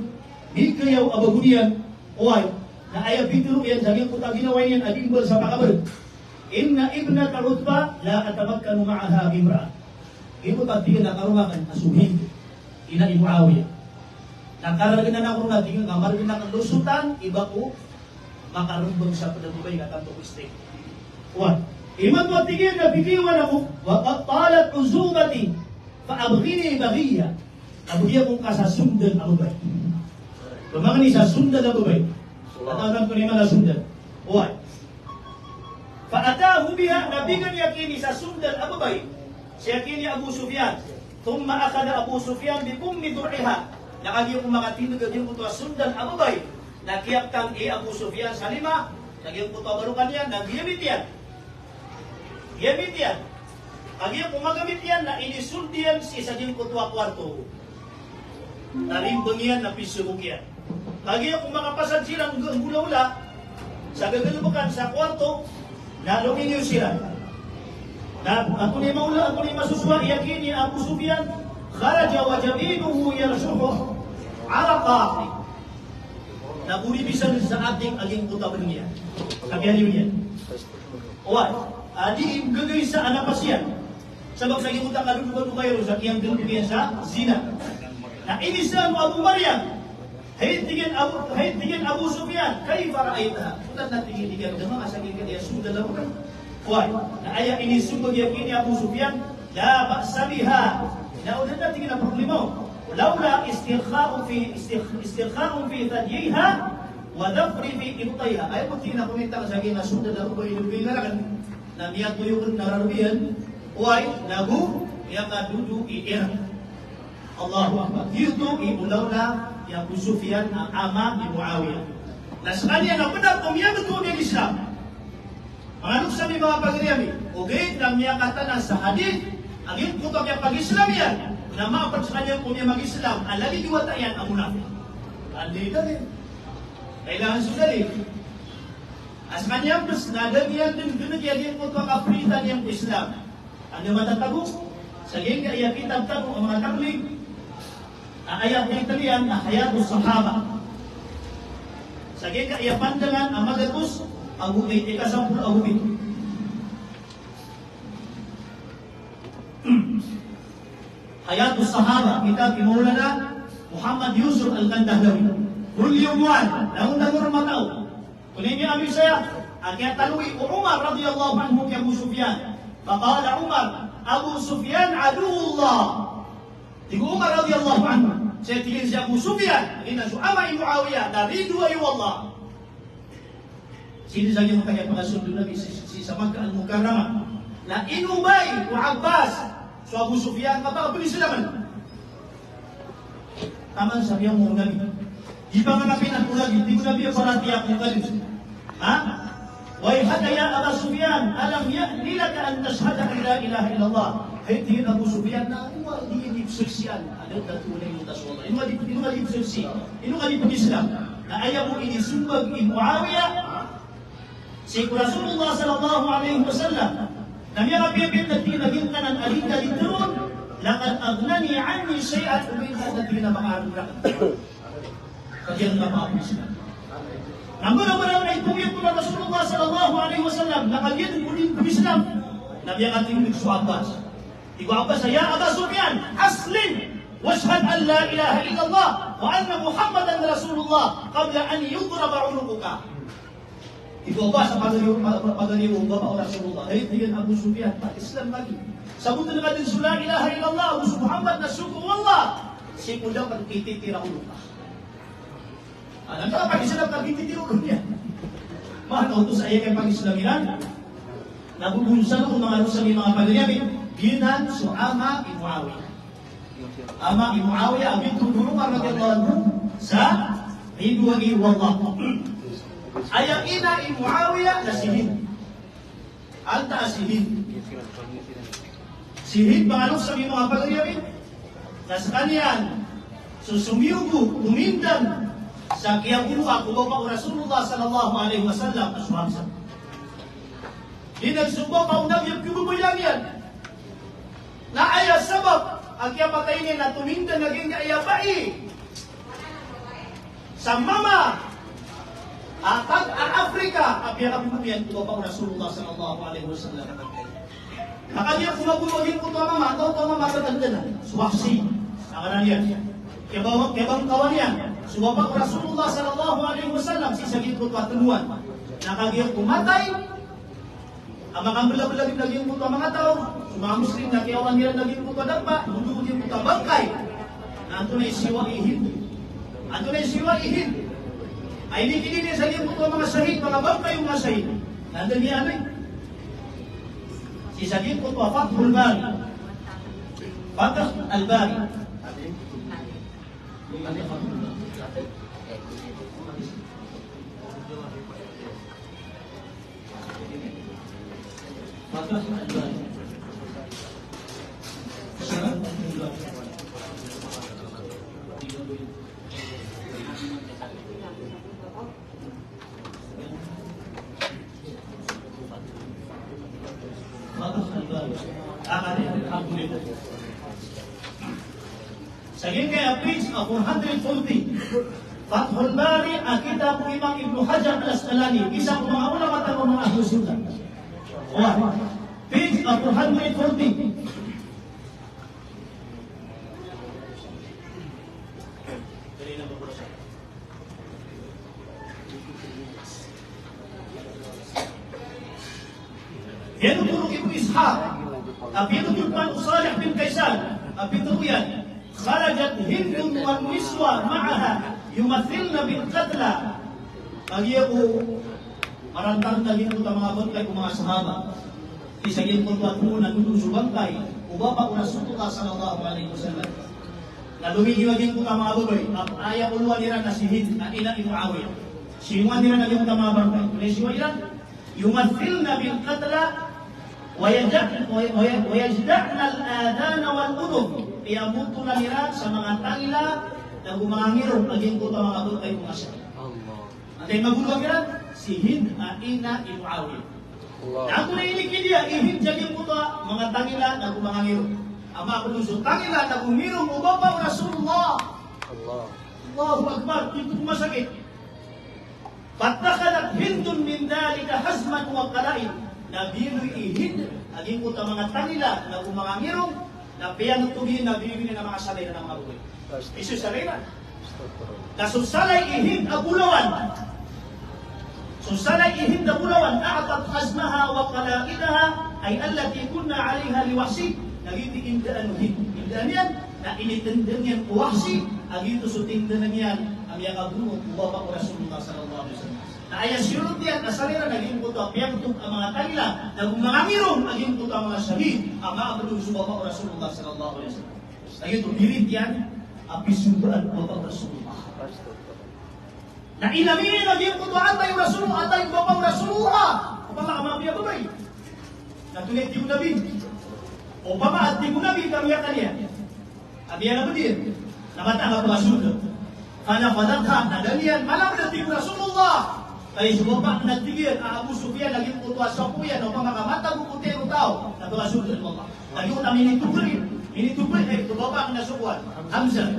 di kayaw abagunian oy na ayaw bitiro yan sagin ko to ginawa niyan adimbal sa pakabal inna ibnata Utbah la atamakkanu ma'aha imra'a Ibu tadi nakarumakan asuhin ina Muawiyah. Nakaragin na ako na tingin kamar na lusutan iba ko makarumbang sa pedagubay ka tanto mistake. One. Iman mo tingin na bigiwan ako wa qad talat uzumati fa abghini baghiya. Abugya kong kasasundan ako ba? Pamangani sa sundan ako ba? Tatawagan ko ni mga sundan. One. Fa atahu biha nabigan yakini sa sundan ako ba? Siyakini Abu Sufyan. Tumma akada Abu Sufyan bi ummi dur'iha. Nakagiyong mga tinugagin ko to sundan Abu Bay. Nakiyap kang Abu Sufyan sa lima. Nagyong ko to barukan yan. Nagyamit yan. Yamit yan. Kagiyong kumagamit yan na inisuldiyan si isagin ko to kwarto. Narimbang yan na pisubok yan. Kagiyong kumakapasad silang gula-ula sa gagalubukan sa kwarto na luminyo sila. Aku ni maula, aku ni masuswa yakini Abu Sufyan kharaja wa jabinuhu yarshuhu araqa. Naburi bisan sa ating aging puta niya. Sabihan niya. Owa, adi gagay sa anak pasyan. Sabab sa aging puta kadun kayo sa kiyang gagawin sa zina. Na inisan Abu Maryam. Hayt tingin Abu Sufyan, kaifa ra'aita? Sudah natingin diyan mga sa aging kaya sudah law. Why? Na aya ini sumber yakini Abu Sufyan la ba'sa biha. Na udah natin na problema. Laula istirkha'u fi tadyiha wa dhafri fi ibtayha. Ay mo tingnan komenta sa gina sunda na ubay kan na niya tuyukon nararubihan. Why? Nagu ya kadudu iir. Allahu Akbar. Yutu ibulaula ya Abu Sufyan ama ni Muawiyah. Na sa kanya na benar kumiyang betul dia Islam. Manganuk sa mga pagriami, okay, nang niya katanan sa hadith, ang yung kutok niya pag-Islam yan, na maapad sa kanya kung niya mag-Islam, alagi diwata yan ang munafik. Andi dali. Kailangan sudali. As kanya, mas nadagyan din, dunagyan din kutok kapritan yung Islam. Ano matatago? Sa geng kaya kitab tago ang mga tablig, ang ayat ng Italian na Hayatus Sahaba. Sa geng kaya pandangan ang magatus, agumit, ikasampul agumit. Hayatus Sahaba, kita Maulana Muhammad Yusuf Al-Kandahlawi. Kuliyum wan, lahun-lahun matao. Kunin niya kami saya, akyat talwi Umar radhiyallahu anhu kay Abu Sufyan. Faqala Umar, Abu Sufyan aduullah. Tigo Umar radhiyallahu anhu, saya tingin si Abu Sufyan, ina suama Muawiyah dari dua Allah. Sini saja makanya pengasuh Nabi si Makkah Al-Mukarramah. Na Ubay wa Abbas, so Abu Sufyan kapag Islaman. Taman sabi mo Nabi. Di ba nga napinag lagi, di ko Nabi para tiyak mo kalit. Ha? Wayhaka ya Abu Sufyan, alam ya'ni laka an tashhada an la ilaha illallah. Hindi Abu Sufyan na di saksiyan. Ada tunay mo tasawala. Ino nga di saksi. Ino nga di Islam. Na ayaw mo inisumbag ni Muawiyah. Si Rasulullah sallallahu alaihi wasallam. Nami ang pipit na tinagin ka ng alita liturun. Lakad agnani anni shay'at uminta na tinamakarura. Kaya nga mga Islam. Namun ay tuwid ko na Rasulullah sallallahu alaihi wasallam. Nakagyan ko Islam. Nami ang ating nagsuabbas. Iku Abbas, ya Aba Sufyan, aslim washhad an la ilaha illallah wa anna Muhammadan Rasulullah qabla an yudraba unuquka. Iku Abbas, pagaliw Bapak Rasulullah. Dahil Abu Sufyan, Islam lagi. Sabutan na din la ilaha illallah wa Muhammad na syukurullah. Si kudaw pagkititira unuka. Alam ka pag-Islam pagkititira unuka. Mahal ka utos ay kay pag-Islaminan. Nabubunsan ko mga Rusali mga pagaliyamin. Binan so Ama Muawiyah. Ama Muawiyah bin Umar radhiyallahu anhu sa ridwani wallah. Ayang ina Muawiyah na silid. Alta silid. Silid pangalok sa mga pagaliyamin. Na sa kaniyan susumiyugo umindang sa kiyabuluha kubawa Rasulullah sallallahu alaihi wasallam aswamsa. Di nagsubo pa unang yung kububuyan yan. Na aya sabab ang kiyapatay niya na tuminda naging ayabai sa mama ang Afrika ang pinakabubuyan ko pa Rasulullah sallallahu alaihi wasallam. Nakadiya kumagulogin ko to mama, to mama katandanan. Suwaksi. Ang niya. Kebang kawan niya. Suwapa Rasulullah sallallahu alaihi wasallam si sagit ko patunuan. Nakadiya kumatay. Ang mga belag-belag naging puto mga tao, mga Muslim na kiyawan nila naging puto dagpa, nunod yung puto bangkay. Na ito na isiwa ihid. Ito na isiwa ihid. Ay hindi sa naging puto mga sahid, mga bangkay yung mga sahid. Nandun niya ano si sagit puto, Fathul Bari. Fathul Al-Bari. Saging kaya page 440 Fathul Bari ang kita po Imam Ibn Hajar al-Asqalani isang mga ulama ng mga Ahlus Sunnah. Page 440 يذكر ابن إسحاق أبيض بن صالح بن كيسان أبيض خرجت هند والنسوة معها يمثلن بالقتلى Agiyaku marantar tagin ko mga bangkay kung mga sahaba. Isagin ko at muna nung subangkay ubaba ko Rasulullah sallallahu alaihi wasallam. Nalumihiwagin ko mga baboy at ayaw uluan nila na sihid na ina Muawiyah. Sinuan nila naging mga bangkay. Kung siwa ilan, yumathilna bil qatla ويجدعن الآذان والأذن iyamuto na nila sa mga tangila na gumangiro naging ko mga abot kayo mga siya. Antay magulog nila si Hind na ina Muawiyah. Na ako na inikin niya, ihid jaging ko mga tangila na gumangiro. Ang mga kunuso, tangila na gumirong ubabaw Rasulullah. Allahu Akbar, ito masakit. Patakalat Hindun min dalika hazman wa kalain. Nabiro'y ihid, aging ko mga tangila na gumangiro na piyang tugin na binibili ng mga salay na ng mga buhay. Isu salay na. Nasusalay ihid abulawan. Susalay ihid abulawan a'atat hazmaha wa qalaidaha ay allati kunna 'alayha liwahsi. Nagiti indaan uhid. Indaan yan na initindan yan wahsi agito so tindanan yan ang yang abulong ubaba ko Rasulullah sallallahu alaihi wasallam. Na ayas yun yan, nasalira naging puto ang piyagtog ang mga kanila, na kung mga mirong, naging puto ang mga shahid, ang mga abulong subaba ko Rasulullah sallallahu alaihi wasallam. Naging tumirit yan, apisudan ubaba ko Rasulullah. Na ilamin, naging puto atay Rasulullah, atay ubaba ko Rasulullah. Upama ang mga piyagtogay. Natulit di ko nabi. Upama at di ko nabi, kami kaniya. Abiyan na ba din? Namata nga mga sunod. Fanafadatha, nadalian, malam na di ko Rasulullah. Ay sumapa nagtigil Abu Sufyan lagi putua sapuyan o pamakamata bukuti mo tao na tumasunod mo pa. Lagi ko namin initupri ay tubaba ang nasukuan. Hamzah.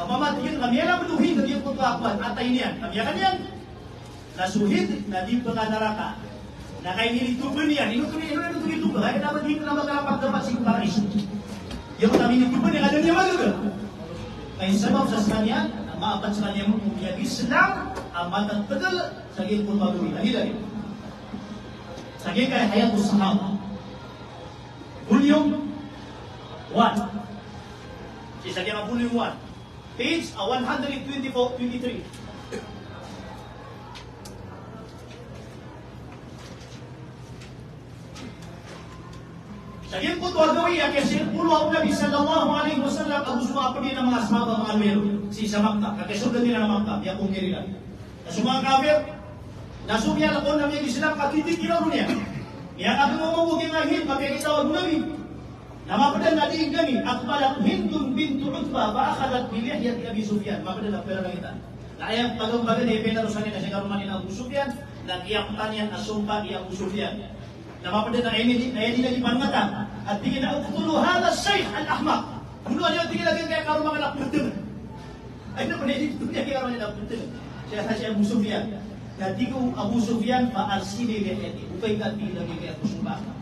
Kapamatigil kami alam menuhin lagi putua akuan atay niyan. Kami akan yan. Nasuhid na di pa naraka. Na kay nilitupri niyan. Inutupri kaya dapat di ko na magkarapat dapat si Paris. Yung kami nilitupri niya ada niya magagal. Kaya sabab sa kanya maapat sa kanya menjadi Islam amat tegal saging pun maduri lagi saging kaya hayat sahaba volume 1 si saging volume 1 page 123 Saging po tuwagawi ang kasirpulo ang Nabi sallallahu alaihi wasallam ang gusto din ng mga sahaba mga alwero si sa Makkah kakasudan nila ng Makkah ya kung kirilan sumang kafir nasumya lakon na may Islam katitik kilo niya ya kami mo mabugin ahid makikitawag Nabi namapadan na diing kami akbalat Hindun bintu Utbah baakadat bilihyat Abi Sufyan mapadan na pera langitan na ayang pagumbagan na ipenarusanin na siya karumanin Abu Sufyan nag-iyang tanian asumpa ni Abu Sufyan namapadan na ayun na ipangatan at tingin na utulo halas Shaykh al-Ahmaq mulu ano yung tingin lagi kaya karumahan na pagdaman ay na panay dito niya kaya karumahan na pagdaman siya Abu Sufyan Dati ko Abu Sufyan fa'arsini lihiyati. Upay ka tingin lagi kaya kusumpa ka.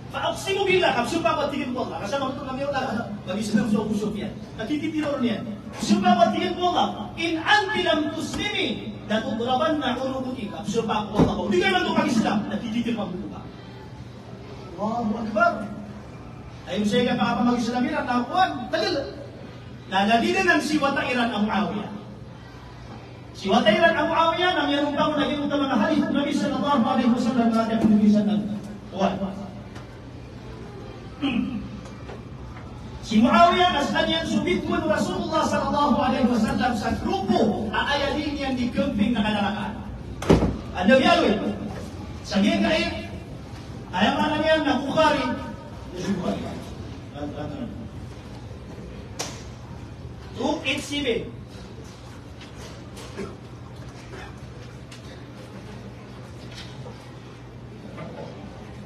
Fa'aksimu billah. Kapsumpa ko tingin po Allah. Kasama ko kami Allah. Mag-Islam sa Abu Sufyan. Natititiro niya. Kapsumpa ko tingin po Allah. In anti lam tuslimi. Natutraban na unukuti. Kapsumpa ko Allah. Hindi kayo man ito mag-Islam. Natititiro ang buka. Allahu Akbar. Ayun siya ka makapamag-Islamin at nakuan. Tagal. Naladinan ng siwatairan ang Muawiyah. Si Watairan Abu Awiyah nang yanumpang naging utama na halif Nabi sallallahu alaihi wasallam na ada penulisan ng Tuhan. Si Muawiyah naslanyan subitun Rasulullah sallallahu alaihi wasallam sa grupo aayalin yang dikemping na kanarakan. Ano yalwin? Sa gigay, ayaw nga niyan na Bukhari. Tuk itsibe.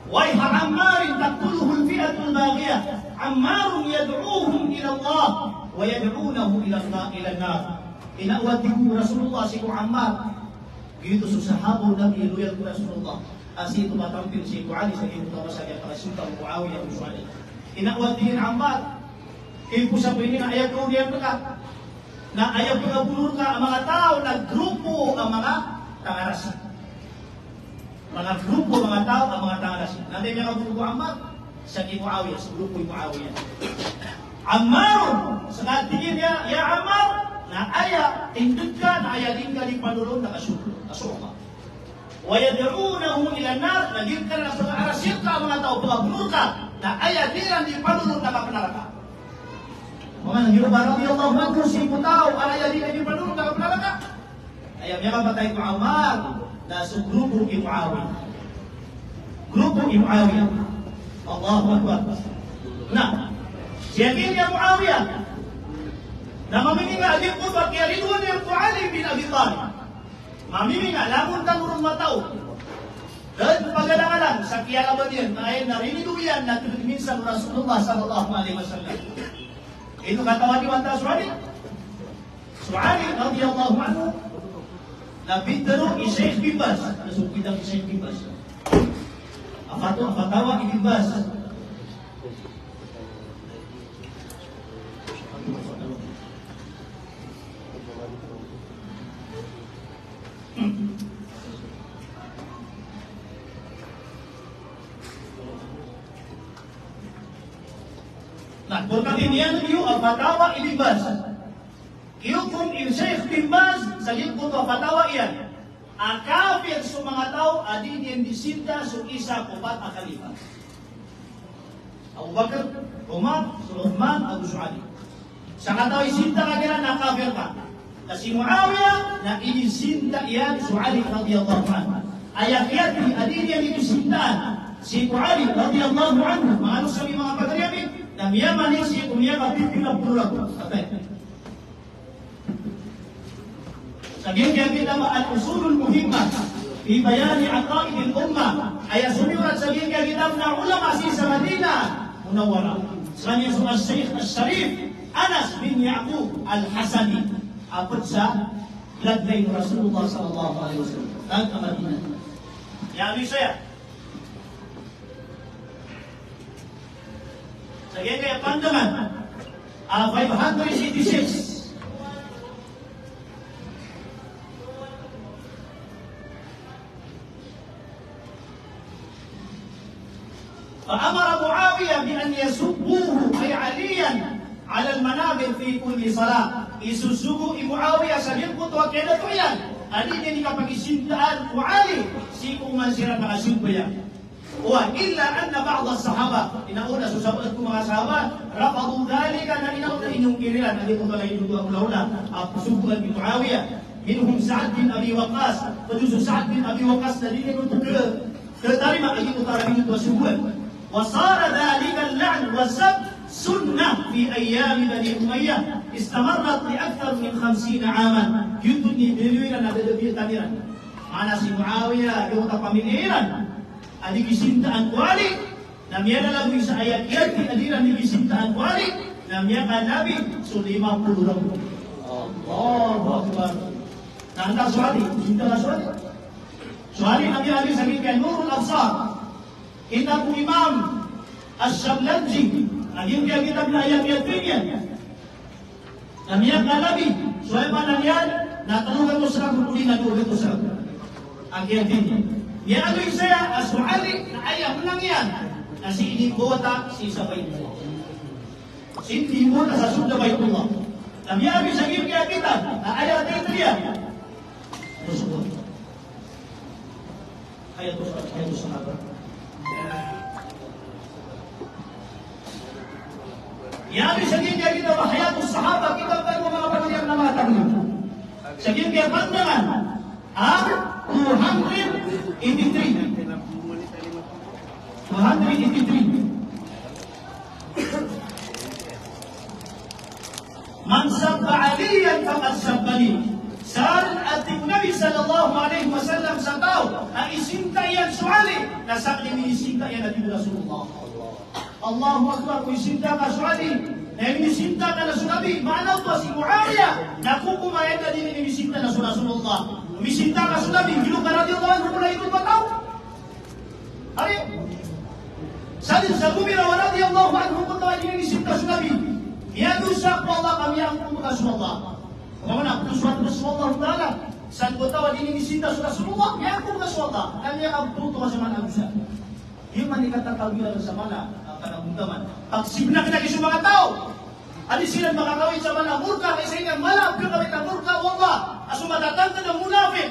وَيْحَ عَمَّارٍ تَقْتُلُهُ الْفِئَةُ الْبَاغِيَةُ عَمَّارٌ يَدْعُوهُمْ إِلَى اللَّهِ وَيَدْعُونَهُ إِلَى النَّارِ Inawatihu Rasulullah si Ammar. Gitu susahabo Nabi loyal ku Rasulullah. Asi itu matampil si Ali sa iyo tawa sa kaya Sultan Muawiyah bin Suhail. Inawatihin Ammar. Ibu sa pwede na ayaw ko riyan ka. Na ayaw ko bulur ka ang mga tao na grupo ang mga tangaras. Mga grupo, mga tao, ang mga tangaras. Nandiyan niya ka grupo Ammar, sa Muawiyah, sa grupo Muawiyah. Ammar, sa tingin niya, ya Ammar, na aya, tindod ka, na aya din ka di panulong na kasuka. Wayad'uunahu ila nar, naging ka na sa arasir ka, mga tao, pagabulur ka, na aya din ang di panulong na kapanaraka. Mga nagirubah radiyallahu anhu, si putaw, aya din ang di panulong na kapanaraka. Ayaw niya kapatay ko Ammar, na sa grupo Muawiyah. Grupo Muawiyah. Allahu Akbar. Nah, siya niya Muawiyah. Na mamiminga agad po ba kaya rinwan niya po Ali bin Abi Talib. Mamiminga, lamun ka murong matao. Dan pagalangalan sa kiyalaban yan, ay nariniduyan na minsan Rasulullah sallallahu alaihi wasallam. Ito katawan ni Wanta Suhari. Suhari, radiyallahu anhu. Nabintaro Sheikh bin Baz. Ano sa kitang Sheikh bin Baz? Fatawa Ibn Baz. Nah, berkat ini yung fatawa Ibn Baz. Kung yung Sheikh Ibn Baz, sa likod ng fatawa iyan, ang kafir sa mga tao, adin yung disinta sa isa kupat ang khalifa. Abu Bakr, Umar, Uthman, Abu Su'adi. Sa kataw isinta ka nila na kafir ka. Kasi Muawiyah na inisinta iyan sa Ali radiyallahu anhu. Ayat-ayat adin yung inisintaan si Ali radiyallahu anhu. Mga sabi mga pagkariyamin, na miyamanin si kumiyama pipinapurag. Sabihin kaya kita al-usulul muhimmah fi bayani aqaid al-ummah ay sumirat sabihin kaya kita na ulama sa Madinah Munawwara. Sanya sa Syekh Al-Sharif Anas bin Ya'qub Al-Hasani apot sa bloodline Rasulullah sallallahu alaihi wasallam sa Madinah. Yabi saya. Sabihin kaya pandangan 586 فأمر معاوية بأن يسبوه أي عليا على المنابر في كل صلاة. Isusugo Muawiyah sa lingkod wa kaya to yan. Ani ni kapagisintaan Muali si kuman sira nakasubya yan. Wa illa anna ba'd as-sahaba inauna susabat ko mga sahaba rafadu dhalika na inauna inyong kirilan ani ko talay dua ula subuan bi Muawiyah minhum Sa'd bin Abi Waqqas tujuh Sa'd bin Abi Waqqas dari ko terima lagi utara ini dua subuan. وصار ذلك اللعن والسب سنة في أيام بني أمية استمرت لأكثر من 50 عاما يدني بلوينا بدبي تميرا معنا سي معاوية يوتا pamiliran adik isintaan wali namanya lagu isa ayat yati adiran di isintaan wali namanya Nabi Sulaiman puluh Allahu Akbar nanda suali cinta suali Nabi sakitkan nurul absar. Kita pun Imam Asy-Syamlanji lagi dia kitab ayat-ayat ini. Namanya Nabi Sulaiman Nalian na tanungan mo sa kukulina ko ito sa ayat ini. Dia anu saya aswali na ayat lang yan na si inibota si sabay mo. Si inibota sa sunda Baitullah. Namanya Nabi sa kitab na ayat itu dia. Tersebut. Ayat sahabat. Yani sabihin niya kita bahayatus sahaba kita tayo mga kapatid na mga tanong. Sabihin niya pandangan 283. Man sabba aliyan faqad sabbani. Saan ating Nabi sallallahu alaihi wasallam sa tao ang isinta yan suali na sa akin isinta yan ating Rasulullah. Allahu Akbar kung isinta ka suali na isinta ka na sunabi maanaw to si Muawiyah na kukumayan na din isinta na Rasulullah. Isinta ka sunabi gilo ka radiyallahu anhu mula ikot bataw. Hari sadin sa kumira wa radiyallahu anhu kung tawag din isinta sunabi yadusak po Allah kami ang Rasulullah. Mana Rasulullah Rasulullah Taala san kota din isinta sa Rasulullah ya aku Rasulullah kami ang tuto sa mana bisa. Yung manikataw nila sa mana kanabuntaman. Pag sibna kita sa mga tao, ali sila makakawin sa mana murka kasi nga malab ka kami ka murka wallah. Aso matatang ka ng munafik.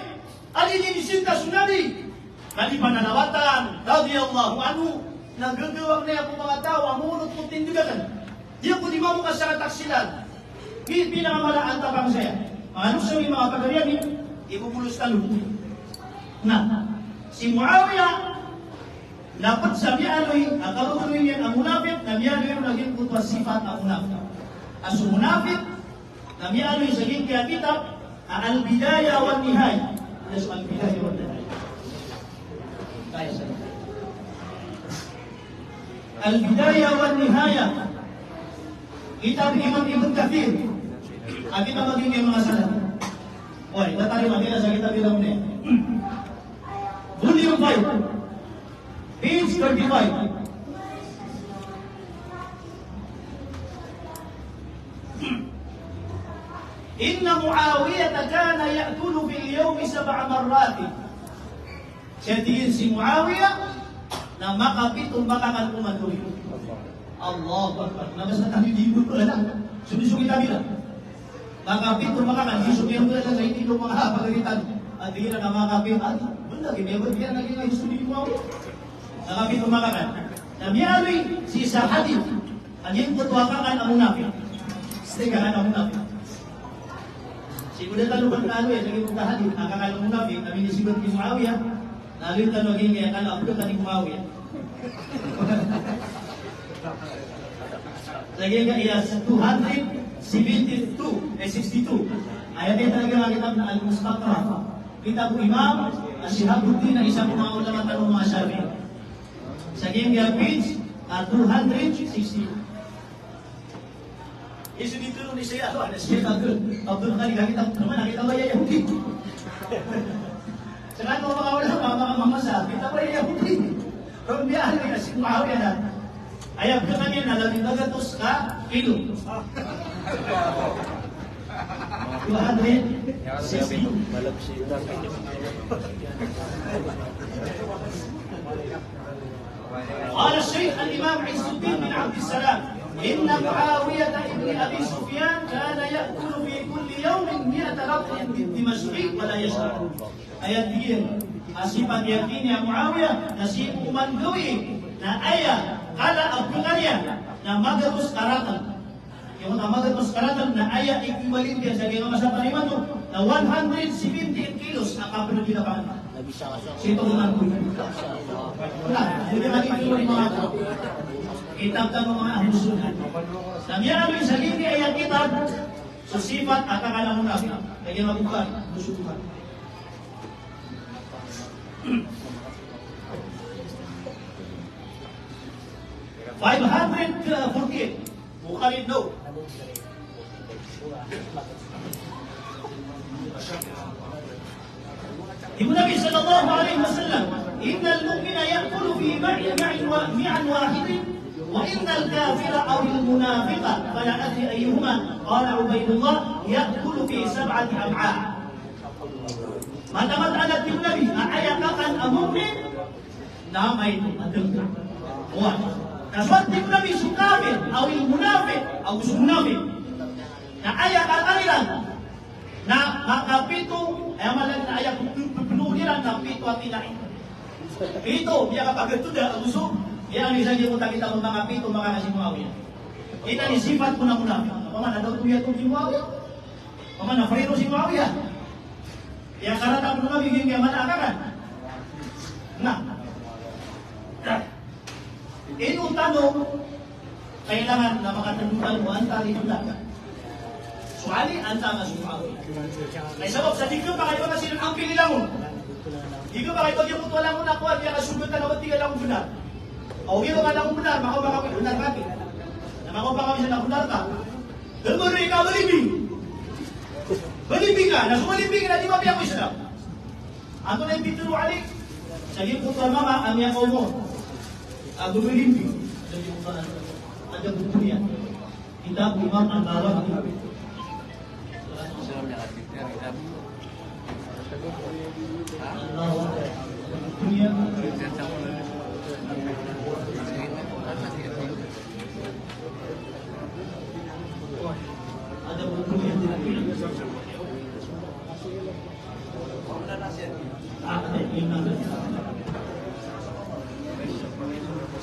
Ali din isinta sunadi. Kali pananawatan radhiyallahu anhu nagagawag na ako mga tao amunot ko tindigan. Di ko di mo kasara taksilan. Pinakamalaan tapang saya. Ano sa mga pagariyan ibubulos talo. Nah, si Muawiyah dapat sabi aloy ang kalukurin yan ang munafik na miyaloy naging kutwa sifat ang munafik. As munafik na miyaloy sa ging kaya kitab ang al-bidaya wa nihaya. Ano sa al-bidaya wa nihaya? Kaya sa al-bidaya wa nihaya. Kitab Imam Ibn Kathir. Kita magiging mga salat. Oy, natari magila sa kitab nila muna. Volume 5. Page 35. Inna Muawiyah kana ya'kulu fil yawmi 7 marrat. Jadi si Muawiyah na makapitong makakan kumandoy. Allahu Akbar. Nabas na tayo di mo lang. Sulisugi tabi lang. Makapit o makakan, isugi mo lang sa hindi mo mga pagalitan. At hindi na makapit. At bunda, kinebot kaya naging ay suli mo ako. Nakapit o makakan. Namiyari si Sahadid. Anyan po tuwakakan ang munafik. Stegahan ang munafik. Siguro talo bang talo naging mutahadid. Ang kakalang munafik, kami ni Sigurd ni Muawiyah. Nalit talo naging kaya kala ako ka ni Muawiyah. Lagi ka iya 62. Ayat yan talaga ang kitab na Al-Mustaqra. Kitab Imam Ashihabuddin na isang mga ulama tanong mga Syafi'i. Sa Genghia page 260. Isu dito ni saya ada Syekh Abdul Ghani kita naman nakita ba Yahudi? Saka mo mga ulama mga mamasa, kita ba Yahudi? Kung biyahe ni si Muawiyah na ayat ko kanya na 200 ka kilo. 260. قال الشيخ الإمام عز الدين بن عبد السلام إن معاوية بن أبي سفيان كان يأكل في كل يوم 100 رطل بالدمشق ولا يشرب. Ayat dia asipat yakin ya Muawiyah nasi umandui na aya kala abdularian na magatus karatan. Yung magatus karatan na aya equivalent dia sa mga masa paniman to na 178 kilos akapun kita pa. Sito man ko. Wala, hindi makikita yung mga kitab ng mga ahlusunnah. Namiyami sa lini ayat kitab susifat akakala munafik. Kaya mabukan, musuhan. Bukhari no. Ibu Nabi sallallahu alaihi wasallam, innal mu'mina ya'kulu fi ma'in wahidin wa innal kafira aw al munafiqa fala adri ayyuhuma qala Ubaydullah ya'kulu fi 7 am'a. Matamat anak Ibu Nabi ayatakan ang mu'min na may adengka. Wa kaswat Ibu Nabi su kafir aw al munafiq aw su munafiq na ayatakan na makapito ay malang na ayak pinuhiran ng pito at tinain. Pito, biya kapag ito na gusto, yan ang isang yung kita mo mga pito, mga kasi Muawiyah. Ito ni sifat mo na muna. Paman na daw tuya itong si Muawiyah. Paman na freno si Muawiyah. Yang karata mo na bigyan kaya manakakan. Na. Ito tanong, kailangan na makatagdutan mo ang tali ng lagat. Suali anta mas Muawiyah. Ay sabab sa dito pa kayo kasi ang pili lang mo. Dito pa kayo pag yung wala mo na kuha diya kasunod na nawat tiga lang benar. O gino ka lang benar, mako ba kami benar kami. Na mako ba kami sa benar ka. Demo rin ka balibing. Balibing ka, na sumalibing na di ba biya ko Islam. Ato na ibituro alik. Sa iyo po mama ang iya ko mo. Ang balibing. Jadi mo pa ada buktinya. Kita imam ang bawah ada buku yang tidak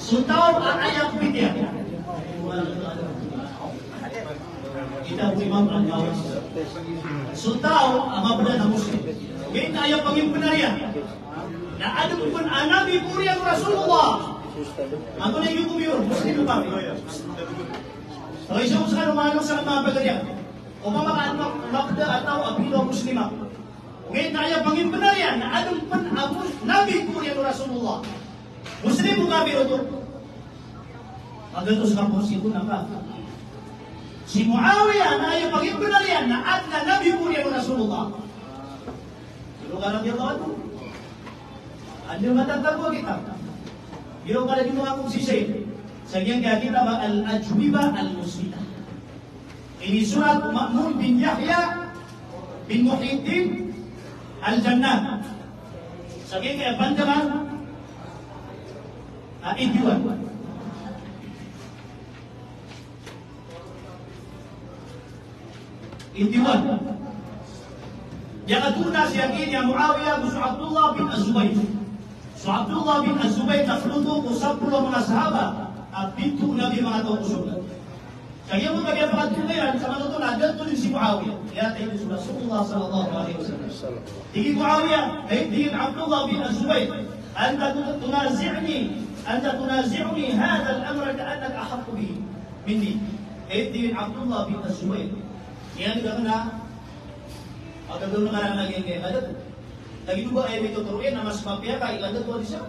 Sutaw ayat bidya. Kita imam ang bawas. Sutaw ang mabda na muslim. Ngayon ayaw paging penarian. Na ada pun Nabi Puriya Rasulullah. Ako na yung kumiyur. Muslim ba? So isa ko sa kanumano sa mga bagarian. O mamakaanmak makda atau abilo muslima. Ngayon ayaw paging penarian. Na ada pun Nabi Puriya Rasulullah. Muslim mo kami ito. Magatos ka po sito na ba? Si Muawiyah na ayaw paging penarian na at na Nabi Puriya Rasulullah. Pero karang yung tawad mo. Ano matatagpo kita? Yung para dito akong sisay. Sa kanya kita ba al-ajwiba al-muslimah. Ini surat Ma'mun bin Yahya bin Muhyiddin al-Jannah. Sa kanya panjaman idiwan. 81. Yang aduna siya kini ang Muawiyah gusto Abdullah bin Az-Zubayr. So Abdullah bin Az-Zubayr nakluto ko 10 mga sahaba at pinto Nabi mga tao kusulat. Kaya mo kaya pagkatuloyan sa matutunan, ganito din si Muawiyah. Kaya tayo din sa Rasulullah sallallahu alaihi wasallam. Tingin Muawiyah, tingin Abdullah bin Az-Zubayr, Anta tunazi'uni hadha al-amra ka'annaka ahaqqu bihi minni. Tingin Abdullah bin Az-Zubayr. Yan ka na, pagkagawin ka na naging kaya kadat. Lagi ba ay may tuturuin na mas mapaya ka, ikadat ko di siya.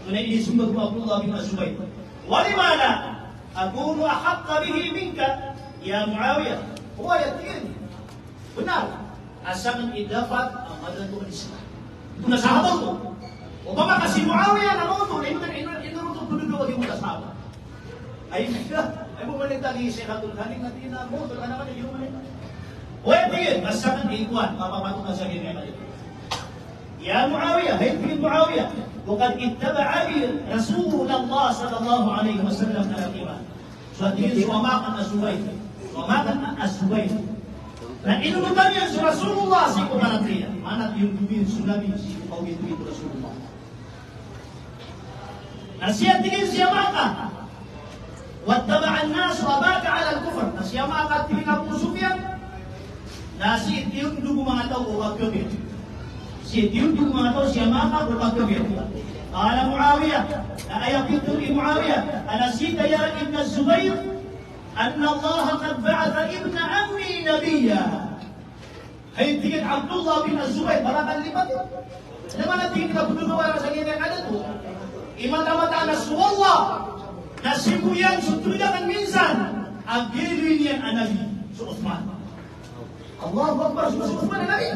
Tunay inisumbag mo Abdullah bin Az-Zubayr. Walimana? أكون أحق به منك يا معاوية هو يقين benar asalkan dapat amalan Tuhan Islam itu na sahabat tu upama kasi Muawiyah na mo tu inu tu duduk bagi muda sahabat ay bumalik tadi Syekhatul Khalid natin na mo tu kana yung man o yakin asalkan ikuan mapapatukan sa ganyan ya Muawiyah hayy Muawiyah وقد اتبع رسول الله صلى الله عليه وسلم على الإيمان. Suatu suamakan As-Subayr. Nah ini rupanya Rasulullah si kemanatria. Mana yung dumin tsunami si kau itu Rasulullah. Nah siya tingin siya maka. Wattaba'an nas wa baka ala al-kufr. Nah siya maka tingin Abu Sufyan. Nah si yung dugo mga tao o agkabir. Si yung dugo mga tao siya maka o agkabir. قال معاوية أيقظت معاوية أنسيت يا ابن الزبير أن الله قد بعث ابن عمي نبيا هي تيجي عبد الله بن الزبير برا الليبات لما نتيجي كبدو نوارا سجين yang ada tu iman mata Rasulullah nasibu yang sutunya kan minsan agirin yang Nabi Utsman Allahu Akbar Utsman Nabi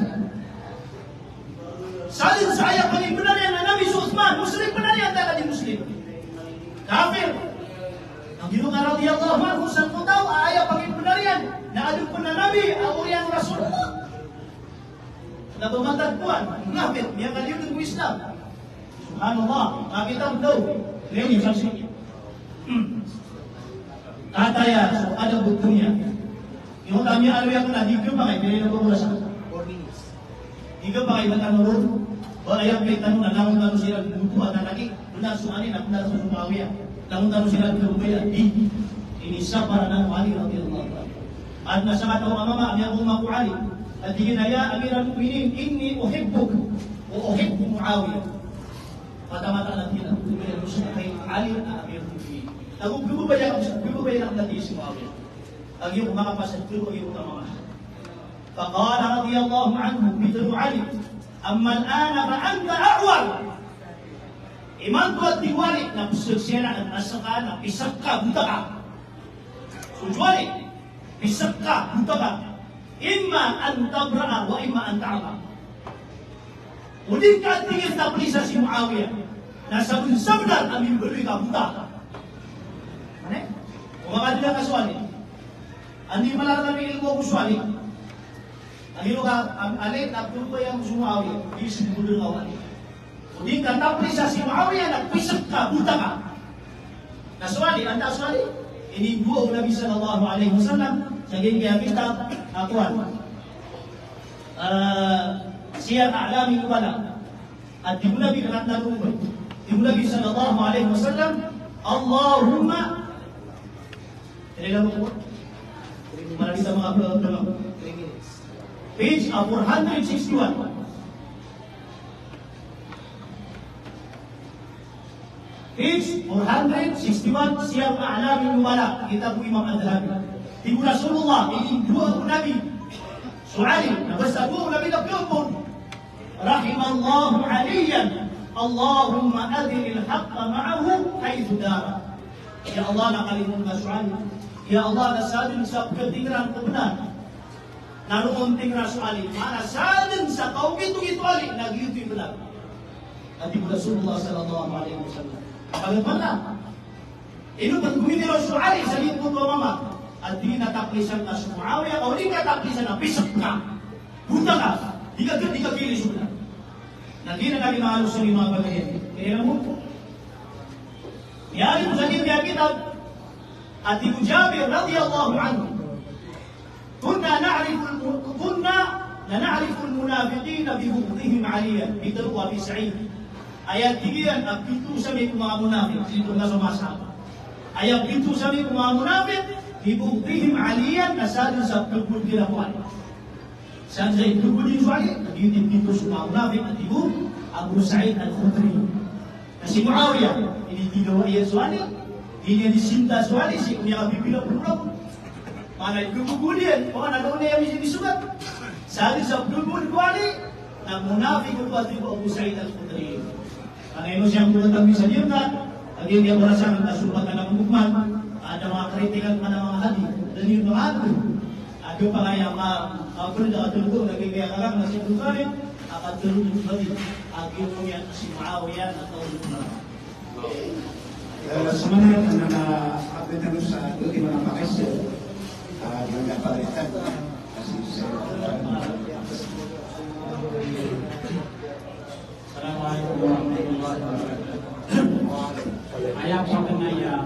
salin saya paling benar yang Nabi Utsman muslim benar yang tak ada muslim kafir ang ginunga radhiyallahu anhu sa tahu ayat paling benar yang na adu pun Nabi atau yang Rasulullah na bumantag puan kafir yang kalian ng Islam subhanallah makita mo daw ngayon yung saksi kataya so ada buktinya yung kami ano yang na di ko pa kay pero ko sa 4 minutes Ika pa kayo matanong o ayaw may tanong na langon-tanong sila buto at nalaki benar sumanin at benar sa Muawiyah langon-tanong sila Muawiyah di inisa para ng Ali radhiyallahu anhu at nasa kataw mama ang Ummu Ali at tingin ya Amirul Mukminin inni uhibbuk wa uhibbu Muawiyah mata-mata natin ang tuloy sa kay Ali na Amirul Mukminin nagugubaya ang natin si Muawiyah ang iyong makapasad ko ang iyong mama فقال رضي الله عنه مثل علي أما الآن فأنت أعور إمان قد diwali na pusuksena at asaka na pisak ka buta ka sujwali pisak ka buta ka imma an tabra'a wa imma an ta'aba ulit ka tingin na plisa si Muawiyah na sabun-sabdan ang bibili ka buta ka ano? Umakadila ka suwali hindi malarang ang ilmo ko suwali Alino ka, alin, napul ko yung Muawiyah, isip mo doon awali. Hindi ka tapos si Muawiyah, nagpisak ka, buta ka. Naswali, anda aswali. Inibuo ang Nabi sallallahu alaihi wasallam, saging kaya kita, akuan. Siya a'lami wala. At yung Nabi kanat narumay. Yung Nabi sallallahu alaihi wasallam, Allahumma, kailan mo po? Marami sa mga problema. Page 461. Page 461 Siyar A'lami Nubala Kitab Imam Al-Dhahabi Tibu Rasulullah ini dua Nabi Su'ali Nabasa dua Nabi Nabi Rahimallahu aliyan Allahumma adhil haqqa ma'ahu Haythu dara Ya Allah nakalimun ka Su'ali Ya Allah nasadun sa ketinggalan kebenaran Nalumunting Rasulullah mana salin sa kaum itu ali nagiyuti benar. Nabi Rasulullah sallallahu alaihi wasallam. Bagaimana? Inu pagkumini Rasulullah sa lingkod ko mama. At di nataklisan na Muawiyah o di nataklisan na pisak ka. Buta ka. Di ka kili sudah. Nanti na kami mahalus sa mga bagay. Kaya mo po. Yari po sa kitab at Abu Jabir radhiyallahu anhu. كنا لنعرف المنافقين ببغضهم عليا بترو أبي سعيد ayat 3 ang pintu sa mga munafik dito na sumasama. Ayat pintu sa mga munafik bibughtihim aliyan nasalin sa pagpul kinakuan. Saan sa pagpul kinakuan? Nagiging pintu sa mga munafik at ibu Abu Sa'id al-Khudri. Kasi Muawiyah, hindi ginawa iyan suwali. Hindi niya disinta suwali. Si kumiyang bibilang-pulang. Mana pagpul yan. Baka nagawa na yan disugat. Salin sa pagpul kuwali ng munafik at Abu Sa'id al-Khudri. Ang siyang pumatang sa Yunat, ang hindi ako nasang nasulat na ng bukman, ada mga kritikan man ng mga hati, dan yung mga hati. At yung pa kaya makapunod at tulog, nagigaya ka lang na siya tukarin, at tulog yung hati, at yung mga si Muawiyah at tulog na. Sebenarnya karena update terus bagaimana pakai yang dapat dikatakan kasih Assalamualaikum warahmatullahi wabarakatuh. Ayah pengenaya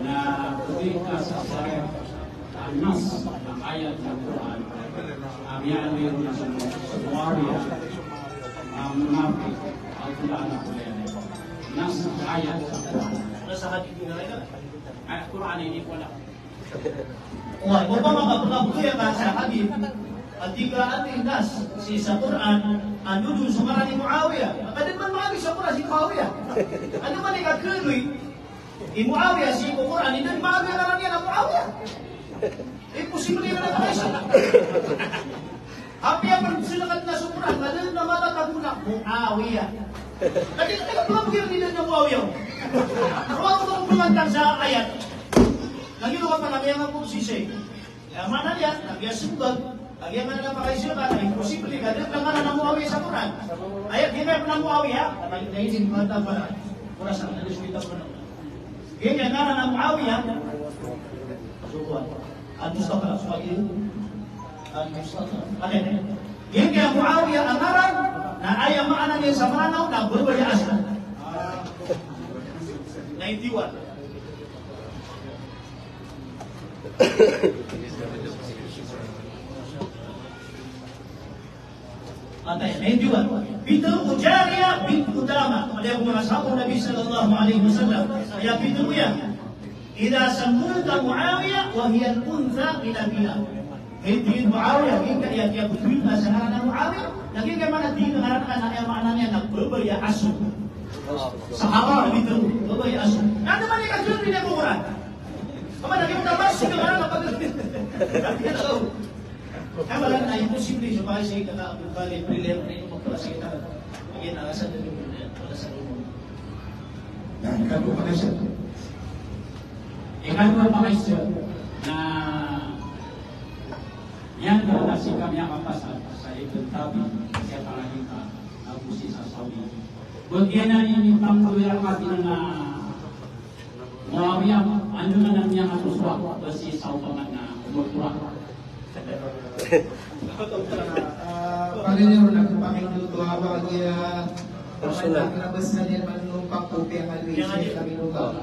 na ketika saya anas ayat Al-Quran yang semua munafik Al-Quran nas ayat Al-Quran. Nasa hati ko na rin. Al-Quran ini wala. Wah, kung pa makabuto yan sa hadith, at tigaan ni Nas, si sa Quran, ano doon sumara ni Muawiyah. Kada man maagi sa Quran si Muawiyah. Ano man ikakuluy, ni Muawiyah si Quran, hindi na Muawiyah naman yan ang Muawiyah. Imposible na nakakaisa. Happy ang silakat na sa Quran, kada na matataguna, Muawiyah. Kasi nagpapagir nila ng Muawiyah. Ruwag kong bumantang sa ayat. Nagino ka pa nagayang ang posisyon. Mana yan, nagyasumbag. Lagi yang ada pakai siapa? Impossible kan? Dia pelanggaran nama Muawiyah sa Quran. Ayat dia pernah Muawiyah. Kata kita izin mata pada kurasa ada cerita pernah. Dia yang ada nama Muawiyah. Sukuan. Al-Mustafa sebagai Al-Mustafa. Ada ni. Dia yang Muawiyah angaran. Na ayat makna dia sama nau na berbeda asal. 91. Juga pintu Jariyah bint Qudamah ada yang menasabah Nabi sallallahu alaihi wasallam ya pintu ya idza sammuta Muawiyah wa hiya al-untha ila bilal pintu Muawiyah hingga dia betul masalah Muawiyah lagi bagaimana dikatakan ayat maknanya nak berbaya asu sahabat itu berbaya asu ada banyak kajian di Quran apa lagi kita masuk ke mana apa kita tahu. Kaya lang na imposible siya para siya kaka-bali brilliant na ito magpala siya kita. Again, alasan na rin pala sa rin. Ikaw pa kayo siya. Ikaw pa kayo siya na yan na si kami ang kapasal sa itong tabi siya palaging ka nabusi sa Saudi. Bagyan na yung pangkuwira natin na Muawiyah, ano na lang niya katuswa kasi sa upaman na umurtura. Panginoon ang pakinuto habang labas na niya manunumpang kopi ang alwisi kami numpang.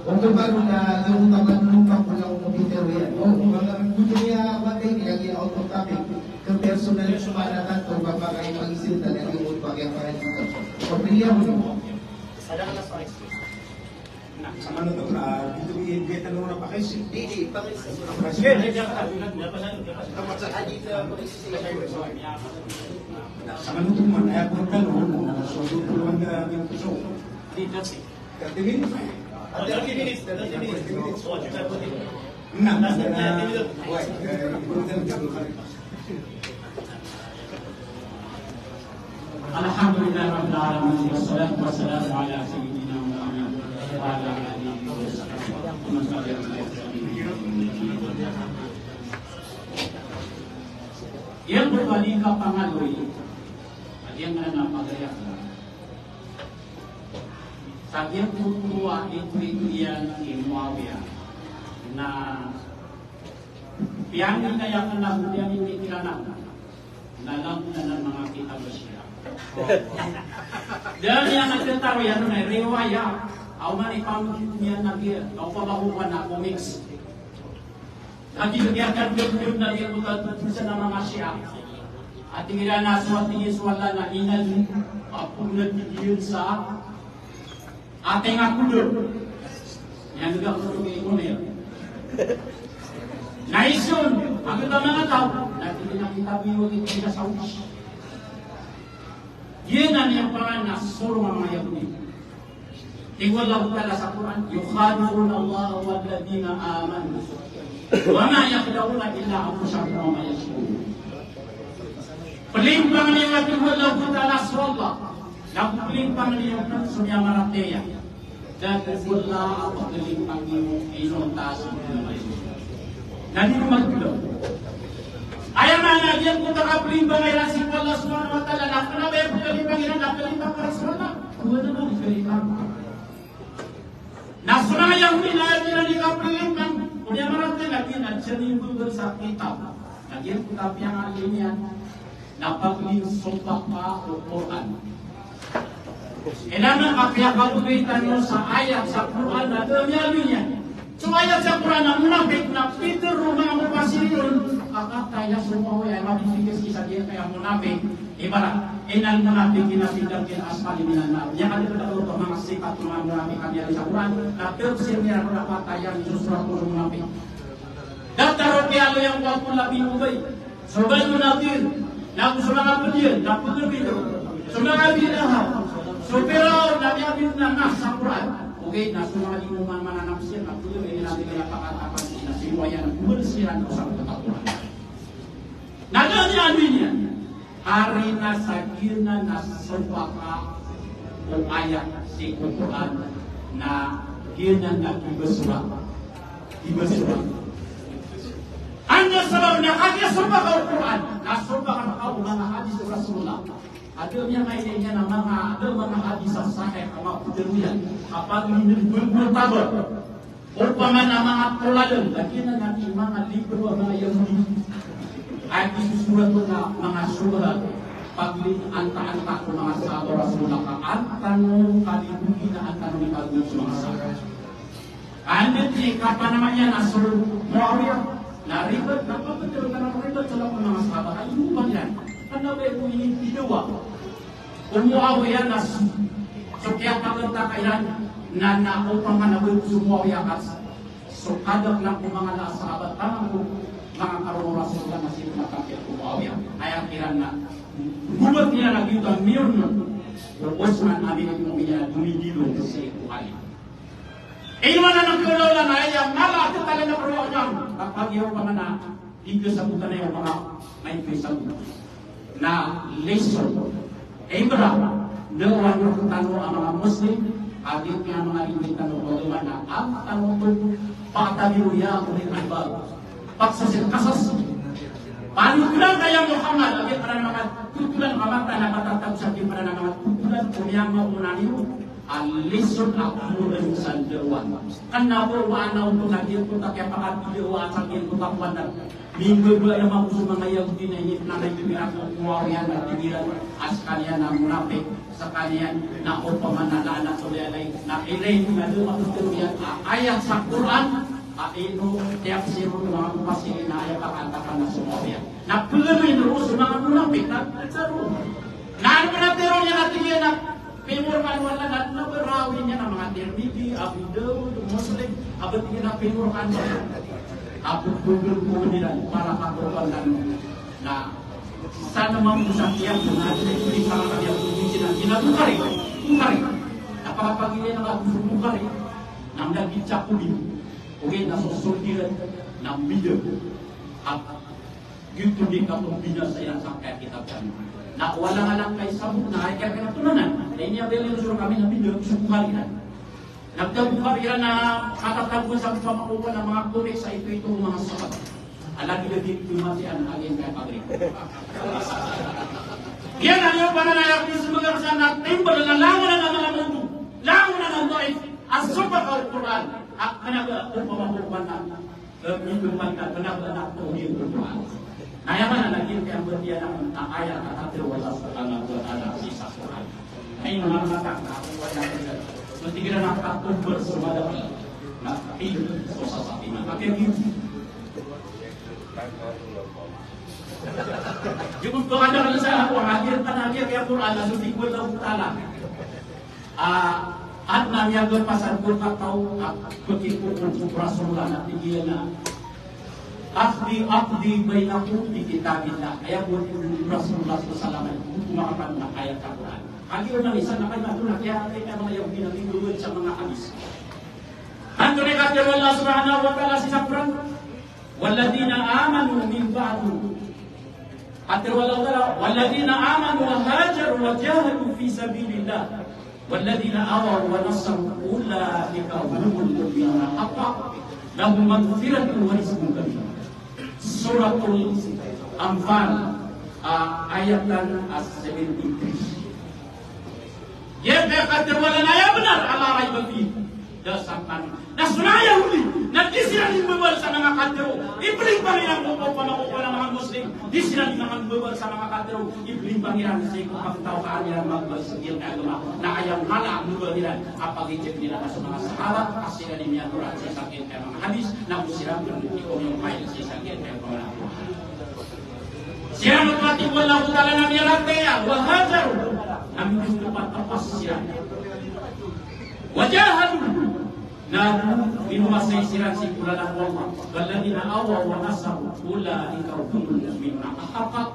Kung bago na yung manunumpang ko lang umupiter yan. Kung gusto niya matay nilagyan out of topic kung personal yung sumalatan kung papakain mag-isil na nag-iumot pag yung pakinuto. Kung pilihan mo Sama na ito na dito i-invite na naman na pakai siya. Hindi, pakis. Sama na ito man, ayaw ko na tanong, so doon ko naman yung puso. 30 minutes. 30 minutes. Oh, kita putih. Nah, Alhamdulillah Rabbil Alamin wassalatu wassalamu ala sayyidina Muhammad wa ala alihi wa sahbihi. Yang berbalik ke pangalui, yang mana pagaya. Sagyang tuwa itu yang Muawiyah. Na piyanin kaya ka lang, yan hindi kinanang. Nalang na ng mga kitab siya. Dan yang nagtatawa yan na riwaya Ako man ipamagyan na kaya, ako pamahuman na comics. Nagigyan yun na kaya sa mga siya. At tingin na sa tingin wala na inan kung nagigyan sa ating akulo. Yan juga ko ko niya. Naisun, ang ito mga tao, nakita biyo dito sa Saudi. Yan ang yung pangan na suro mga Yahudi. Tingwal lang pala sa Quran, yukhadi'una Allah walladhina amanu. Wa ma yakhda'una illa anfusahum wa ma yash'urun. Pelimpang niya nga tingwal lang pala sa Allah. Pelimpang niya nga sunya marateya. Dan wala ang pelimpang niyo inuntas mo. Nani maglo. Ayam na diyan ko takapelimpang ay si Allah Subhanahu wa taala. Nakana ba yung pelimpang ina nakalimpang para sa Allah? Kuha na ng pelimpang. Nasuna yang nilai di kapelimpang. Kunya marate lagi na cerita Google sa kitab. Lagi kitab yang alinian napagling sumpah pa o Quran. Ilangan kapya kabukitan mo sa ayat sa Quran na demialunya. So ayat sa Quran na munafik na Peter rumah mupasirin kakataya semua yang mabibigis kisah dia kaya munafik. Ibarat inal munafikin na fidarkin asfali minan nar. Yang ada pada Allah mga sifat mga munafikan yang sa Quran na tafsir niya na kakataya ni surah munafik. Dataro kaya lo yang waktu labing ubay. Subay munafir. Na mga pediyan, na pagkabito. Mga binaha. So pero nabiabit na nga sa Quran. Okay, na mga limuman mananapsir na tuloy hindi natin pinapakatapan na sinuwayan ng kumulisiran ko sa katapunan. Naganya niya, hari na sa gina na sumpaka o ayat si Quran na gina na ibasura. Anda sebab na kaya sumpaka o Quran, na sumpaka ka o mga hadis Rasulullah. Ada yang lainnya nama ada mana hadis sahih sama kejadian apa ini bertabar upama nama toladan lakian nabi mana libro mana Yahudi hadis surat mga surah pagli anta ko mga sahabat Rasulullah ka antanu kalibugi na antanu ni kalibugi mga sahabat anda ni kapan namanya Nasr Muawiyah na ribet apa betul karena ribet salah mga sahabat itu bagian karena itu ini dua Umuawiyah nas setiap pagkanta kailan na naupang manabot sumuawiyah kas so kadak lang kung mga sahabat tanang ko mga karong Rasulullah na sila nakakit Umuawiyah ayaw kiran na gubat nila nagyutang miyon yung Osman amin ang umiya dumigilo sa ikuhali iwan na nagkulaw lang ayaw mala at talaga na karuwa niyan kapag yung mga na ikasabutan na yung mga may kasabutan na lesson Ibra, dawan yung tanong ang mga Muslim, agit nga mga limbitan ng bagaimana ang tanong ko, patabiruya ko rin ibag. Pagsasin kasas, panutulan kaya Muhammad, agit para naman, tutulan kamata na matatag sa akin para naman, tutulan kumiyang maunaniyo, alisun ako rin sa dawan. Kanabor waanaw ito na diyan ko takya pakatilawa sa akin ko takwanan. Minggu dua yang mampu semangat din ini nanay bibirang muawiyah na tigilan as kalian na munafik sa kalian na upamanalaan na sulay na ilay na doon matutuloyan ayat sa Quran ino tiap siru mga mupasirin na ayat kakantakan na sumuawiyah na puluhin ruso mga munafik na nagsaro na ano na tero niya natin na pinurkan wala na nabarawin niya ng mga Tirmidhi, Abu Dawud, Muslim abot niya na pinurkan niya Abu Google kemudian para kawan na sana mampusak yang benar dari para yang berbicara kita bukari apakah yang Abu bukari nang lagi capuli oke na sosultiran na video gitu di kampung bina saya sampai kita kan na wala lang kay sabuk na ay kaya tunanan ini yang beli suruh kami na video bukari na nagkabukhari na katatagpo sa pamakuha ng mga kurik sa ito mga sabat. Alagi na din kumasian aging kaya pagri. Yan ang yung pananayak din sa mga kasana timbal na langunan ng mga mundo. Langunan ng doit. Asupa ka Al-Quran. At kanaga kung pamakuha na minuman ka kanaga na tuhil Al-Quran. Nayaman na naging kaya berdiya ng ayat at atir wala sa kanag sa isa Quran. Ay mga matak na ako wala So tinggal nak takut semua dah nak hidup susah sakit nak pakai gitu. Jika kau ada kalau saya akhir kayak Quran langsung dikul Allah Taala. Adna yang berpasar pun tak tahu begitu Rasulullah nak tinggi na. Akdi bainakum di kitabillah. Ayat Rasulullah SAW mengamalkan ayat Al-Quran. Akhir na isa na kayo na kaya mga yung pinagigulun sa mga hadis. Anto ni kata Allah Subhanahu wa Ta'ala sa Quran, "Walladina amanu min ba'du." Kata Allah Ta'ala, "Walladina amanu wa hajaru wa jahadu fi sabilillah, walladina awaw wa nasaru ulaika humul mu'minuna haqqan, lahum maghfiratun wa rizqun karim." Suratul Anfal ayat 73. Ya kata wala na ya benar ala raiba fi dasakan. Na sunaya uli na disira ni bebal sa mga kadro. Ibring pangiran mo pamako ng mga Muslim. Disira ni mga bebal sa mga kadro. Ibring pangiran sa ko pagtaw ka nila magbasigil ka agama na ayaw mala bebal nila apagijek nila sa mga sahabat asira ni miya Quran sa sakit kay mga hadis na usira ng iko yung file sa sakit kay mga siya magpati wala ko tala na mirate wa hajaru kami gusto patapas siya. Wajahadu na binumasay siya si kulalang Allah. Waladina awaw wa nasaru ulaika humul mu'minuna haqqan.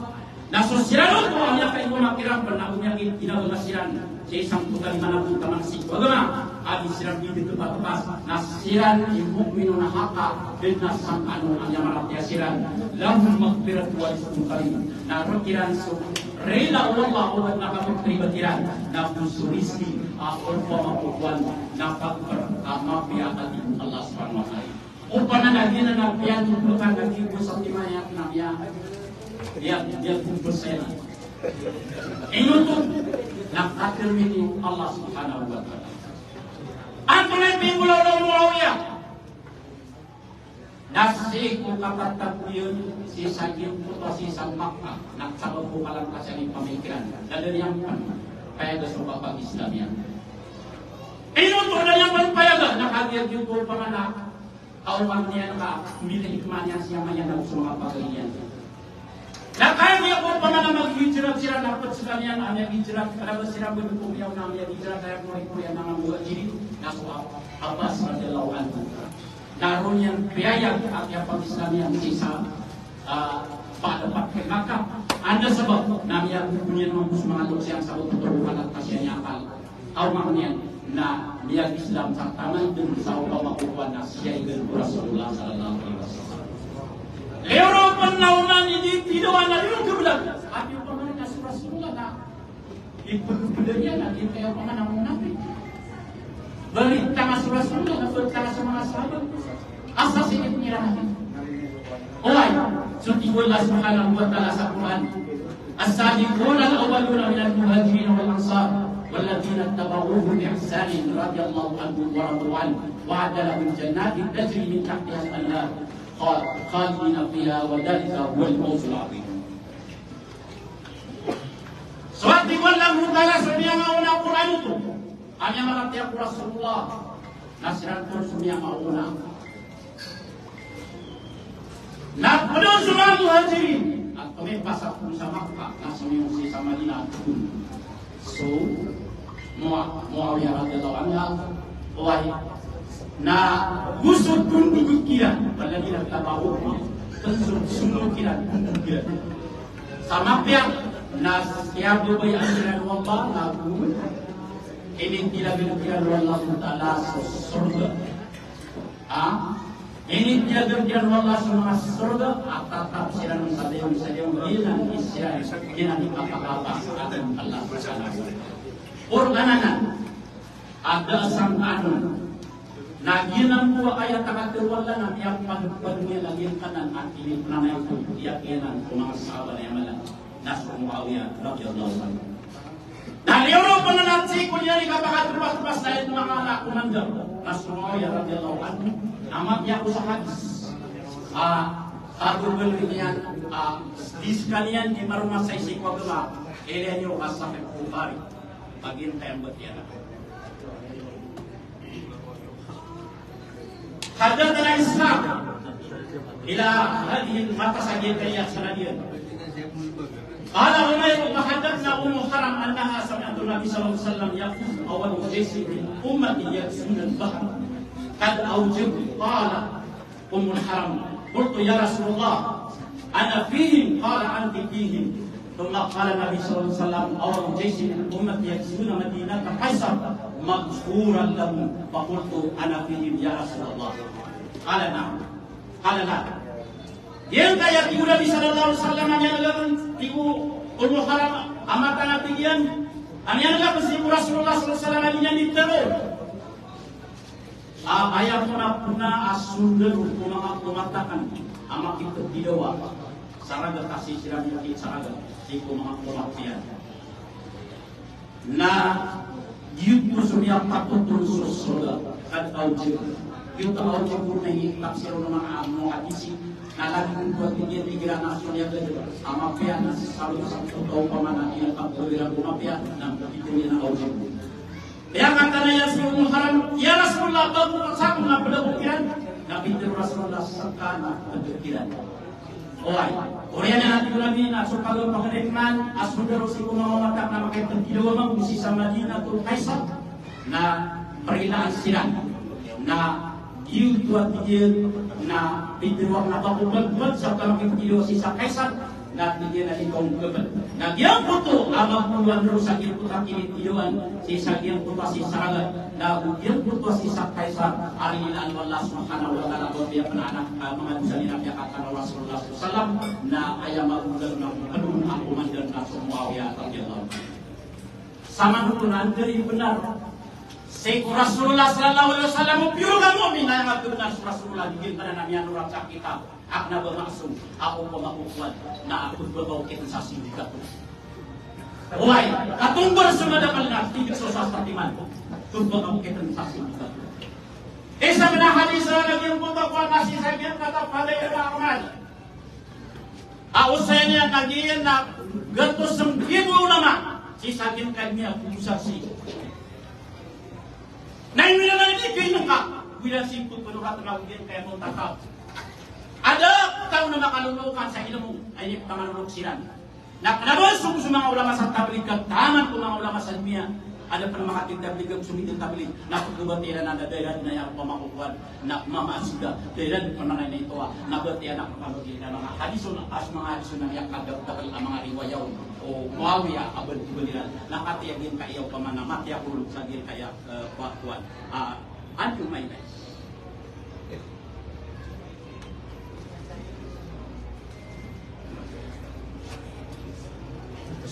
Nasusirano ko ang yakay mo makiram na unyangin inagulasiran sa isang tugal manapun tamang sigwagama. Adi siram dito patapas nasiran yung mu'minuna haqqan din nasang ano ang yamarapya siran. Lahum maghfiratu wa rizqun karim. Narukiran so rela Allah umat nakapagribatiran na pusurisi or pamapukuan na pagmapiyakati Allah subhanahu wa ta'ala. Upana lagi na napiyan tutukan lagi po sa timayak na dia kumpusena. Inutup nakatirmini Allah subhanahu wa ta'ala. Antuloy pingulo ng Muawiyah. Nasi ko kapatag yun si Sagim puto si Sang Makkah nagsabag ko kalang kasi ng pamikiran dahil yang payaga sa kapag Islam yan. Inuto na yung payaga nakagiyag yung po panganak kauman niya humilihikman niya siya mayan sa mga pagalian. Nakagiyag po panganak mag-hijrat sila dapat sila niyan amya hijrat kalabas sila benukumiyaw na amya hijrat kaya kuya na nga mga jiri nasuha Abbas radiyallahu anhu. Naroon yan kayayag at yung pag-Islamiyan sa padapat kay Makkah. Anda sebab namin yan punya naman po sa mga luksiyang sa ututuruan at pasya niya akal. Awang niyan na niyag Islam sa tamay dun sa upang makukuha na siya igan po Rasulullah sallallahu alaihi wasallam. Europan naunan ini tidak na yung kebelag. At yung pangalan na si Rasulullah na ipagpulan niya na yung kaya pangalan ng munafik. Berita masuk Rasulullah dan berkata sama sahabat asas ini pengirangan. Oleh sutiwul Allah Subhanahu wa ta'ala sa Quran. As-sabiqun al-awwaluna min al-muhajirin wal ansar walladzina tabauhum bi ihsanin radhiyallahu anhum wa radu anhu wa adalahum jannatin tajri min tahtiha al-anhar khalidina fiha wa dhalika huwal fawzul 'azim. Suatu Allah Ta'ala sebenarnya mauna Quran itu hanya mengerti Rasulullah nasiran pun semua mauna. Nak pedon semua muhajirin atau pasal pun sama Makkah nasmi si sama Madinah. So Muawiyah radhiyallahu anhu wahai na gusud pun dikira padahal tabahu sungguh kira sama pihak nas siap berbayar dengan Allah lagu ini tidak berkira Allah Ta'ala surga. Ini tidak berkira Allah semua surga. Atau tafsiran saja bilang isyarat dengan apa-apa akan Allah Subhanahu. Organan ada sangkaan. Naginan po ayat takatiwala na yang pagpagniya lagi kanan at ini pernah itu keyakinan mga sahabat yang malang nasa Muawiyah radhiyallahu anhu. Dahil Europa na nansi ko niya rin kapakatrupas-trupas na ito mga anak kumandar. Rasulullah radhiyallahu anhu. Amat niya ko sa hadis. Agubel niyan, di sekalian di marumah sa isikwa gama, kailan nyo kasakit Bukhari. Pagin kayang ba't yan ako. حدثنا إسحاق إلى هذه المقصة كي سنديا قال عمير وحدثنا أم حرم أنها سمعت النبي صلى الله عليه وسلم يقول أول جيش من أمتي يكسون البحر قد أوجب. قال أم الحرم قلت يا رسول الله أنا فيهم قال أنت فيهم. ثم قال النبي صلى الله عليه وسلم أول جيش من أمتي يكسون مدينة قيصر مغفورا لهم. فقلت أنا فيهم يا رسول الله. قال نعم. قال لا. Yang kaya tiku Nabi sallallahu alaihi wasallam yang lawan tiku Ummu Haram amatan atigian anian la pasti Rasulullah sallallahu alaihi wasallam yang diteror. Ayat puna asundan kumatakan amak kita didawa. Saraga kasih siram yakit saraga tiku kumatian. Na yutu sunya patut turus surga kad aujib. Kita aujib purna tafsir nama mu hadisi. Nalagi buat dia pikiran nasional itu, ama pihak nasi selalu satu tahu pemana dia kapal bilang rumah pihak dan itu yang aujib. Yang katanya ya Rasulullah Haram, ya Rasulullah baru satu nak berpikiran, tapi itu Rasulullah sekarang berpikiran. Orianya nanti bulan ini nak suka lu pengereman, asal Rasulullah mau matak nama kita tidak mau mesti sama dia tu Kaisar, na perilaan siran, na Iu tuan dia na pintuan na bapak sa kami video si sa Kaisar na dia na ikong kebat. Na dia foto abang puluhan terus sakit putar kini videoan si sagian putar si Saragat na dia foto si sa Kaisar hari ini Allah Subhanahu wa taala buat dia anak mengadusan Nabi kata Rasulullah sallallahu na ayam mabudan na pedun aku mandan na Muawiyah radhiyallahu sama hukuman dari benar. Syekh Rasulullah sallallahu alaihi wasallam piuran mukmin yang benar Rasulullah digin pada Nabi Anurah kita akna bermaksud aku pemakuan na aku berbau sensasi juga. Woi, katumbar semua dapat nanti sosok tertiman. Tunggu kamu sensasi juga. Esa benar hadis lagi yang foto kuat nasi saya kata pada yang aman. Ausenya nagian nak getus sembibu ulama si sakin kami aku saksi. Nah ini kayak nengkak, bila simpul penuhat naugen kayak mau takau. Ada tahu nama kalulukan sa ilmu, ini tamanulok siran. Nah kenapa semua ulama sa tabligh taman ko mga ulama sa dunia ada pernah makatid tabligh sumitin tabligh. Na kebatiran ada daerah na yang pamakukuan na mamasuda daerah di pernah na ito na batiran na kapalugin na mga hadisun as mga hadisun na yang kadagdagal ang mga riwayaw o Muawiyah abad kebaliran nakati yagin kayaw pamanamat ya kulog sa gin kaya kuan antum may guys.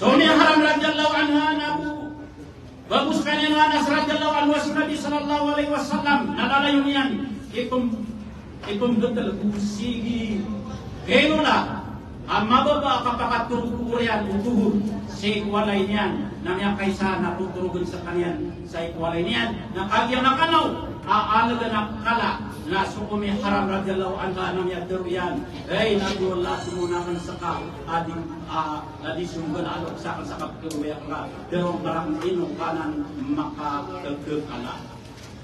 Ummu Haram radhiyallahu anha nabu bagus kalian Anas radhiyallahu anhu Nabi sallallahu alaihi wasallam nadala yumian ikum betul usigi kenula amma baba kapakatur kurian utuh si walainian namanya Kaisar natuturugun sa kanian sa walainian na kagyan nakanaw aalaga nakala na Ummu Haram radhiyallahu anha namanya Duryan Nabiullah sumunakan saka adi sungguh alok sa kapkeweak ra derong barang ino kanan maka kekala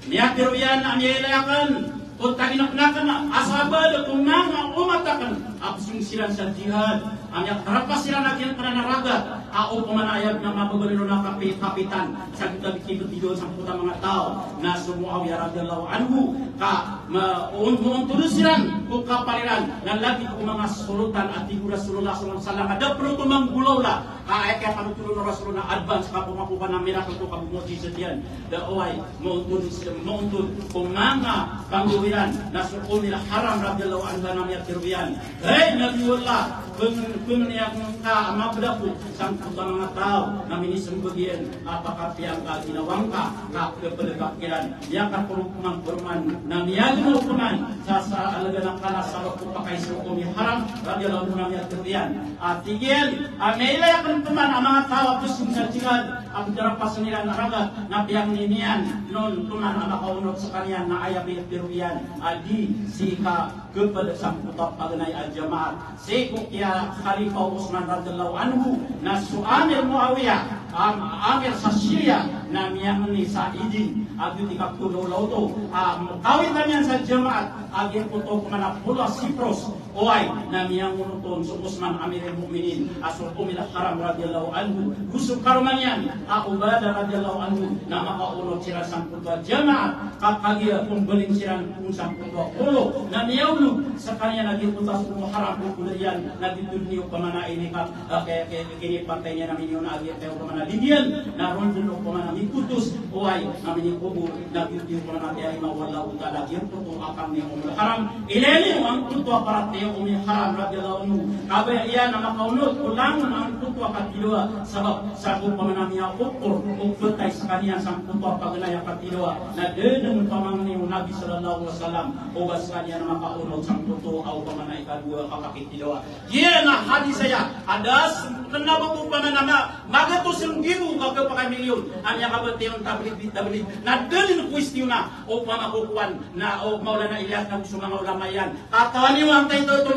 niya Duryan ang yelayakan kung taginaknakan asabal kung mga umatakan absing silan sa jihad ang karapas sila nagyan para naragat o pumanayag na mababalino na kapitan sa kita bikibot sa puta mga tao na Muawiyah radhiyallahu anhu ka mauntunan silan kung kapaliran na lagi kung mga sulutan at tigo Rasulullah sallallahu alaihi wasallam ada perlu tumanggulaw la kaya panutulong na Rasulullah advance ka pumakupan ng miracle ko kabumoji sa tiyan da oay mauntun kung mga pangguwiran na Ummu Haram radhiyallahu anha namanya Duryan Nabiullah pengenyak ka mabdaku sang puta mga tao na minisumbagian apakah piyang ka ginawang ka kepelagakiran yang ka purman na niyag mo puman sa alaga ng kalas sa pagpapakay sa Ummu Haram radhiyallahu anha namanya Duryan at tigil may ilayakan puman ang mga tao gusto sa jihad ang darapas nila naraga na piyang ninian noon tuman ang makaunod sa kanya na ayaw biruyan adi si ka kepada sang putak paganay al-jamaat si kukya Khalifah Utsman radhiyallahu anhu na suamir Muawiyah amir sa Syria na miyang ni Saidin agi tikaptulo lauto kawin kami sa jamaat agi puto kumana pula Cyprus oay na miyang unuton sa Utsman Amirul Mukminin asul umil haram radhiyallahu anhu gusuk karumanyan Ubadah radhiyallahu anhu na makaunod sila sang puto jamaat kakagia pembeling sila kung sang puto ulo na miyawlo sa kanya naging putas haram kukulian nagitudniyo pamana ini ka kini pantay niya namin yun agi tayo pamana Libyan na ronduno pamana mikutus uway namin yung kubo nagitudniyo pamana tayo mawala utala yung puto akam niya umil haram ileni ang puto aparat niya umil haram radhiyallahu anhu kabaya iya na makaunod kulangan ang puto akatidua sabab sa pamana niya ukur upetay sa kanya sang puto paganaya katidua na deneng pamang niyo Nabi sallallahu alaihi wasallam ubas kanya na makaunod sang puto au pamana ikadua kakakitidawa iya na hadis saya ada kenapa po pamana magato singgibu kagapakay milyon anya kabatiyon tablit na dalin question na o pamakukuan na o Maulana Ilyas na gusto mga ulama yan katawani mo ang tayo ito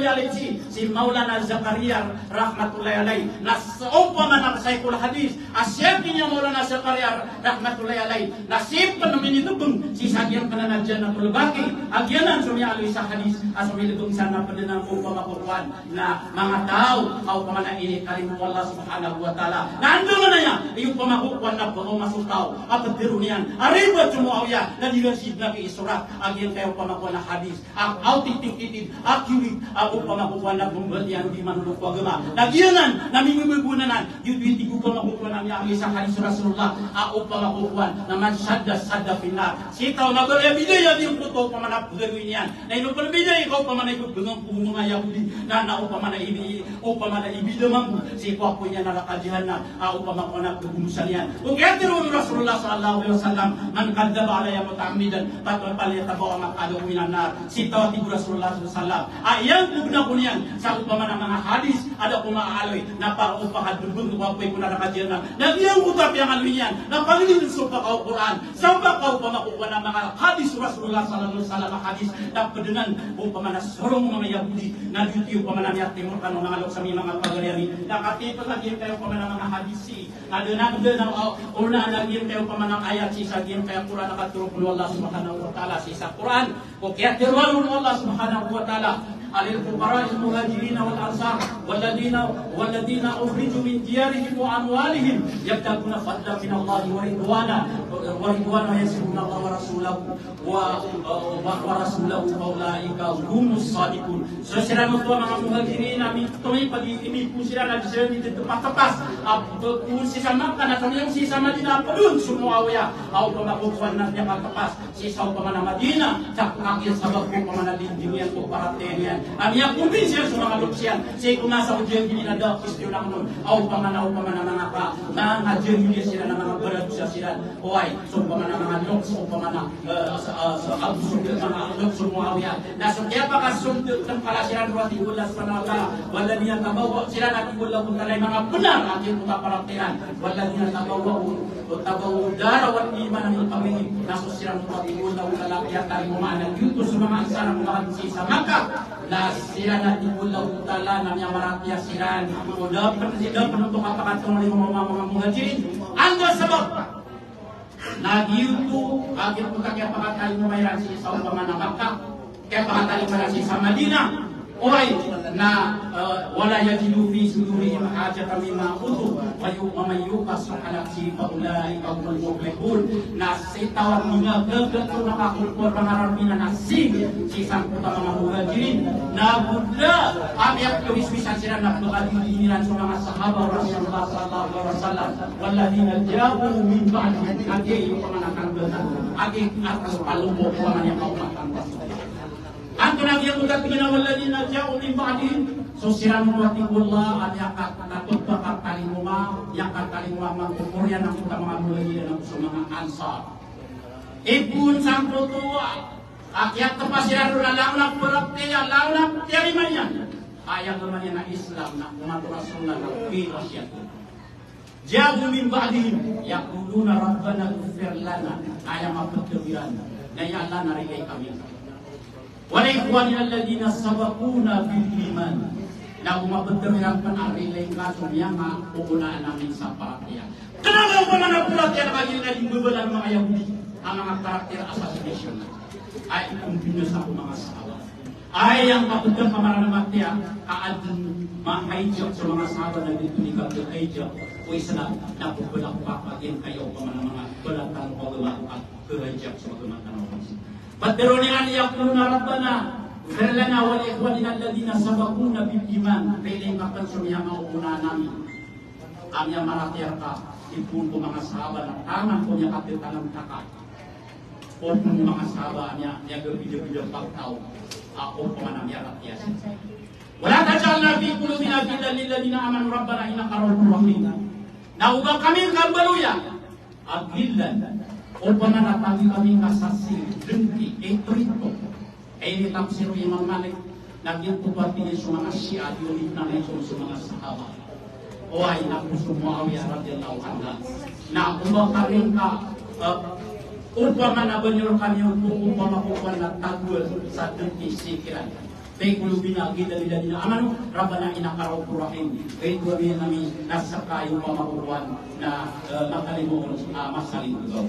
si Maulana Zakaria rahmatullahi alayh na o pamana saykul hadis asyap niya Maulana Zakaria rahmatullahi alayh nasib pa namin ito si sagyan pananadyan na tulbaki agyanan sumya aloy sa hadis asumilitong sana pa din ang pamakukuan na mga tao au pamana ini kalimu Allah subhanahu wa ta'ala nandun na niya yung pamakukuan na po masutaw at dirunian aribat sa Muawiyah na dilasib na kiisurat agyan kayo pamakuan na hadis ang authentic accurate au pamakukuan na bumbalian di manulog ko agama nagyanan namimibunanan yung tigo pamakukuan na niya sa hadis Rasulullah au pamakukuan na man sadda pinar sitaw na gaya bidaya yung puto pamana gawin yan na inupal bidaya ikaw pamana ikot bungang mga Yahudi na upamana ibidaman si kwapo niya na nakadihan na upamakuan na kugumusan yan ugetiro Rasulullah sallallahu alaihi wasallam man kadaba alaya mutamidan patapalya tabaw ang makadawin na sitaw tigo Rasulullah sallallahu alaihi wasallam ayang pugna ko niyan sa upamana mga hadis ada kumaaloy na para upakadubong kwapo yung nakadihan na nagyang utap yung alwin yan na pangilin sa Quran sampai kau pamakukuha ng mga hadis Rasulullah sallallahu alaihi wasallam hadis na padunan upamana sorong mga Yahudi na YouTube pamana niya timur kan mga lok sa mga pagariani nakatipo lagi kayo pamana mga hadis aduna una lagi kayo pamana ayat si sagim kayo Quran nakaturo ko Allah subhanahu wa taala sa Quran o kaya tirwan Allah subhanahu wa taala للفقراء المهاجرين والأنصار والذين أخرجوا من ديارهم وأموالهم يبتغون فضلا من الله ورضوانا ينصرون الله ورسوله فأولئك هم الصادقون. Saudara mga muhajirin amin kami pagi ini pusira na di tempat-tempat pun sisa Makkah na yang sisa Madinah pedun semua awya au pamakukuan na niya pagkapas sisa pamana Madinah sak akhir sabab pamana dindian ko paratenian Amia kumbinsiyan sa mga lupsiyan. Say kumasa ko dyan hindi na daw question lang nun. Aw pamana mga ka. Mga dyan hindi sila na mga barad sa sila. Oay, so pamana mga loks o pamana sa absurd mga loks o Muawiyah. Naso kaya pa kasundot ng pala sila ruwati ulas pa na ka. Wala niya tabawa. Sila natin wala kung talay mga benar. Akin puta paraktiran. Wala niya tabawa. Tabawa darawan iman ang pamilya. Naso sila ruwati ulas wala kaya tayo umanan. Yuto sa mga ansara mga sa Makkah. Na sila natin ulaw utala na niya maratya sila udah penuntut apakatong mga muhajirin anda sebab nagyuto agit mo kaya pakatali mo mayroon sa upamana Makkah kaya pakatali mo mayroon sa Madinah oray na wala yajidu fi sudurihim hajatan mimma utu wa may yuqas ala si faulai qaumul muflihun na sitawat mga gagawin nakakulpor pangarapin na nasib si sang mga muhajirin na Buddha abiyak kawiswisan sila na pagkadiniran sa mga sahaba Rasulullah sallallahu alaihi wasallam walladina ja'u min ba'di agi yung pamanakan benar agi atas palumbo pamanya kaumakan Anto na yang udah tinggal waladina jauh min ba'dihim so sila muwatikullah at yakat natut bakal kalimuma yakat kalimuma mangkumuryan ang kita mga muhajirin ang sa mga ansar ibun sang tutua akyat tepas sila doon launak beraktiya launak tiarimanyan ayang naman yan na Islam na umat Rasulullah na pirasyan Jabu min ba'dihim yaquluna rabbana ighfir lana ayam abdiran na ya Allah narilay kami wa ikhwanina alladhina sabaquna bil iman na umabdiran panarilay kaso niya nga uunaan namin sa parakya. Kenapa wala na pulat yan bagi na dimbebelan mga Yahudi ang mga karakter assassination ay kumpinyo sa mga sahabat ay ang kaputang kamaranamat niya kaadun ma-hijack sa mga sahabat na dito ni Kapil hijack o Islam na pagbalakbakagin kayo pa mga balatang pagbalak at hijack sa mga tanong. Pero niyan yakuluna rabbana Firlana wal ikhwanina alladhina sabaquna bil iman pilih makan sumiya maupuna namin amya maratir ka ipun ko mga sahabat na tangan ko niya katitanang takat o mga sahabat niya gabidyo-bidyo pagtaw ako pamanang yarat yasin wala tajalna fi qulubina ghillan lil ladina amanu rabbana innaka ra'ufur rahim na ubang kami kambaluya agillan o pamanatagi kami kasasi dengki ito ini tafsir Imam Malik naging tupatinya sa mga Syiah diulit na ito sa mga sahabat o ay naku sa Muawiyah radhiyallahu anhu na kumakarin ka upama na banyor kami upama kukuha na tagwal sa dengki sikiran Pagkulubina kita nila amanu Rabbana innaka ra'ufur rahim. Kaya kami namin nasa kayo pamakukuhan na makalimutan masaling ito.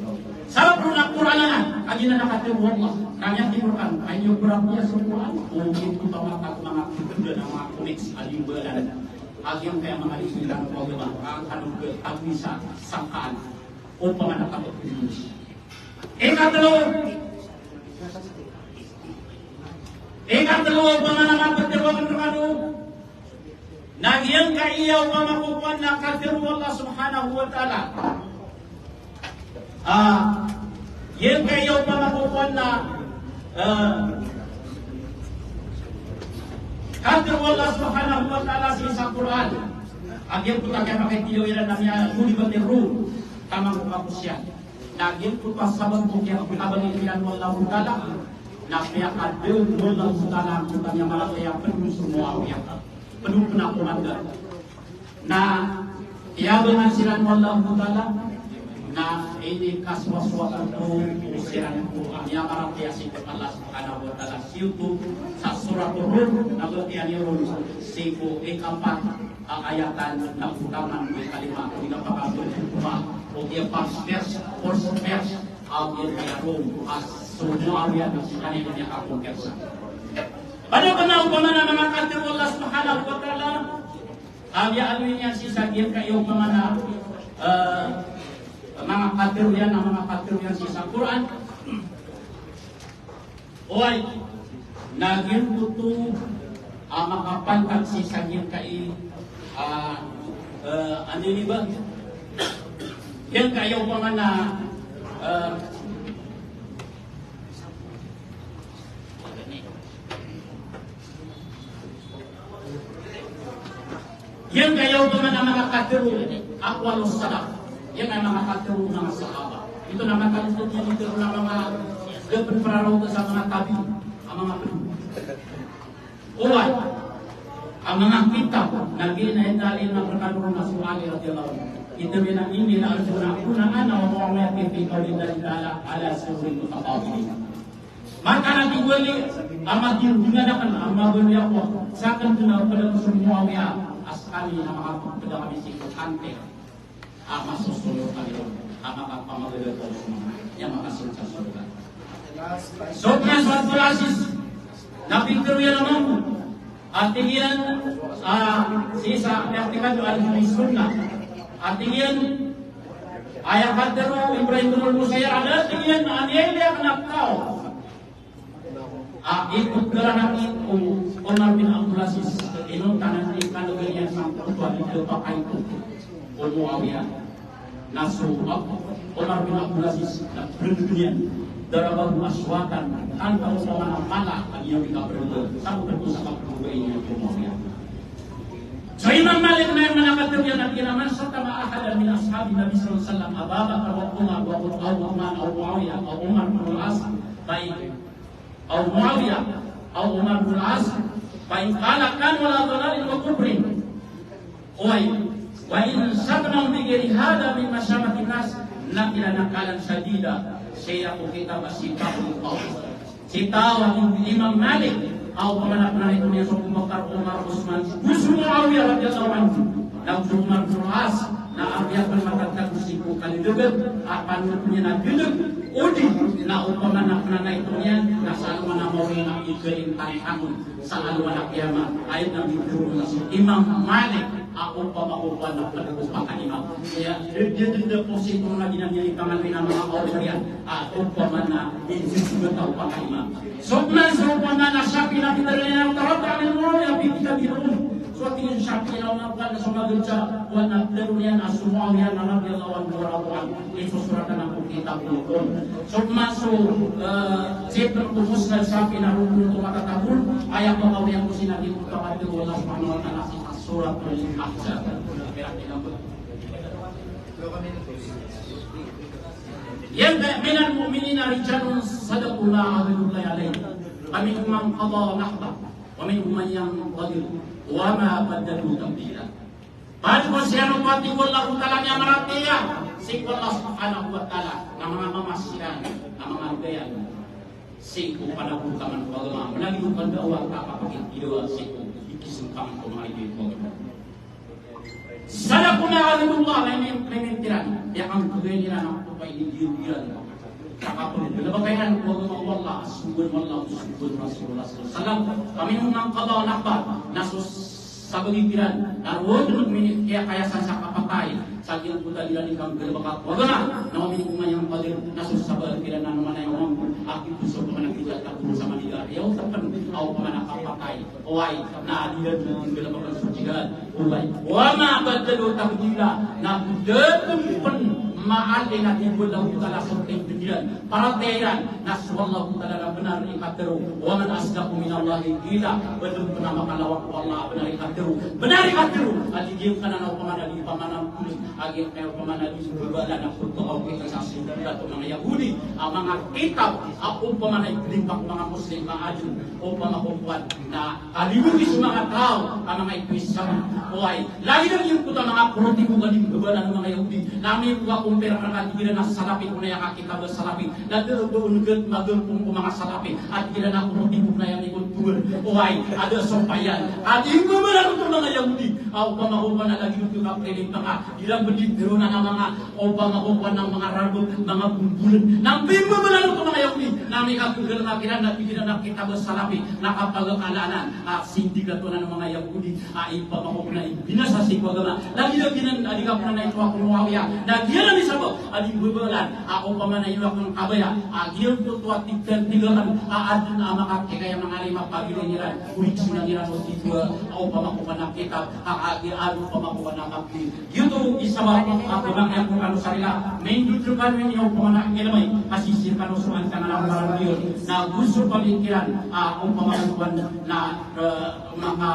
Sa puna Quranan, kami na nakatiwa Allah. Kanya tinurukan, kayo berapa sa Quran? Mungkin kita mga kibenda ng mga koneksi alimbalan. Agyang kaya mga isilang paggawa, ang kanong agmisa sangkaan o panganakapot Indonesia. Ikatlo panganganak katiruan kanu nagyang kaiyaw pamakukuan na katiruan Allah subhanahu wa ta'ala yung kaiyaw pamakukuan na katiruan Allah subhanahu wa ta'ala sa Quran agyan po tayo makitiyawiran na niya mulibatin ru tamang kapusyan nagyang po pasabang po kaya kabalilian wallahu ta'ala Nafiya kadel Allah Taala kutanya malakaya penuh semua yang penuh penakuman na ia dengan siran Allah Taala na ini kaswaswatan tu siran Quran yang malakaya sikap Allah Subhanahu wa taala siutu sa surah Rum na betian yun sipo ikapat ang ayatan na utaman ng kalima hindi napakabot o dia first verse ang Rum as Muawiyah kanina niya akong kersa. Pada panahon pa man ang mga katir Allah subhanahu wa ta'ala agya aluin niya si sagir kayo pa man mga katir yan ang mga katir yan si sa Quran oy naging tutu makapantag si sagir kayo ano ni ba yan kayo pa man yang kayo naman ang mga katiru akwalus sadaq yang ang mga katiru ng mga sahaba ito naman kalustod niya dito ng mga gabunfararo sa mga tabi ang mga uway ang mga kitab na ginahindalin na perkanurong na suali radiyallahu ito rin ang hindi na arsuna unaan na umawamaya kipikaw din dalidala ala surin mutapawin maka nanti wali amat diruganakan amma wali ako sa akan tunaw pada Muawiyah kami na mga pagpila kami sikot ante masusunod kami mga pamagalaw ko yung makasunod sa surga so kaya sa Tulasis napicture yan naman at tingin sisa naktikado al-Sunnah at tingin ayah katero Ibrahim Nurul Musayar ada tingin aniyaya kanaktaw ikut gerahan Umar bin Abdul Aziz inong tanan di kanugarian sang pertuan itu pakai itu Muawiyah nasuhab Umar bin Abdul Aziz na berdunian darabahu aswatan tanpa usaha mala ang iyong ikaberdo sa pagkusa kapagbuhay niya Muawiyah so Imam Malik na yung mga kateryan na kinaman sa tama ahadan min ashabi Nabi sallallahu alaihi wasallam Abu Bakar wa Umar wa Uthman wa Muawiyah wa Umar bin Al-As baik atau Muawiyah atau Umar bin Al-As paling kalakan wala dalalin wa kubrin oy Wa in sabna bighairi hada min masyamatin nas nakila nakalan syadida. Saya kita masih tahu Imam Malik atau mana itu yang Abu Bakar, Umar, Utsman, Muawiyah radhiyallahu anhu dan Umar bin As. Nah, dia bermata kusiku kali dekat apa punya nak dekat udi na upama nak itu nya na selalu mana mau yang ikerin tarihanun selalu mana kiamat ayat Nabi Imam Malik aku upama nak pakai imam ya dia tidak posisi lagi nanya ikangan bina mga kaurian upama na ini juga tahu pakai imam sokna upama na syafi na pitaranya tarata ilmu ya kita biru suatu yang syafi na melakukan sama gerja wa nabdurunian asmu'awiyan radhiyallahu anhu wa itu surat an kitab hukum sokna zibr musnad syafi na rukun untuk mata tabun ayat Allah yang kusina di Allah subhanahu wa ta'ala surat Al-Ahzab. Yang minal mu'minina rijalun sadaqu ma ahadullah alaihi wa minhum man qada nahba wa minhum man yanqadir wa ma badalu tabdila. Bagi masyarakat pati wallahu ta'ala nya maratiya si Allah subhanahu wa ta'ala na mga mamasiran na mga gayan si pada bukaman agama menagi bukan dakwah kapapakit idoa si kisempang pemain itu. Sadaquna alimullah mementiran yang kebenaran apa ini diujian. Apapun itu lebihkan agama Allah subhanahu Rasulullah sallallahu kami mengqada nahba nasus sabagi piran narwo dulu minit kaya sansa papakai saking puta dilan ikam berbakat wagana nawa minit yang qadir nasus sabagi piran nanu mana yang mampu akib so pemana kita tak bersama dia ya usapan au pemana papakai oi na dia tinggal berbakat sucigan oi wa ma badalu tabdila na budatun ma'al ina tibullahu ta'ala sunting pikiran para teran naswallahu ta'ala benar ikatiru wa man asdaqu minallahi qila betul benar makalawak Allah benar ikatiru adi dia kana na pamana di pamana kulit agi kayo pamana di subala na kuto au kita sa sinda to mga Yahudi mga kitab ako pamana ilimpak mga Muslim maajun o pamakukuan na alibuti sa mga tao ang mga ipisang oy lagi na yung kuta mga kuroti ko galing bala ng mga Yahudi namin ko kumpira na katigilan na salapin ko na yung kita bersalapin dan doon magul kung mga salapin at gila na kuroti ko na yung ikot tuwer oy ada sompayan at yung bala ng mga Yahudi o pamakukuan na lagi yung kapiling mga ilang bedintero na ng mga o pamakukuan ng mga rabot mga bumbulan nang bimabala ng mga Yahudi namin kakugal na pinanapigilan na kita bersalapin nakapagkalanan sindikato na ng mga Yahudi ipamakukuan na binasa si Kwagama lagi na ginan adika po na ito ako Muawiyah na giyan ni sabo adi bebelan ako pamana ilo akong kabaya giyan po tuwa tigan adun makakikaya mga lima pagiliran ulit sinangiran o titwa ako pamakukuan na kitab adu pamakukuan na kapil yuto isaba ako bang yang kung ano sarila main dudukan ninyo pamana kilamay kasisir kanusuan ka na lang yun na gusto pamikiran ako pamakukuan na mga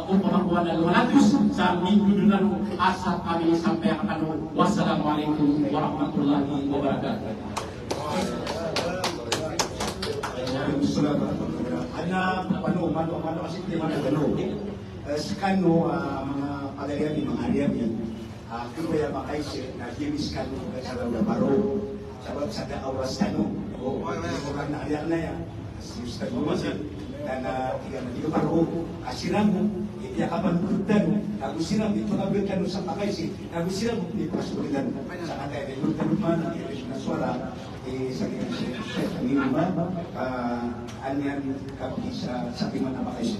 pamakukuan na 200 sa minggu dengan asal kami sampai akan wassalamualaikum warahmatullahi wabarakatuh. Ana mano kasi di man gano. Skano mga pagalian ni mga area ni kuya makaisi na gimiskan sa baro. Sabab sa awas kano. Orang na area na ya. Sistem masih dan tiga baro asiramu dia kapan kudan lagu siram itu ngambilkan usah pakai sih lagu siram di pasukan sangat ada di mana di suara di saking kami rumah anyan kami bisa saking mana pakai sih.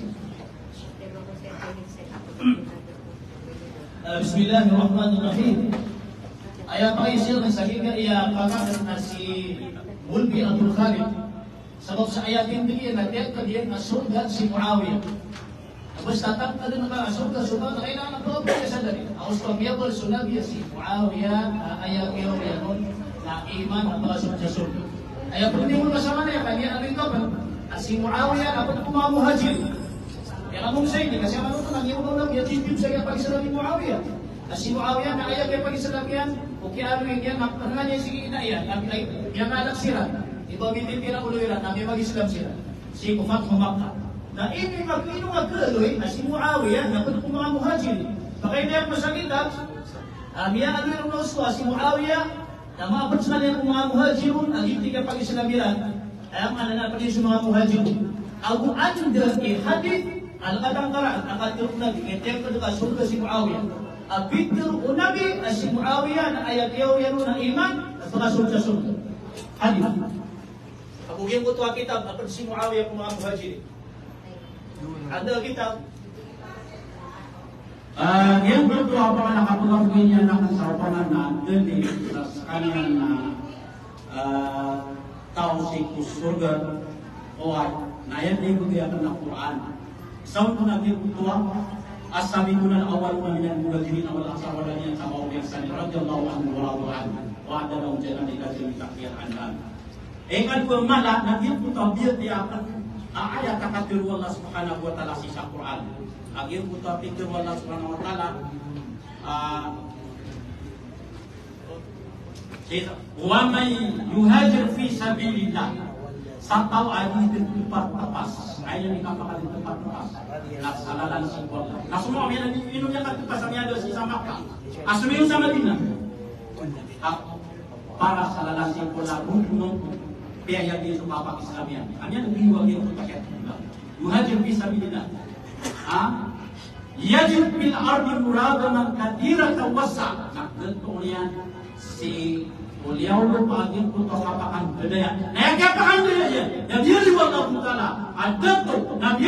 Bismillahirrahmanirrahim. Ayat Aisyah sahiga ia kakak si Mulbi Abdul Khalid sebab sa ayat ini natiyak kadiyan asurga si Muawiyah. Basta tatap ka din nakasurga suba na kailangan ko pa sa dali. Ako sa miyabol sunabi si Muawiyah ayaw yanon na iman ang mga surga. Ayaw pwede mo masama na kanya alin ka pa. Si Muawiyah dapat mga muhajir. Yang among sa ini kasi ano nang iyo ko lang yatib sa iya pag-Islam ni Muawiyah. Si Muawiyah na ayaw kay pag-Islam yan, o kaya ano yan, napanganga niya sige inaiyan, yang anak sila. Iba binitira uluiran, namin mag-Islam sila. Si Kufat Humakka. Na ini mag-ino magkaloy na si Muawiyah na pwede kong mga muhajir. Bakay na yung masakitab, Miya ano yung nauswa si Muawiyah na maabot sa kanya mga muhajirun ang hindi ka pag-isalabiran ay ang ananapan sa mga muhajirun. Abu Anda hadith al-qadang karaan akatirun nabi ngetiyak ka surga si Muawiyah. Abitir unabi si Muawiyah na ayat yaw yan ng iman at makasur sa surga. Hadith. Kabugyan ko ito ang kitab at si Muawiyah kung mga muhajirin. Ada kitab. Yang berdoa apa nakapagawin niya ng kasawapan na dili sa kanyang tao si surga o na yan ay bugyan ng Quran. Isang ko naging asabi ko na awal na minang muhajirin na wala sa wala niya sa mawag sa radiyallahu anhu wa radwan wa adalahu jannah ila jannah andan. Kan ko mala naging ko tabiyat ya ayat katatir Allah subhanahu wa ta'ala sa Quran. Agil ko pikir Allah subhanahu wa ta'ala wa may yuhajir fi sabilillah satau adi di tempat tepas ayat ni kapal di tempat tepas nasalalan singkol nah semua yang minumnya kan tepas ada sisa Makkah asmi sama Madinah para salalan singkol gunung biaya di tempat Islamnya hanya lebih wajib untuk pakai yuhajir fi sabilillah yajib bil ardi muradaman kathiratan wasa nak tentunya si beliau lupa yang putus apakan budaya nah kapakan budaya Nabi Allah Ta'ala ada tu Nabi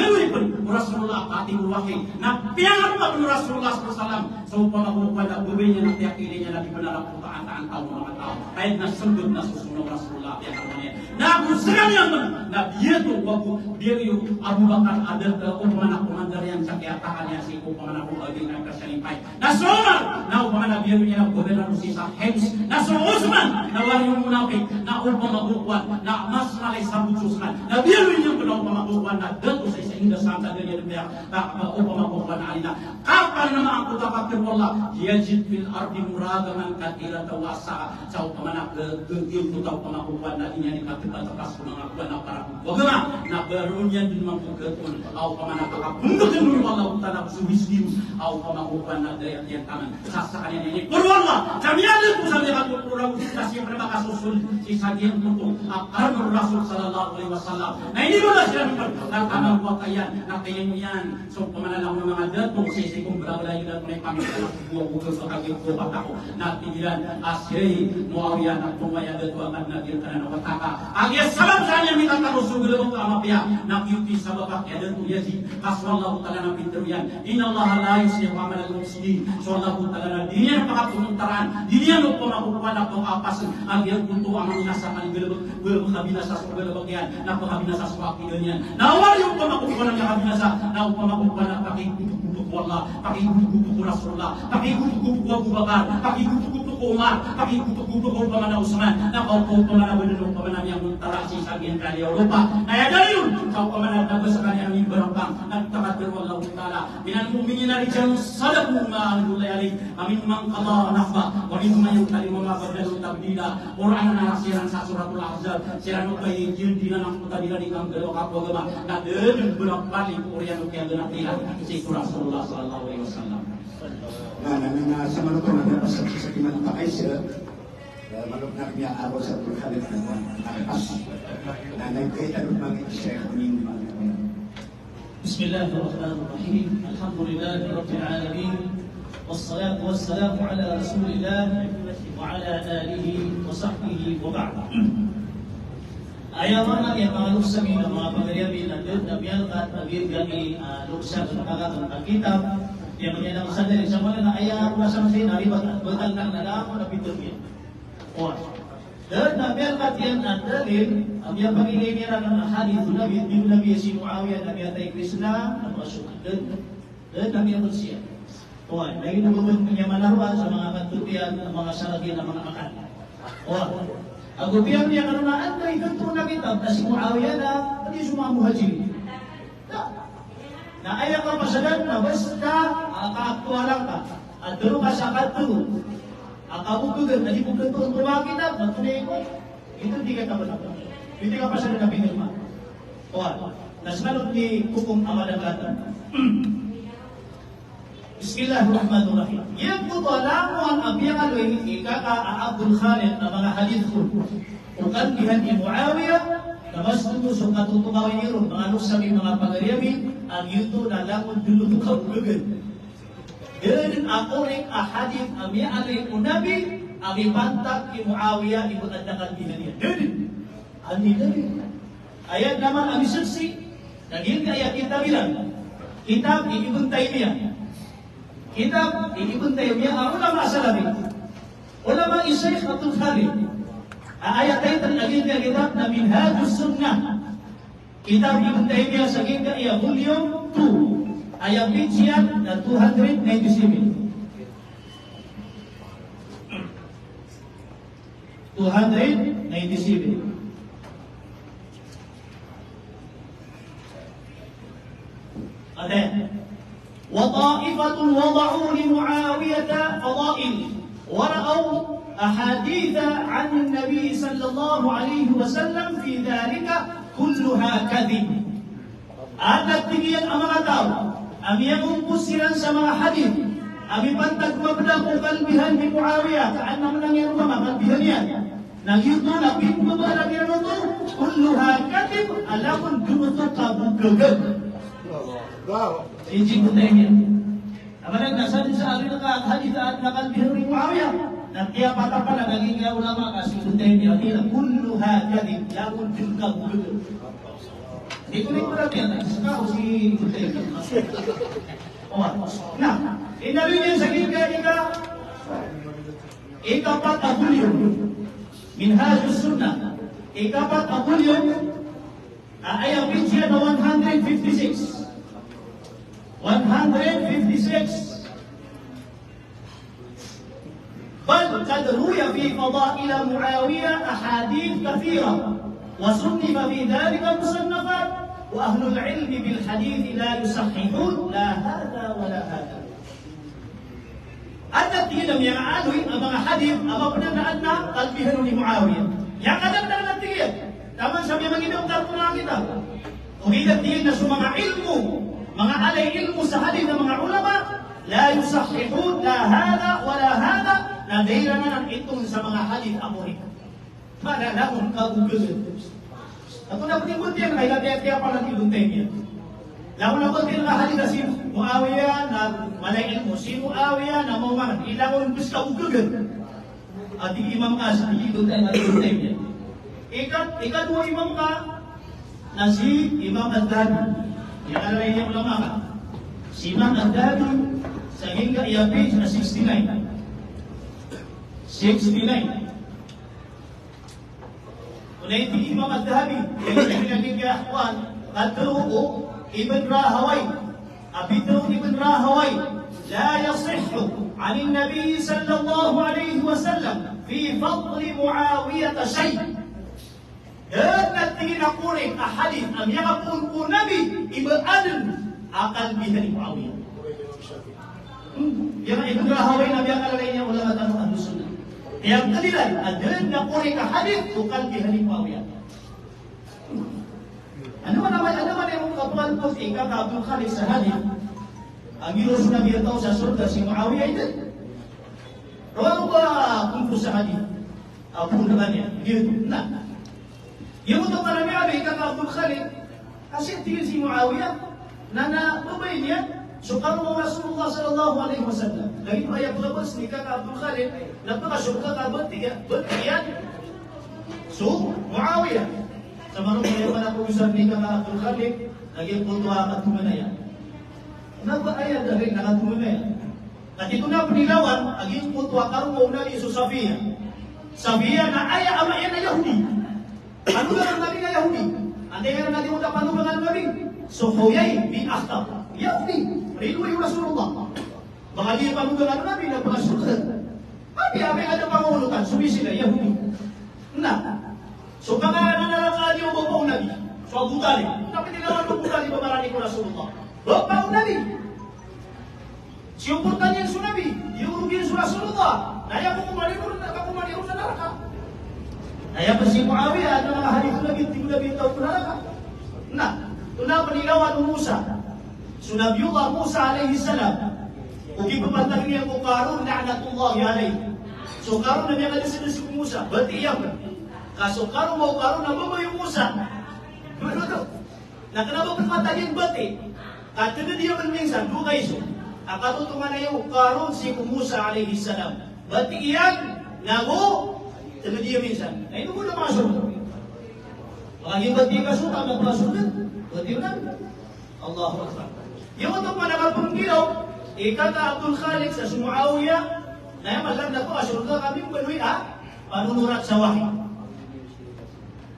Rasulullah Fatihul Wahid nah piang apa Rasulullah SAW seumpama pada bubenya nanti akhirnya Nabi benar putaan tahu nama tahu ayat nasundut nasusunah Rasulullah yang namanya nah busram yang Nabi itu waktu dia Abu Bakar ada umpama komandan yang sakitahannya si umpama Abu Bakar yang keselimpai nah Umar nah umpama Nabi itu yang gubernur sisa Hems nah Utsman na wariung munafik na upama bukuan na mas malay sabutuskan na biru yung upama bukuan na dato sa isa inda santa ganyan na upama bukuan na alina kapan naman ang kutapakir wallah yajid fil ardi muradaman katira tawasa sa upama na yung upama bukuan na inya ni katipatas ko mga kuwan na para wagama na barunyan din mga bukuan upama na kakabundok yung wallah utana sumislim upama bukuan na dayat yan taman sasakan yan puro wallah kami alam po sa mga kurang kasi yang pernah kasusul si sagian untuk akar Rasul sallallahu alaihi wasallam. Nah ini adalah syarat karena wakaya nak yan so pemanalang ng mga datong sisi kung berabalayo dan may pamitan ng buo-buo sa kaging kupat ako na tigilan asyay Muawiyah na tumaya dato ang nagil ka na wataka. Ang sabab sa niya minta karusugulo ng kamapya na kiyuti sa babak ya dato Yazid kaswallahu ta'ala ng pintuyan inna Allah la yuslihu amal al-mufsidin so Allah ta'ala na di niya napakapununtaran di niya makukuha na pasin ang iyang punto ang nasa kabinasa sa paglalabagyan na pagkabinasa sa pakiganyan nawal yung pamakukuha ng kabinasa na pamakukuha ng pakikutukutuk wallah pakikutukutuk Rasulullah pakikutukutuk Abu Bakar pakikutukutuk Umar pakikutukutuk pamana Usman na kaupo pamana benunong pamana yang muntara si sabihin kali Europa na yadali yun kau pamana nabas sa kanya ang ibarangkang nagtakadir wallahu ta'ala minal mu'minin na rijal sadaku ma'anulay alay amin mang kala nafba wa min mayung kalimama badalu tabdila Quran na nasiran sa suratul Ahzab siran mo kay yun di na nang putabila di kang galo kapwa gama na din berapa kali Quran ko kaya ganap nila si Rasulullah sallallahu alaihi wasallam na sa manutong nagpasok sa kiman pakay siya malok na niya ako sa Khalid na nakapas na nagkita ng mga Sheikh min Bismillahirrahmanirrahim Alhamdulillahi Rabbil Alamin والصلاة والسلام على رسول الله وعلى آله وصحبه وبعد. Ayaman yang mga luksami ng mga pagayami na doon na biyalkat na biyagani luksa sa nakakatang kitab yang menyenang sadari sa mga na ayaw na sa mga naribat at batal na nalaman na pitugin. Dan na biyalkat yan at dalil ang yung pagigimira ng hadith Nabi bin Nabi si Muawiyah na biyatay Krishna ang mga sukat. Dan na biyalkat siya. Lagi naman niya malaruan sa mga katubian ng mga saragyan ng mga makan. Ang gubiyan niya kanunaan na ito na kitab na si Muawiyah na pati sumang muhajirin. Na ayaw ka masalan na basta kaaktualan ka at doon ka sa katulog. Ang kabutugan na di mo ganito ang kitab na tunay ko, ito di ka kabalagay. Hindi ka masalan na pinirma. Nasalat ni Kukum Amadagatan. Bismillahirrahmanirrahim. Yang putalamu ang abiyang alwin Abdul Khalid na mga hadith ko. Ukan bihan ni Muawiyah na mas tumusok at tutungawin niyo mga sabi mga pagariyamin ang yuto na langon dulu tukaw gugun. Dan ako rin ahadith ami alay unabi ami pantak ki Muawiyah ibut andakan bihan niya. Dan ani dari ayat naman ami saksi naging ayat kita bilang kitab Ibn Taymiyah. Kitab Ibn Taymiyah ang ulama salafi. Ulama Syekh Abdul Khalid. Ayat ay lagi ka kitab na Minhajus Sunnah. Kitab Ibn Taymiyah sa gika iya volume 2. Ayat bincian na 297. 297. وطائفة وضعوا لمعاوية فضائل ورأوا أحاديث عن النبي صلى الله عليه وسلم في ذلك كلها كذب. Ada tinggian amanataw, ami yang umpusiran sa mga hadith, ami pantag mabda kung kalbihan ni Muawiyah, kaan naman ang yan mga kalbihan yan. Nagyuto na pinto ba na ito, kulluha kadib, alakon dumuto kabugagag. Injing Taymiyah. Amalan nasabi sa alin na hadith at nakalbihan ni Muawiyah. Nantiya pata pala naging ulama kasi Ibn Taymiyah. Tila kulluha kadib, lakon dumuto kabugagag. Ito rin ko natin, nagsiskaw si Ibn Taymiyah. Nah, inabi niya sa gika ikapat na bulyong Minhajus Sunnah. Ikapat na bulyong ayaw siya na 156. 156. بل قد روي في فضائل معاوية أحاديث كثيرة وصنف في ذلك مصنفات وأهل العلم بالحديث لا يصححون لا هذا ولا هذا. At tingin yang aloy ang mga hadith ang pinanaan na kalbihan ni Muawiyah. Yang kadang-kadang natingin. Tama sabi mag-inong kartuna kita. Kung tingin na sa mga ilmu, mga alay ilmu sa hadith ng mga ulama, la yusahihun la hada wala hada, na dahil na itong sa mga hadith amoy. Para namon kagugulan. Ako na pag-ibot yan, kaya kaya pala Ibn Taymiyah. Lawan na po din na hadith na si Muawiyah na malay ilmu. Si Muawiyah na maumangan. Ilangon bis kagugulan. At imam ka sa Ibn Taymiyah. Ikadwa imam ka na si Imam Al-Dhabi. Yang alay niya ulama ka. Si Imam Al-Dhabi sa hingga iya page na 69. 69. Unayti Imam Al-Dhabi, yang naging kaahwan, Qadru'u Ibn Rahaway, Abidru Ibn Rahaway, la yasihhu عن النبي صلى الله عليه وسلم في فضل معاوية شيء. Dan natingin ako rin ahadith ang yakapun po nabi ibaanan akal bihan Muawiyah. Yang Ibn Rahaway nabi ang alalay niya ulama tanong ang sunnah. Yang kanila adan na po rin ahadith ukal bihan Muawiyah. Ano man yung kapuan po si Abdul Khalid sa hadith ang gilos na biyataw sa surga si Muawiyah ito. Rawalo ba kung po sa hadith? Apo naman niya. Dito na. Yung ito para niya, Abdul Khalid, kasi tingin si Muawiyah na nababay niya. So karo Rasulullah sallallahu alaihi wasallam. Lagi pa ayat labas ni Abdul Khalid, napakasukka ka batiyan. So Muawiyah, sa manong kaya pala kung isang ni Abdul Khalid, naging putwa ka tumanaya. Nagpaayad na rin nakatumanaya. At ito na panilawan, naging putwa karo na ni Safiya. Safiya na aya ama yan na Yahudi. Ano lang ang nabi na Yahudi? Ante nga natin mo tapano ba nga nabi? So Huyay bin Akhtab. Yahudi. Rinwa yung Rasulullah. Baka di pa mo nga nabi na pangasulat. Abi ada pangulutan. Subi sila Yahudi. Na. So pangalan na lang nga niyo bapong nabi. So Abu Talib. Tapi nilawan Abu Talib bamarani ko Rasulullah. Bapong nabi. Siyumpurtan niya sa nabi. Yung rugin sa Rasulullah. Naya ko kumanirun sa neraka. Naya pa si Muawiyah na mga hadith lagi tinglabi taon neraka. Na, tuna panilawan Musa. Sunabiullah Musa alaihi salam. Ugi pepantang niya ko Karun la'natullahi alayhi. So Karun na niya kalisin si Musa, berarti iya ba? Kaso Karun mau Karun na ba yung Musa? Ano to? Na kenapa pepantangin berarti? At kada dia minsan dua iso. Akatutungan na yung Karun si Musa alaihi salam. Berarti iyan nago kada dia minsan. Na ito mo na masuk. Lagi berarti masuk tak masuk kan? Berarti benar. Allahu Akbar. Yung untuk mendapat penggilaw, kata Abdul Khalik sa Muawiyah, na yung maganda ko, asurga kami penuhi panunurat sa wahid.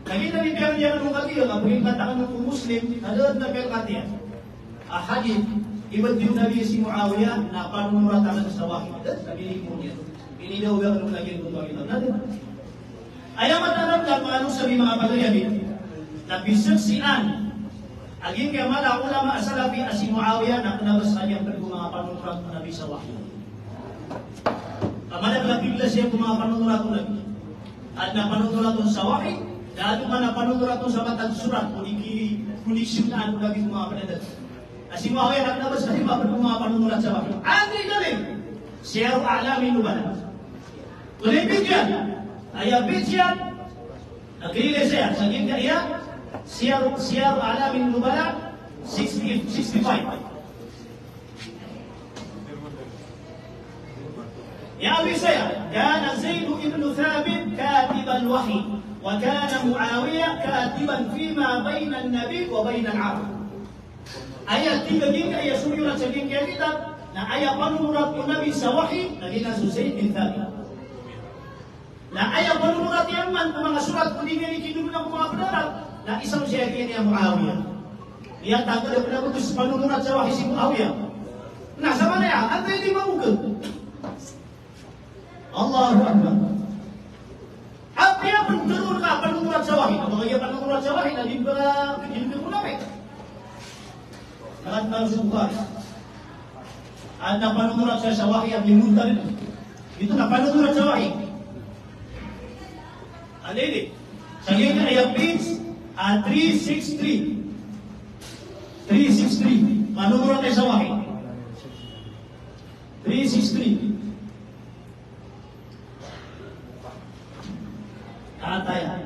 Nakita ni Pierre Dian nung katiya, kapag katakan ng Muslim, nadoon na Pierre katiya. Hadith, iba't yung Nabi si Muawiyah na panunuratan sa wahid. Sabi mo niya, inidaw ba nung lagi ng tuwa kita natin. Ayaw matanap lang kung anong sabi mga pagayabit, na bisaksian aging kaya mala ulama salafi si Muawiyah na pinabas kanya ng mga panunurat ng Nabi sa wahid. Kamalaglag bigla siya ng mga panunurat ng Nabi. At na panunurat sa wahid, dahil man na panunurat sa batang surat, kunisyunaan ng Nabi mga panadat. Na si Muawiyah na pinabas kanya ng mga panunurat sa wahid. Andri galing, Siyar A'lamin Nubala. Tulipin yan, ayapit yan, nagkilin siya, saging kaya, Siyar A'lamin Nubala 65. يروي سير كان زيد بن ثابت كاتب الوحي وكان معاوية كاتبا فيما بين النبي وبين العرب. Ayat 3 ayat surat saging kaya kitab na ayat panunurat ng Nabi sa wahyi naging si Zaid bin Thabit. Na ayat panunurat yaman ng mga surat kundi nga ikinulo ng mga pendarat na isang siya niya Muawiyah. Dia takut dia pernah putus panunurat sa wahyi si Muawiyah. Nah sama na yan, anta hindi maugod. Allahu Akbar. Apa yang menurut ka panunurat sa wahyi? Kapag iya panunurat sa wahyi, naging ba kajilipin mo namin? Nakatalo sa Bukhari. At na panunurat siya sa wahyi ang limunta rin. Ito na panunurat sa wahyi. Ano ini? Sa iyo na ayat page 363. 363. Panunurat tayo sa wahyi. 363.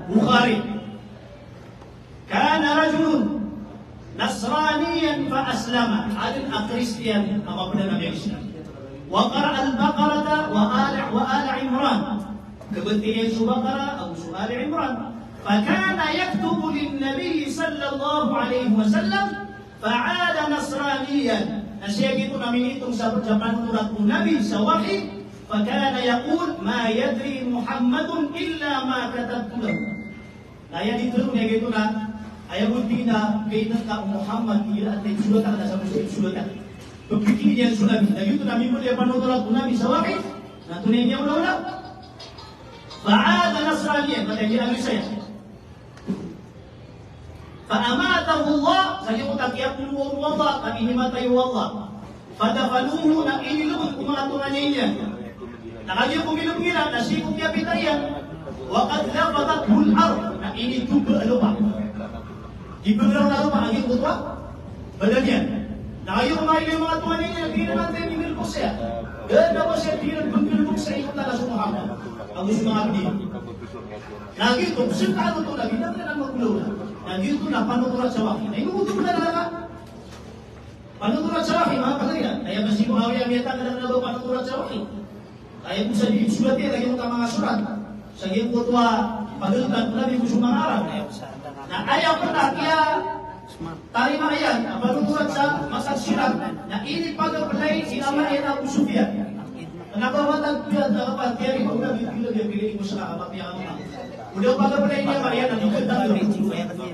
Bukhari. Kana rajulun nasraniyan fa aslama. Adin Kristian apabila Nabi Islam. Wa qara'a al-Baqarah wa ala Imran. Kebetulan Al-Baqarah atau Al Imran. Fakana yaktubu lin-Nabi sallallahu alaihi wasallam fa'ala nasraniyan. Nasiya gitu namin itong sa panunurat ng Nabi sa wahyi. فكان يقول ما يدري محمد إلا ما كتبت له. Nah yang diterung ya gitu na ayah buntina kaitan ka Muhammad ila at surat na sa surat. Pagpikir niya surat na gitu na mimo dia panutulat ko nabi sa wahid na tunay niya ula-ula. Fa'ada nasraniyan kata dia saya. Fa'amatahu Allah sa iyo takiyak mo Allah at inimatay Allah. Fadafaluhu na inilubot kumatunan niya. Nakanya pumilong-ilang, nasikop niya pitayan. Waqad lafatathu al-ard, na ini tuba lupa. Ibaglaw na lupa, ang yung kutwa. Badal yan. Nakanya kumain yung mga tuwan niya, nagpira natin yung milbuk siya. Ganda ko siya, pinag-milbuk sa ikot na sa Muhammad. Ang gusto mga abdi. Nagito, sintado ito, nagito na lang magulaw na. Nagito na, panuturat sa waki. Nainugutom na talaga. Panuturat sa waki, mga pagalian. Kaya ba si Muawiyah miyata ka na ba panuturat sa waki? Kaya kung sa surat niya, lagi mo ka mga surat. Sa iyong kutwa, pagalitan ko namin gusto mga Arab. Na ayaw ko na, kaya tarima ayan, ang panuturat sa masaksirat, na ini pagkabalay, sinama yan Abu Sufyan. Nagawatag ko yan, nakapagkiyari ko na, piliin ko sa kakamap niya mga. Udaw pagkabalay niya, Maria, nagigandang yun.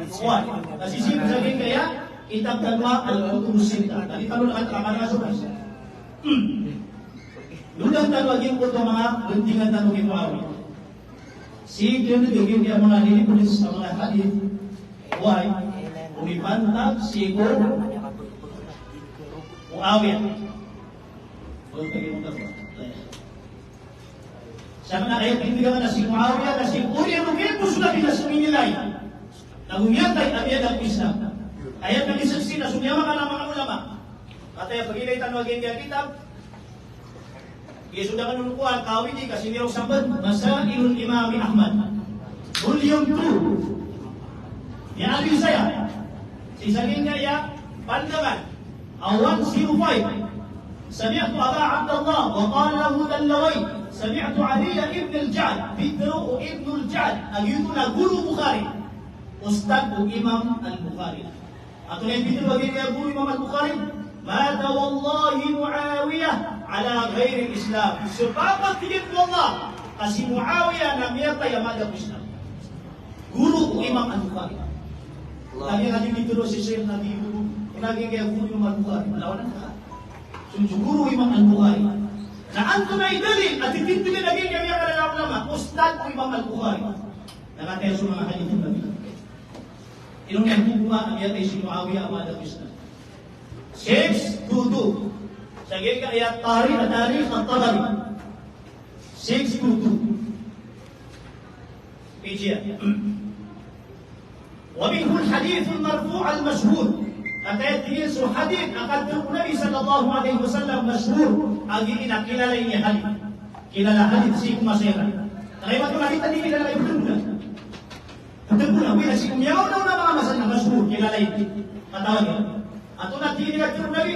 Kuwan, nasisip sa akin kaya, itagdadwa al-Qutusinta. Tadi tanong na katakan na surat. Ludah talwagin ko ito mga buntingan tanongin Muawiyah. Si Glenn Gagin niya mga nilipulis sa mga hadith. Why? Umipantag si Muawiyah. Sa mga ayat pindigan na si Muawiyah na si Uri mungkin po sudah tidak seminilay. Nagumiyatay ang yan ang Islam. Ayat ng isaksi na sunyama ka ng mga ulama. At ay pag-ilay tanwagin kaya kitab, Ia sudah menunjukkan kau ini kasih dia sambat Masailul Imam Ahmad. Volume 2. Ya abi saya. Sisanya ya pandangan. Awan 05. Sami'tu Aba Abdullah wa qala lahu Dallawai. Sami'tu Ali ibn al-Ja'd, Bidru ibn al-Ja'd, agituna guru Bukhari. Ustaz Imam Al-Bukhari. Atau yang Bidru bagi guru Imam Al-Bukhari. Mata wallahi Muawiyah ala ghairi Islam. Sepakat tidak wallah kasih Muawiyah namanya yang ada Islam. Guru Imam Al-Bukhari. Lagi diterus Syekh Nabi Guru, lagi kayak guru Imam Al-Bukhari. Lawan apa? Guru Imam Al-Bukhari. Nah, antum ay dalil at titignan lagi kami ang ulama, Ustaz Imam Al-Bukhari. Nakataya sa mga hadith ng Nabi. Inong nagbubuha ang yatay si Muawiyah ang ada Islam. 622. Sige ka ayat tarikh at-Tabari. 622. Pijia. ومنه الحديث المرفوع المشهور. Kata dia su hadis akan Nabi sallallahu alaihi wasallam masyhur agi ina kilala ini hadis. Kilala hadis si kumasera. Karena itu hadis tadi kilala itu benar. Betul wala si kumiyaw na mga masalah masyhur kilala ini. Katawa. Atau nanti dia kata Nabi,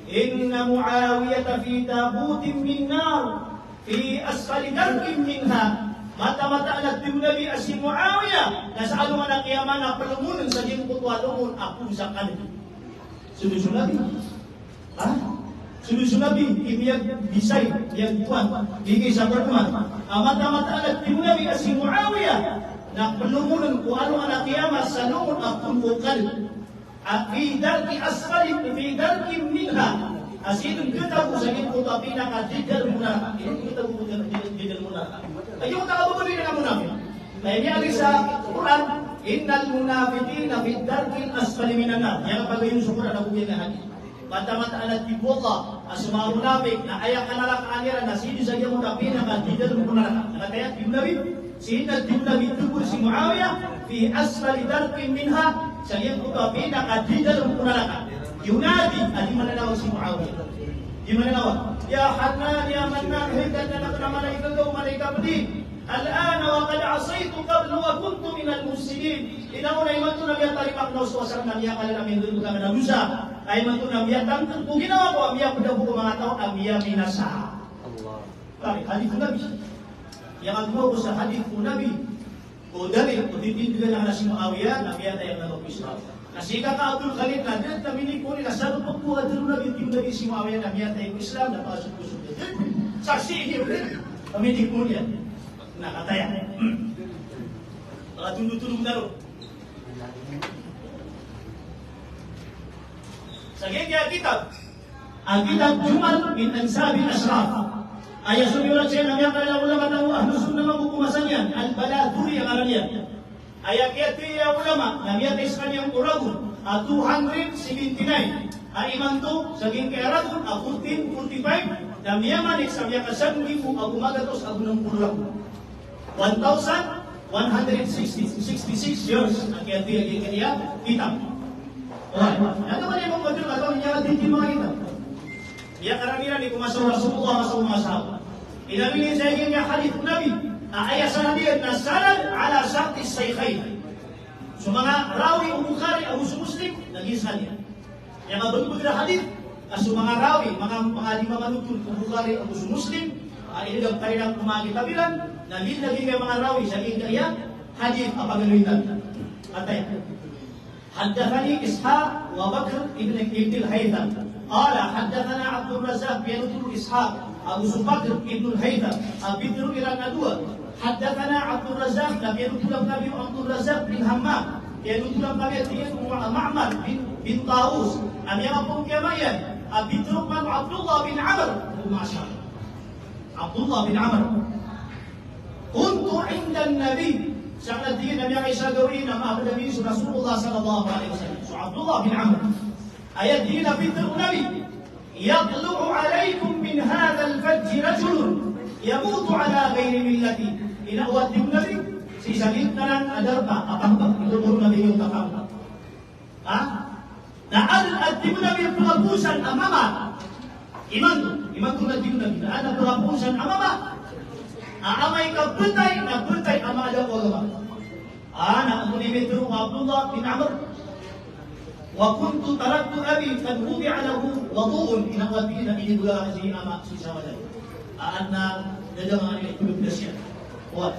inna Muawiyah fi tabutin min nar fi asfali darkin minha. Mata-mata anak tim Nabi asyik Muawiyah nasa alung anak kiaman na pelumunan sa jingkot walungun aku sa kanin. Sudah Nabi, sudah Nabi imiyag bisay yang kuat bigay sa berman. Mata-mata anak tim Nabi asyik Muawiyah na pelumunan ko alung anak kiaman sa lungun aku bukal. Fi darki asfali fi darki minha. Asyik kita ko sa jingkot tapi nakadidal muna. Ini kita ko didal muna. Ayun nakababali na munafik. Kaya niya sa Quran, innal munafiqina fi darkil asfali minan nar. Yang kapag yun sa Quran ako ginahan. Mata-mata alat di Allah, asma munafik na ayak kanala kaanira na sino sa iyo munafik na kadidal mo na. Nakataya di Nabi, sino di Nabi tungkol si Muawiyah fi asfali darkin minha, sa iyo munafik na kadidal mo na. Yunadi, adi mananawag si Muawiyah. Di mananawag, ya Hanan, ya Mannan, hidan na nakalamalaikat daw, malaikat din. Al-an wa qad asaytu qablu wa kuntu minal mufsidin. Inauna iman to nabiya talimak na uswasan nabiya kala namin dulu kami nalusa. Ay man to nabiya tangkang kung ginawa ko amiya ko daw ko mga tao amiya minasa. Allah. Kali hadith Nabi. Yang agmo ko sa hadith Nabi. Ko dali ko titindigan ang nasi Muawiyah nabiya tayo na Islam. Nasika ka Abdul Khalid na din tamini ko ni nasalo pagbuhat dulu Nabi tim Nabi si Muawiyah nabiya tayo Islam na pasok-pasok. Saksi ini kami di kemudian. Nakataya. Tunduk-tunduk daro. Sa kaya kitab, ang kitab Jumal min Ansabi Ashraf. Ayah sumiulat siya ng mga ulama ng ahlu sunnah magkukumasan yan. Al-Baladuri ang aral yan. Ayah kaya tiya ulama, namiyat kanyang uragun, 279. Ang iman to, saging kaya ragun, 1445. Namiyaman sa mga kasanggifu, ang umagatos, ang unang pulagun. 1,166 years ang kaya kitab. Alright. Ano ba yung mga ito niya dito mga kitab? Dia karamihan ni kumasal Rasulullah masal mga sahabat. Inaminin sa iyo niya hadith Nabi. Ayat sa Nabi na sanad ala syarti shaykhain. So mga rawi o Bukhari o Muslim nagisan niya. Yang mabagod na hadith so mga rawi, mga lima manutun o Bukhari o Muslim ilagam tayo ng kumagitabilan naging kayo mga rawi sa kaya hadith apagaluitan. Atay. حدثني إسحاق وبكر ابن الهيثم قال حدثنا عبد الرزاق بن إسحاق أبو بكر ابن الهيثم بن إلى الندوة حدثنا عبد الرزاق بن نبي عبد الرزاق بن همام بن نبي معمر بن طاووس أن يقوم كمايا بن عبد الله بن عمرو عبد الله بن عمرو كنت عند النبي Saat dia Nabi Aisyah gawin nama Abu Nabi Rasulullah sallallahu alaihi wasallam. So Abdullah bin Amr. Ayat dia Nabi Nabi. Yatlu'u alaikum min hadha al-fajj rajulun yamutu ala ghairi millati. Ina uwat din Nabi. Si sakit kanan adarba apang itu baru Nabi yung takam. Na'al at din Nabi pelabusan amama. Iman tu na ana pelapusan amama. Amay nagbentay ama ada Allah. Ana aku dimitru Abdullah bin Amr. Wa kuntu taraktu abi kad wudi'a lahu wudu'un inawatina ini bulan si ama si sawadan. Anna dadangan ini kulub dasya. Wa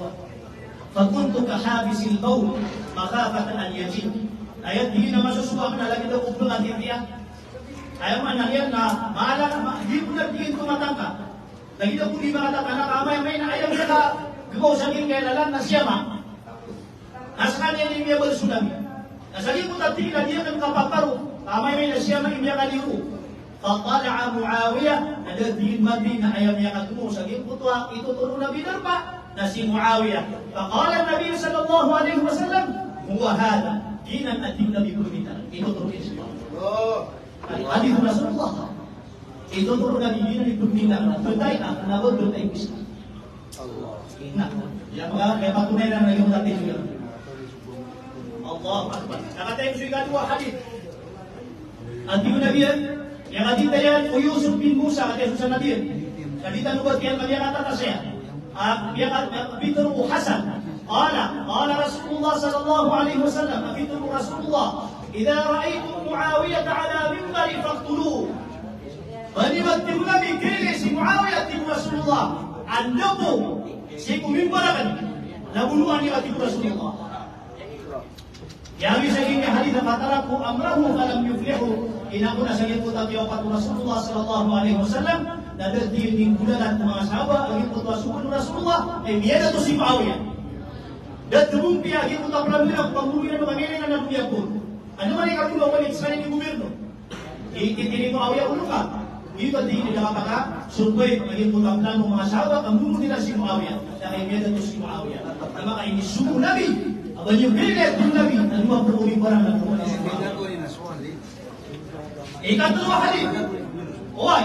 fakuntu kahabisil bawl makhafatan an yajid. Ayat ini nama sesuatu na lagi daw ublo at dia. Ayaw man yan na maaala di ko nagtingin tumatangka. Lagi daw kung di makataka na kamay na ayaw siya ka gawa sa akin kailalan na siya ma. Nasa kanya ni Mia Balsulami. Nasali mo tatingin na diya kang kapaparo. Kamay na siya ma imya kaliru. Fatala'a Muawiyah na datingin mati na ayaw niya kagawa sa akin putwa. Ituturo na binar pa na si Muawiyah. Faqala Nabi sallallahu alaihi wasallam huwa hada dinan ating Nabi Muhammad. Ituturuin siya. Hadis Rasulullah. Ituturo na dinan ni Muhammad. Betay na nabot betay bisa. Ingat. Ya kaya patunay na yung dati juga. Allahu Akbar. Nakatay ko siya dua hadis. Ating Nabi yang hadis tayan o Yusuf bin Musa kaya sa Nabi. Kadita nubat yan kaya kata siya. Bitru Hasan. قال رسول الله صلى الله عليه وسلم أفيتم رسول الله إذا رأيتم معاوية على منبر فاقتلوه فلمتم نبي كيلي معاوية رسول الله عندكم سيكم منبرا نبلوان يأتي رسول الله Yang bisa ini hadis fataraku amrahu falam yuflihu inakuna sayyidul tabi'at Rasulullah sallallahu alaihi wasallam dan di bulan mga sahabat lagi putua subuh Rasulullah biada tu si Muawiyah. Dan tumumpi lagi putua pramila pambulan ng pamilya na nabuya po. Ano man ikaw kung bawal iksanin ni gobyerno? Ititiri mo Muawiyah ulo ka. Ito di nila kapaka survey lagi putua plan ng mga sahabat pambulan nila si Muawiyah. Dahil biada tu si Muawiyah. Tama ka ini subuh Nabi. Abang yung bilet yung Nabi na 50 barang na po. Ikatulong hadith. Oy,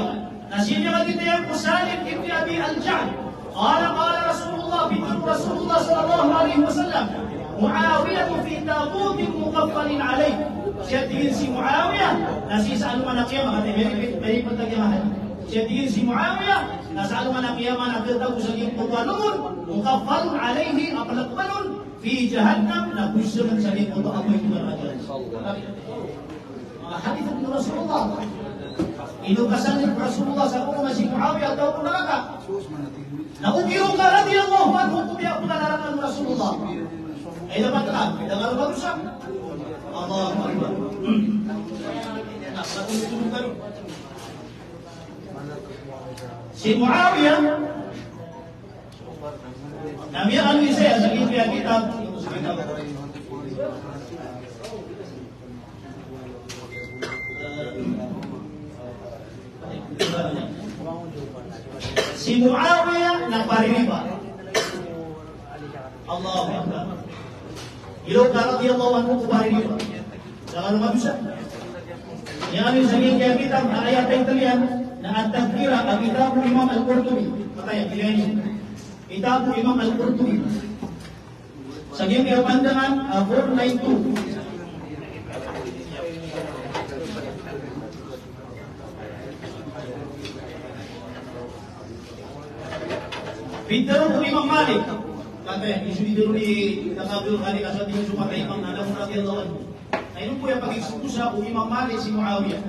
nasiniya kita yang Salim ibn Abi Al-Ja'd. Qala Rasulullah bintu Rasulullah sallallahu alaihi wasallam Muawiyah fi tabutin muqaffalin alayh. Siya tingin si Muawiyah nasi sa anuman na kiyama kati may pagtagyamahan. Siya tingin si Muawiyah nasa anuman na kiyama nagtatago sa iyong pagwanungon muqaffalun alayhi apalakbalun fi jahannam na busur sa iyong pagwanungon amoy tumarajal. Hadith ni Rasulullah. Inukasan ni Rasulullah sa kung si Muawiyah daw kung neraka. Nakukirong ka radiyallahu anhu kung diya kung nalarangan Rasulullah. Ay dapat ka, dapat ka siya. Allahu Akbar. Si Muawiyah namiyan ni saya sa kitab. Si Muawiyah nagpaririba. Allahu Akbar. Ilaw ka radiyallahu anhu kupaririba. Jangan lupa bisa. Yang kami saging kaya kitab na ayat ay talian na at-tadkira ang kitabu Imam Al-Qurtubi. Patay, pilihan niyo. Kitabu Imam Al-Qurtubi. Saging kaya pandangan 492. Pintarong kung Imam Malik. Kaya, isu dito ni Nakabul Khali kasat yung sumatay Imam Nadam radiyallahu anhu. Ayun po yung pag-iksukusa kung Imam Malik si Muawiyah.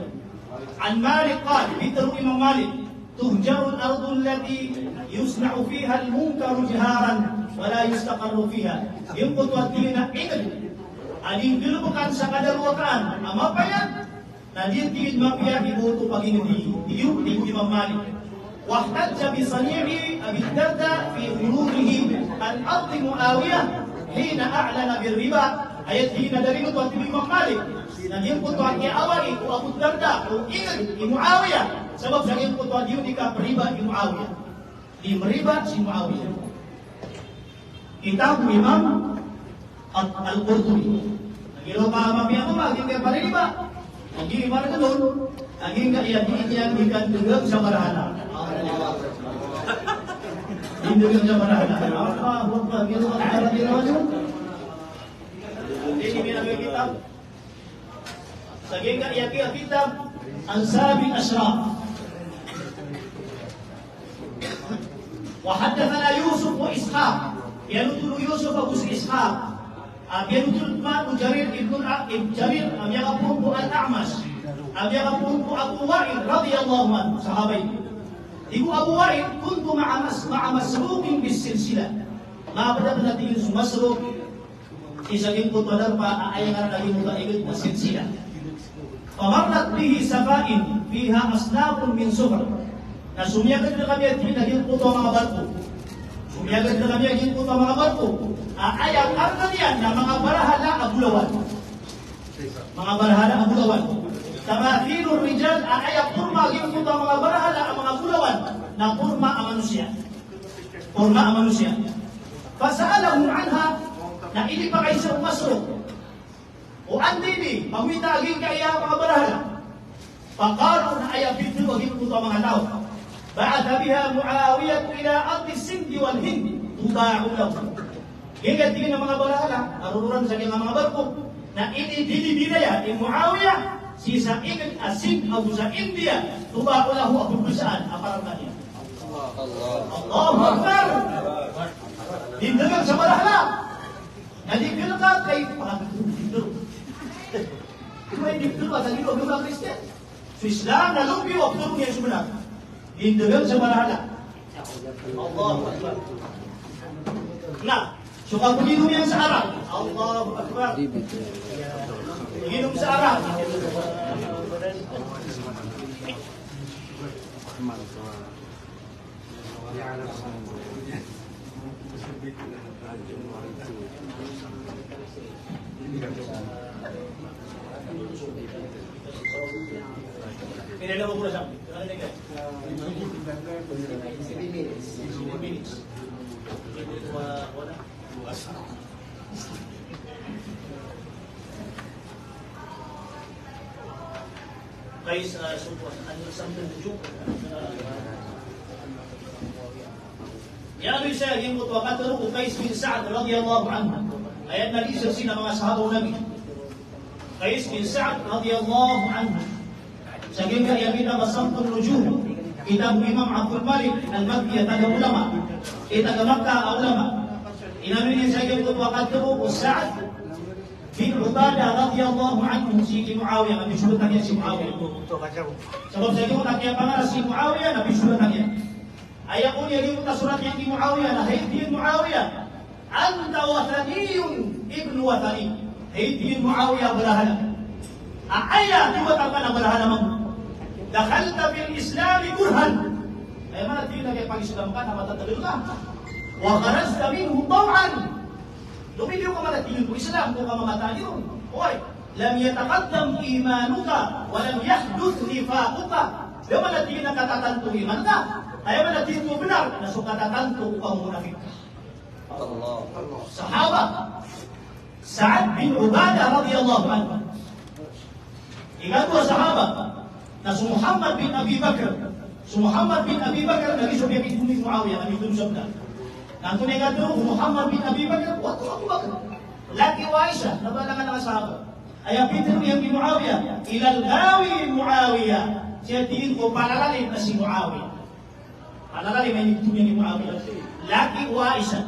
An Malik qal, pintarong Imam Malik, tuhjaru al-ardu allati yusna'u fiha al-munkaru jiharan wala yustaqarru fiha. Yung kutwatiin na ingad. Aling bilubukan sa kadarwakaan. Ama pa yan? Naditigid mapiya ibuto pag hindi. Iyong Imam Malik. واحتج بصنيع أبي الدرداء في خروجه عن أرض معاوية حين أعلن بالربا ayat hina dari itu Imam Malik na yung kutwa niya awali o Abu Darda o ingin ni Muawiyah sebab sa yung kutwa niyo di ka riba ni Muawiyah di meriba si Muawiyah kitab Imam Al-Qurtubi nagiro pa mamaya mo maging kaya riba naging ibarat doon naging kaya diiyan ikan tunggang sa marahana hindi ka siya marahana huwag pa ginawa ka ginawa niyo ini minagay kitab saging ka kitab ang sabing ashraf وحدثنا يوسف وإسحاق ينطل يوسف أبو إسحاق ينطل ما جرير ابن جرير أم يقوم الأعمش أم يقوم أبو وائل رضي الله عنه صحابي يقول أبو وائل كنت مع مسروق بالسلسلة ما بدأ نتيجة مسروق إذا كنت تدرب أيها الذي متأكد بالسلسلة فمرت به سفائن فيها أصناف من سفر نسميها كده kami tidak puto mga barko sumiyagad na kami ang puto mga barko ayaw karna niyan na mga barahala abulawan tamathilur rijal ayaw purma ang puto mga barahala ang mga bulawan na purma ang manusia fasaalahum anha na ili pa kayo sa umasro o andini pamita aging kaya mga barahala paqalu na ayaw bidyo aging puto mga tao بعث بها معاوية إلى أرض السند والهند تباع له. Hingga tingin ng mga barahala, narururan sa kanyang mga barko, na inibinibinaya ni Muawiyah si sa ingin asing o sa India, tubaho lahu ang pagkusaan, aparang kanya. Allahu Akbar! Dindagan sa barahala. Nalipil ka kay pagkakito. Ito ay dito ba sa lilo ng mga Kristiyan? So Islam na lupi o pagkakito niya sumunod. Dindagan sa barahala. Allahu Akbar. Nah, suka begitu yang searah. Allahu Akbar. Hidup searah. Ini ada berapa jam? Guys, sambil tujuh. Yan siya yung mutwakatulong kung Qais bin Sa'ad radiyallahu anhu. Ayan nag-isip sila mga sahabaw Nabi. Qais bin Sa'ad radiyallahu anhu. Sa ganda yan binabasang nujum. Kitab Imam Abdul Malik al-Makki taga ulama. Taga Makkah ulama. Inamin niya sa yung mutwakatulong kung Sa'ad bin Ubadah radiyallahu anhu si Muawiyah. Nabisulat niya si Muawiyah. Sebab sa iyo nakiya pangalan si Muawiyah, nabisulat niya. Ayakun yung surat yang di Muawiyah na Haydin Muawiyah anta wathaniyun ibnu wathani Haydin Muawiyah berahala ayah juga tak pernah berahala mang dakhalta fil islami kurhan ay mana tingin na pag-islam ka na matatagil ka wa kharajta minhu taw'an lumiliw ka mana tingin ko Islam kung ka mamataan yun oy lam yataqaddam imanuka wa lam yahduth nifaquka di mana tingin na katatanto iman ka ayaw na natin mo benar na sukatatan ko upang munafik ka. Sahabat Sa'ad bin Ubadah radiyallahu anhu. Ikatwa sahabat na si Muhammad bin Abi Bakr. Si Muhammad bin Abi Bakr naging siya pinagkunin Muawiyah kami ito sabda. Nanto na ikatwa Muhammad bin Abi Bakr wato Abu Bakr. Laki wa Aisha nabalangan ng sahabat. Ayaw pinagkunin yang di Muawiyah ilal gawi Muawiyah. Siya tingin ko palalalim na si Muawiyah. Alala may nitunya ni Muawiyah. Laki wa Aisha.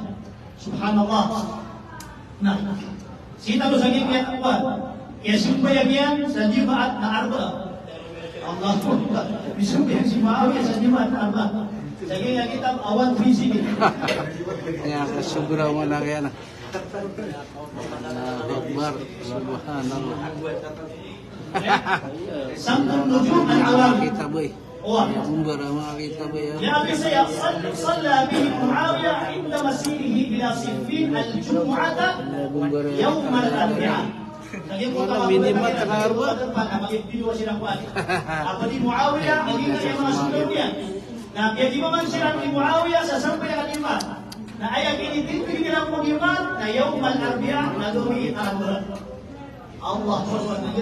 Subhanallah. Nah, sita lo saging yan kuat. Kaya sumbayang yan sa jimaat na arba. Allah Akbar. Sumbayang si Muawiyah sa jimaat na arba. Saging yang kita awan fisik. Ya, subra mo na kaya na. Akbar. Subhanallah. Samtul nujum al-awam. Kita boy. Ya saya صلى به معاوية عند مسيره إلى صفين الجمعة يوم الأربعاء. Minimal kenapa? Apa di Muawiyah lagi yang masuknya. Nah, dia di mana sirah di Muawiyah sampai dengan iman. Nah, ayat ini tinggi dalam iman. Nah, yaum al-arbi'a naduri al-amr. Allah SWT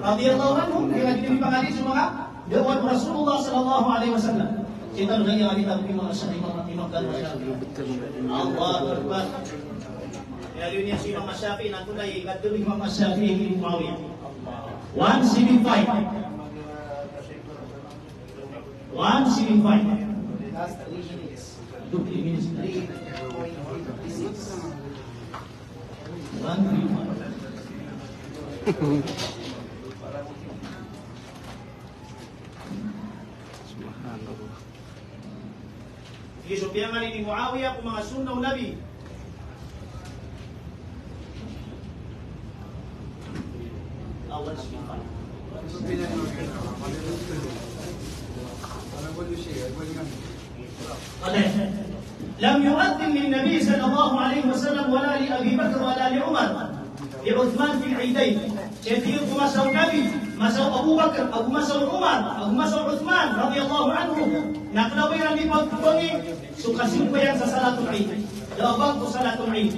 radhiyallahu anhu dia dipangadi semua dengan Rasulullah sallallahu alaihi wasallam. Kita dengar yang kita terima Imam dan Allah Akbar. Ya dunia si Imam Syafi'i nanti lagi kata Imam Syafi'i ini Muawiyah. 175. Last 3 minutes. 20 minutes na. 3.56. 135. Subhanallah. Gisupyangan ni Muawiyah kung mga sunnah Nabi. Awal sifat. لم يؤذن للنبي صلى الله عليه وسلم ولا لأبي بكر ولا لعمر لعثمان في العيدين. Jadi itu masuk Nabi, masuk Abu Bakar, masuk Umar, masuk Uthman radhiyallahu anhu. Nak kenapa yang dipotong suka sembahyang sa salatul Eid. Jawab ko salatul Eid.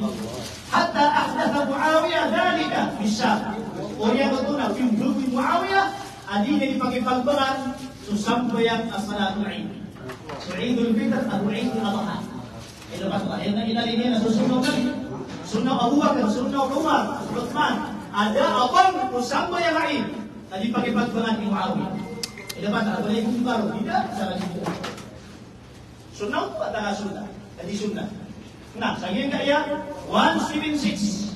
Hatta ahdatha Muawiyah dalika bisyar. Orang betul nak film Muawiyah adina dipakai pagbaran susambayang salatul Eid. So Eidul Fitr atau Eidul Adha. Ito ba ito? Inalinin na susunod Nabi. Sunnah Abu Bakar, sunnah Umar, Uthman. Ada abang bersama yang lain tadi pakai pagbangan di Muawiyah. Tidak pada boleh ikut baru tidak salah itu. Sunnah itu adalah sunnah. Jadi sunnah. Nah, saya enggak ya 176.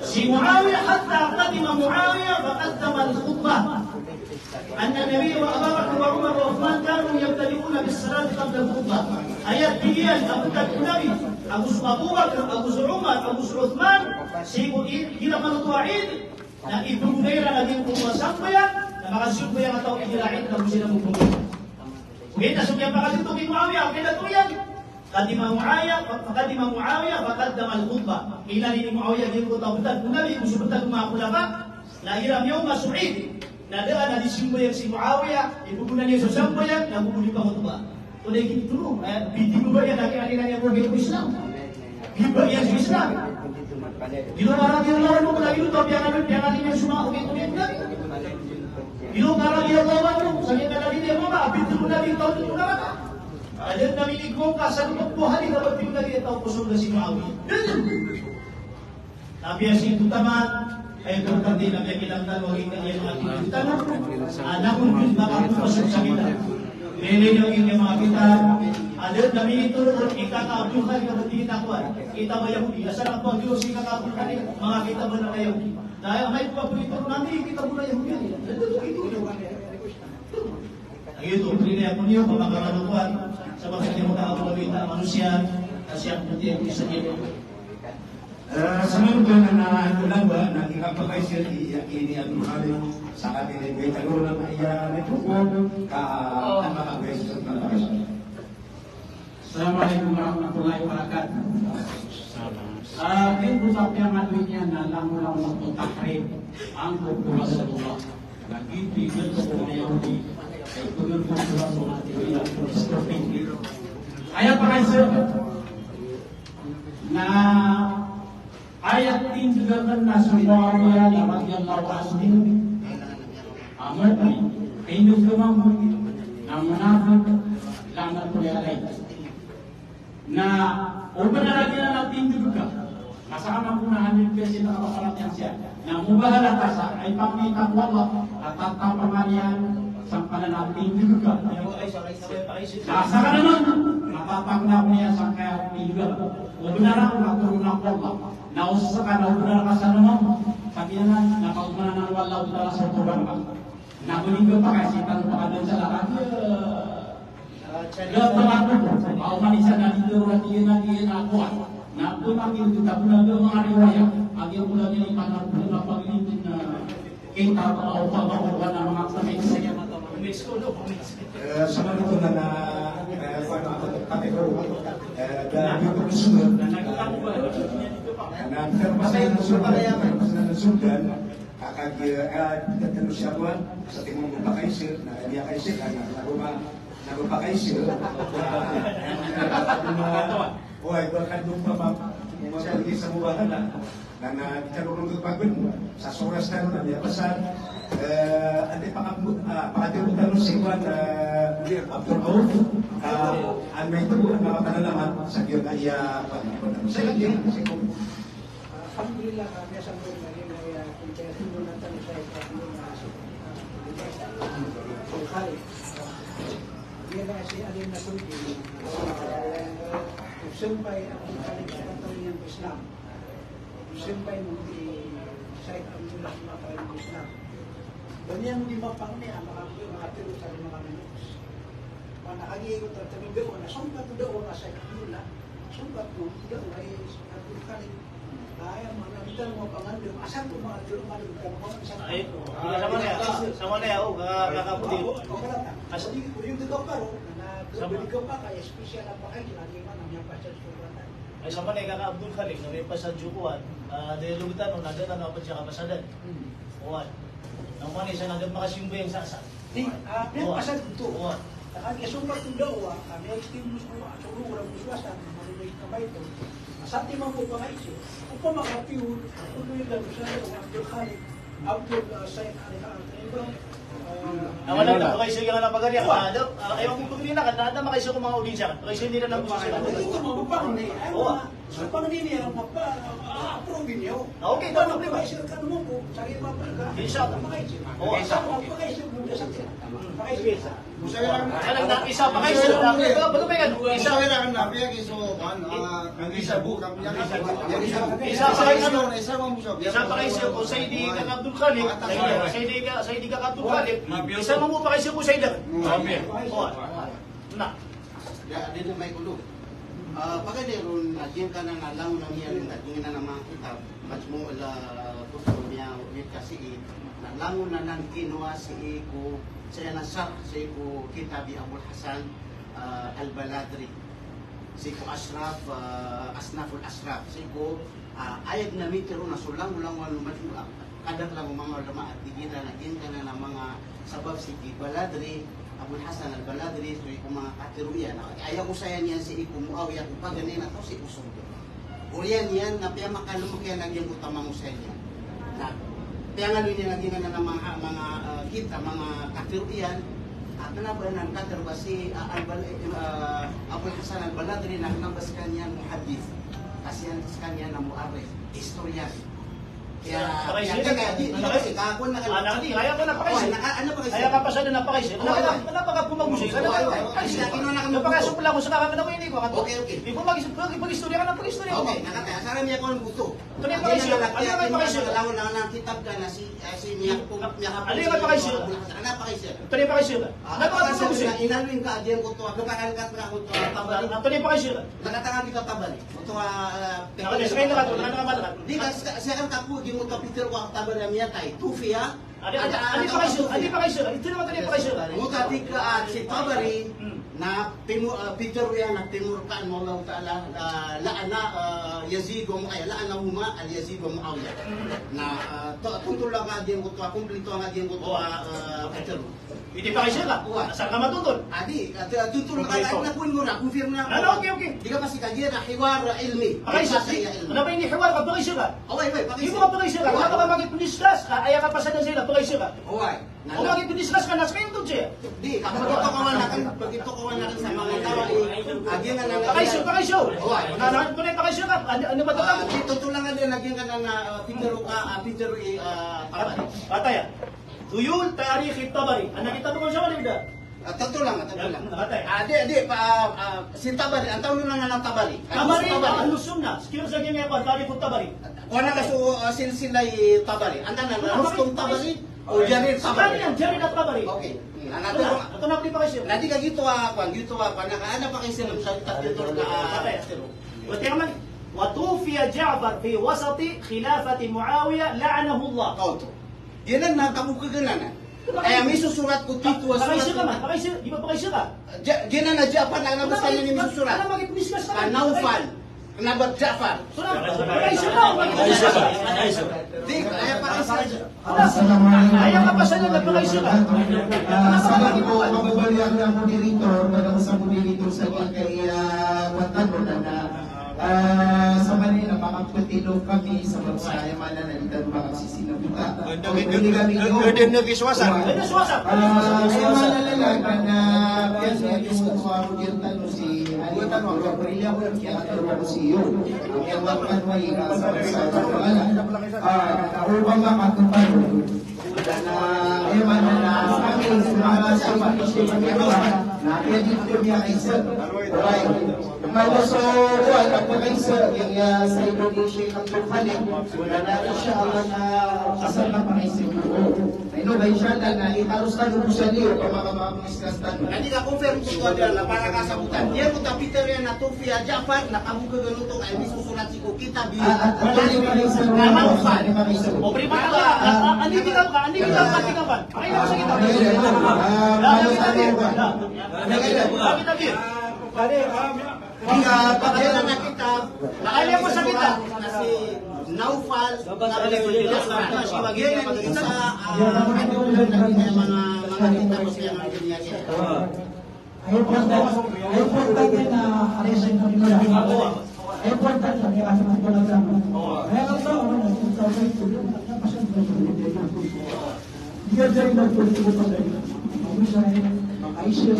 Si Muawiyah hatta qadima Muawiyah faqaddama al-khutbah. Anna Nabi wa Abu Bakar wa Umar wa Uthman kanu yabtadi'una bis-salat qabla al-khutbah. Ayat diyan Abu Nabi Abu Bakar, Abu Umar, Abu Uthman, sibu gila malutuain na ibumera na din kung masakbayan na makasukbayan atau idilain na kung sila mubumera. Kita sukyan pa kasi ito kay Muawiyah, kaya natuyan. Kadima Muawiyah, faqaddama al-khutbah. Ilali ni Muawiyah, din ko tabutan kung nabi, kung subutan kung makulaka, na iram yung masu'id. Na daan na disimbayan si Muawiyah, ibubunan niya sa sambayan, na bubuli pa khutbah. Oleh gitu, binti juga yang laki-laki yang berbeda Islam, hibah yang Islam. Di luar dia lawan itu lagi itu jangan ini semua oke. Di luar dia lawan itu, saya kata dia apa? Binti juga dia tahu itu apa? Ada Nabi Iqbal kasar itu 2 hari dapat binti dia tahu kosong dari Muawiyah. Tapi yang itu tamat. Berkati Nabi kita tahu kita yang mati tamat. Ada mungkin bakal masuk kita. Ini yang mga kita ada Nabi itu kita kabulkan kita kuat kita Yahudi asal apa Diyos kita kabulkan mga kita benar Yahudi dahil may pagpapalito nanti kita benar Yahudi itu prinsip ako niyo pagkakalukuan sa mga kita manusia siap putih yang bisa jadi Semangat na itulang ba na ikapakaisir ini ang mahalin sa kanila may taguro na iya nito ka ang mga beses na nakasal. Assalamualaikum warahmatullahi wabarakatuh. Din usap yang adunya na lang-lang untuk takrib ang Rasulullah. Nagiti ng Yahudi ay tunod ng Rasulullah ayat pakaiser na ayat ini juga kena semua dia radhiyallahu anhu. Amat ini kemampu namun langat kuliah na benar lagi natin juga kasama ko na hanin kasi na kapalat yang siya na mubahala kasa ay pamita ko at tatapamanian sa pananatin juga asa ka naman mapapagna ko niya sa kaya juga benar ako naturunang ko na usa ka na benar ka sa naman sabi na napagmanan ng wala utala sa tuban ka nakunin ko pa kasi tanong pa ka doon sa lahat Gak terlalu, kalau manusia nanti berarti nanti aku, nak pun ambil kita pun ambil mengariwaya, ambil pula jadi panar pun apa ini kita tahu bahwa nama maksud itu saja mata Mexico do Sama itu na kategori dan itu sumber dan terpasang Sudan kakak dia terus siapan seperti membuka kaisir, nah dia kaisir karena rumah napapakai siya. Hoy, bakit nung mapapagay sa mubahan na itarunong pagpagpagpag sa soras na nung nabiyapasan ati pakatimutan nung siwan Abdul Auf ang may ito ang makapanalaman sa kiyong kaya pagpagpag sa iyo Alhamdulillah kami sa mga Dia kasi alin na sulti. Sumpay ang kaling sa katawin ng Islam. Sumpay mo di sa Abdullah ng Islam. Ganyan mo di mapangniya, mga tiro sa mga minutes. Nakagigay ko tabi doon, sumpat doon sa Abdullah. Sumpat mo, doon ay Abdul Khalid. Kaya mga namitan mo pangandong, asal ko mga tiro ka mga isang Ay, sama na yaw, kakaputi. Kasi yung tigaw ka ro, na baligaw pa kaya special na pa kayo, lagi man ang yung pasal suratan. Ay, sama na kaka Abdul Khalid, na may pasadjukuan, dahil lumitan nung nagad na dapat siya kapasadan. Uwan. Nang mani siya nagad makasimbo yung sasa. Di, may pasal ito. Uwan. Nakakasumpat yung daw, kami extinguish mo, suru, urang buswasan, marunay ka ba ito? Masati man po pa nga ito. Kung pa makapiyon, kung yung gano'n siya, Abdul Khalid, Abdul Sayyid Al-Ibrahim, Ang wala na, pakay siya nga ng pagariya. Ayaw kong pagkirina ka, nadama kayo sa kung mga audiensya ka. Pakay siya hindi na lang po sila. ito mapapang niya. Sa panganini, ang mapa-approve niyo. Okay, Paano ba siya ka naman po? Sari pa pa ka? Isa. Oo, isa. Pakay siya muna sa tiyan. Pakay siya. Alam na, isa pa kayo sila. Bago ba yan? Isa. Isa pa kayo sila. Isa pa kayo sila. Kung sa'yo di ka Abdul Khalid, sa'yo di ka Abdul Khalid, isa mo pa kayo sila kung sa'yo di. Oo. Na. Ya, ada na may ulo. Pagkadiron, nagyan ka na nalang na niya rin, nagyan na ng mga kitab, majmo ala gusto niya, ulit kasi nalangon na nang kinuha si Iko, saya nasar si Iko kitabi Abul Hasan Al-Baladri, si Iko Ashraf, Asnaful Ashraf, si Iko ayag na mitero na sulang ulang majmo, kadak lang mga ulama at digita, nagyan ka na ng mga sabab si Baladri, Abul Hasan Al-Baladri, so yung mga katiruyan. Ayaw ko saya niyan si Iko Muawiyah, kung paganin na to si Iko Sundo. Uriyan yan, na piya makalumok yan, nagyang utamang usay niya. Piya nga niya nagyang na ng mga kita, mga katiruyan. Kenapa nan katir ba si Abul Hasan Al-Baladri, nabas kanya muhadith. Kasi yan kanya na muarif, historian. Kaya kahapon na Kaya ka na pa kayo sila. Kaya ka pa siya na pa kayo sila. Wala pa ka pumagusay. Napakasupla ko sa kakakanawa ini ko. Di po mag-istorya ka ng pag-istorya ko. Okay, nakataya. Sana niya ko ang buto. Ito na pa kayo sila. Ano yung pa kayo sila? Alam na ng kitab ka na si Miyakapong. Ano yung pa kayo sila? Ano pa kayo sila? Ito na pa kayo sila. Napakasupla. Inaluin ka, adiyan ko ito. Nakakalkat na ako ito. Tabali. Ito na pa kayo sila. Nakatangan dito tabali. Ito Nakadesakay na ka ito. Nakadesakay. Di ka, siya kang kapugi mo kapiter ko ang tabali na miya tayo. Tufiya. Ano pa kayo sila? Ano pa kayo sila? Ito naman ito pa kayo sila. Mutati ka si Tabari na Peter yan na timurkan mo Allah Ta'ala laana Yazid wa Muawiyah laana huma al Yazid wa Muawiyah na tutul lang nga din ko to kumplito nga din ko to Peter. Hindi pa kayo sila. Saan ka matutol? Adi tutul ka na kun mo na confirm na. Ano okay. Di ka pa si kajian na hiwar ilmi. Pakay sila. Ano ba hindi hiwar ka pa kayo sila? Okay, Hindi mo pa kayo sila. Wala ka mag-discuss. Ayaw ka pa sa sila. Pakay sila. Okay. Kung mag-discuss ka na, sa kayo doon siya. Di, kapag ito kawan na sa mga tawa, agyan na lang. Pakay-show. Tunay pakay-show ka. Ano ba ito? Tutulangan din, agyan ka na na Peter Tabari. Pataya. Tuyul tarikh Tabari. Ano kita mo siya wala ba? Totoo lang. Pataya. Si Tabari, ang tawag na ng Tabari. Tabari, alusum na. Sikiro sa ganyan ko, tarikh Tabari. Kung na kaso silsilay Tabari. Anda na, Rustum Tabari o Jarir Tabari. Jarir at Tabari. Okay. Ito na pa kayo. Nanti ka gito nakaana pa kayo sila sa tatlo ka. وتعمل وتوفي جعفر في وسط خلافة معاوية لعنه الله. Kauto. Yan ang nakamukagan na. Kaya may susurat ko dito sa surat. Di ba pakay ka? Yan ang nadyapan na nabas kanya ni may susurat. Ano mag-discuss ka? Panaufal. Nabat Jafar. Pakay ka. Di, kaya pa kayo. Assalamualaikum. Ayaw ka pa sa nila, pakay ka. Sabi ko, mababalian ng moderator, parang sa moderator sa kay Watano na sa Manila, makapatilo kami sa Magsaya Mananalitan, makasisinabuta. Hindi kami Gede nag-iswasan. Saya malalalagan na kaya yung moderator si Watano, Gabriela, kaya katulad si iyo. Ang Watano ay sa Magsaya Mananalitan. Upang makatupad na kami sa mga sacrifice na ginawa na dito niya kay Sir. Alright. Malo so, at kay Sir, yung sa Indonesia ng Turkhanin, wala na siya ang kasal na pangaisip ko. Ano ba siya na italos na lubusan niyo kung makapapamiskas tanong. Nanti ka-confirm ko ito para kasabutan. Dia ko Peter yan na Tufia Jafar, nakamuka ganito kay mismo surat si kita bi. At tuloy pa rin sa mga O prima ka, andi kita ka ba? Ay na sa kita. Kita bi. Pagkailan na kita, Nakaya mo sa kita. na si Naufal, na si Wagyan, isa mga kita mo siya ng dunia niya. Ay importante na arisin kami na ay importante na kasi mas talaga kaya kasi ako na sa Facebook na passion ko dia jadi nagtutulog pa sa iyo bisa ay siya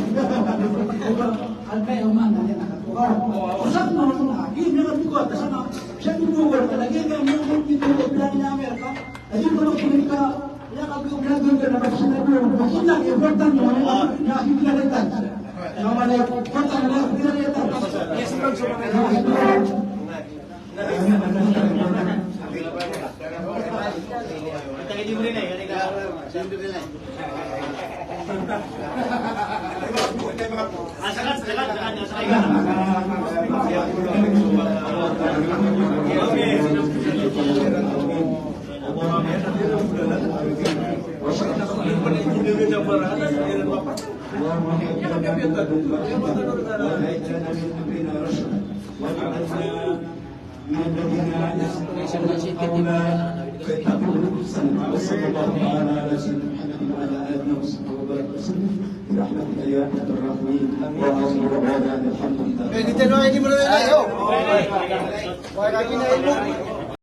albay man na nakatuwa usap mo na hindi na buko ta sama siya buko talaga yung mga dito plan na Amerika ay ko lang ka ya kagawin ka na kasi na ko na importante na nakikilala yang mana kota adalah prioritas. Kita doa ini menurut saya. Wah, kaki naik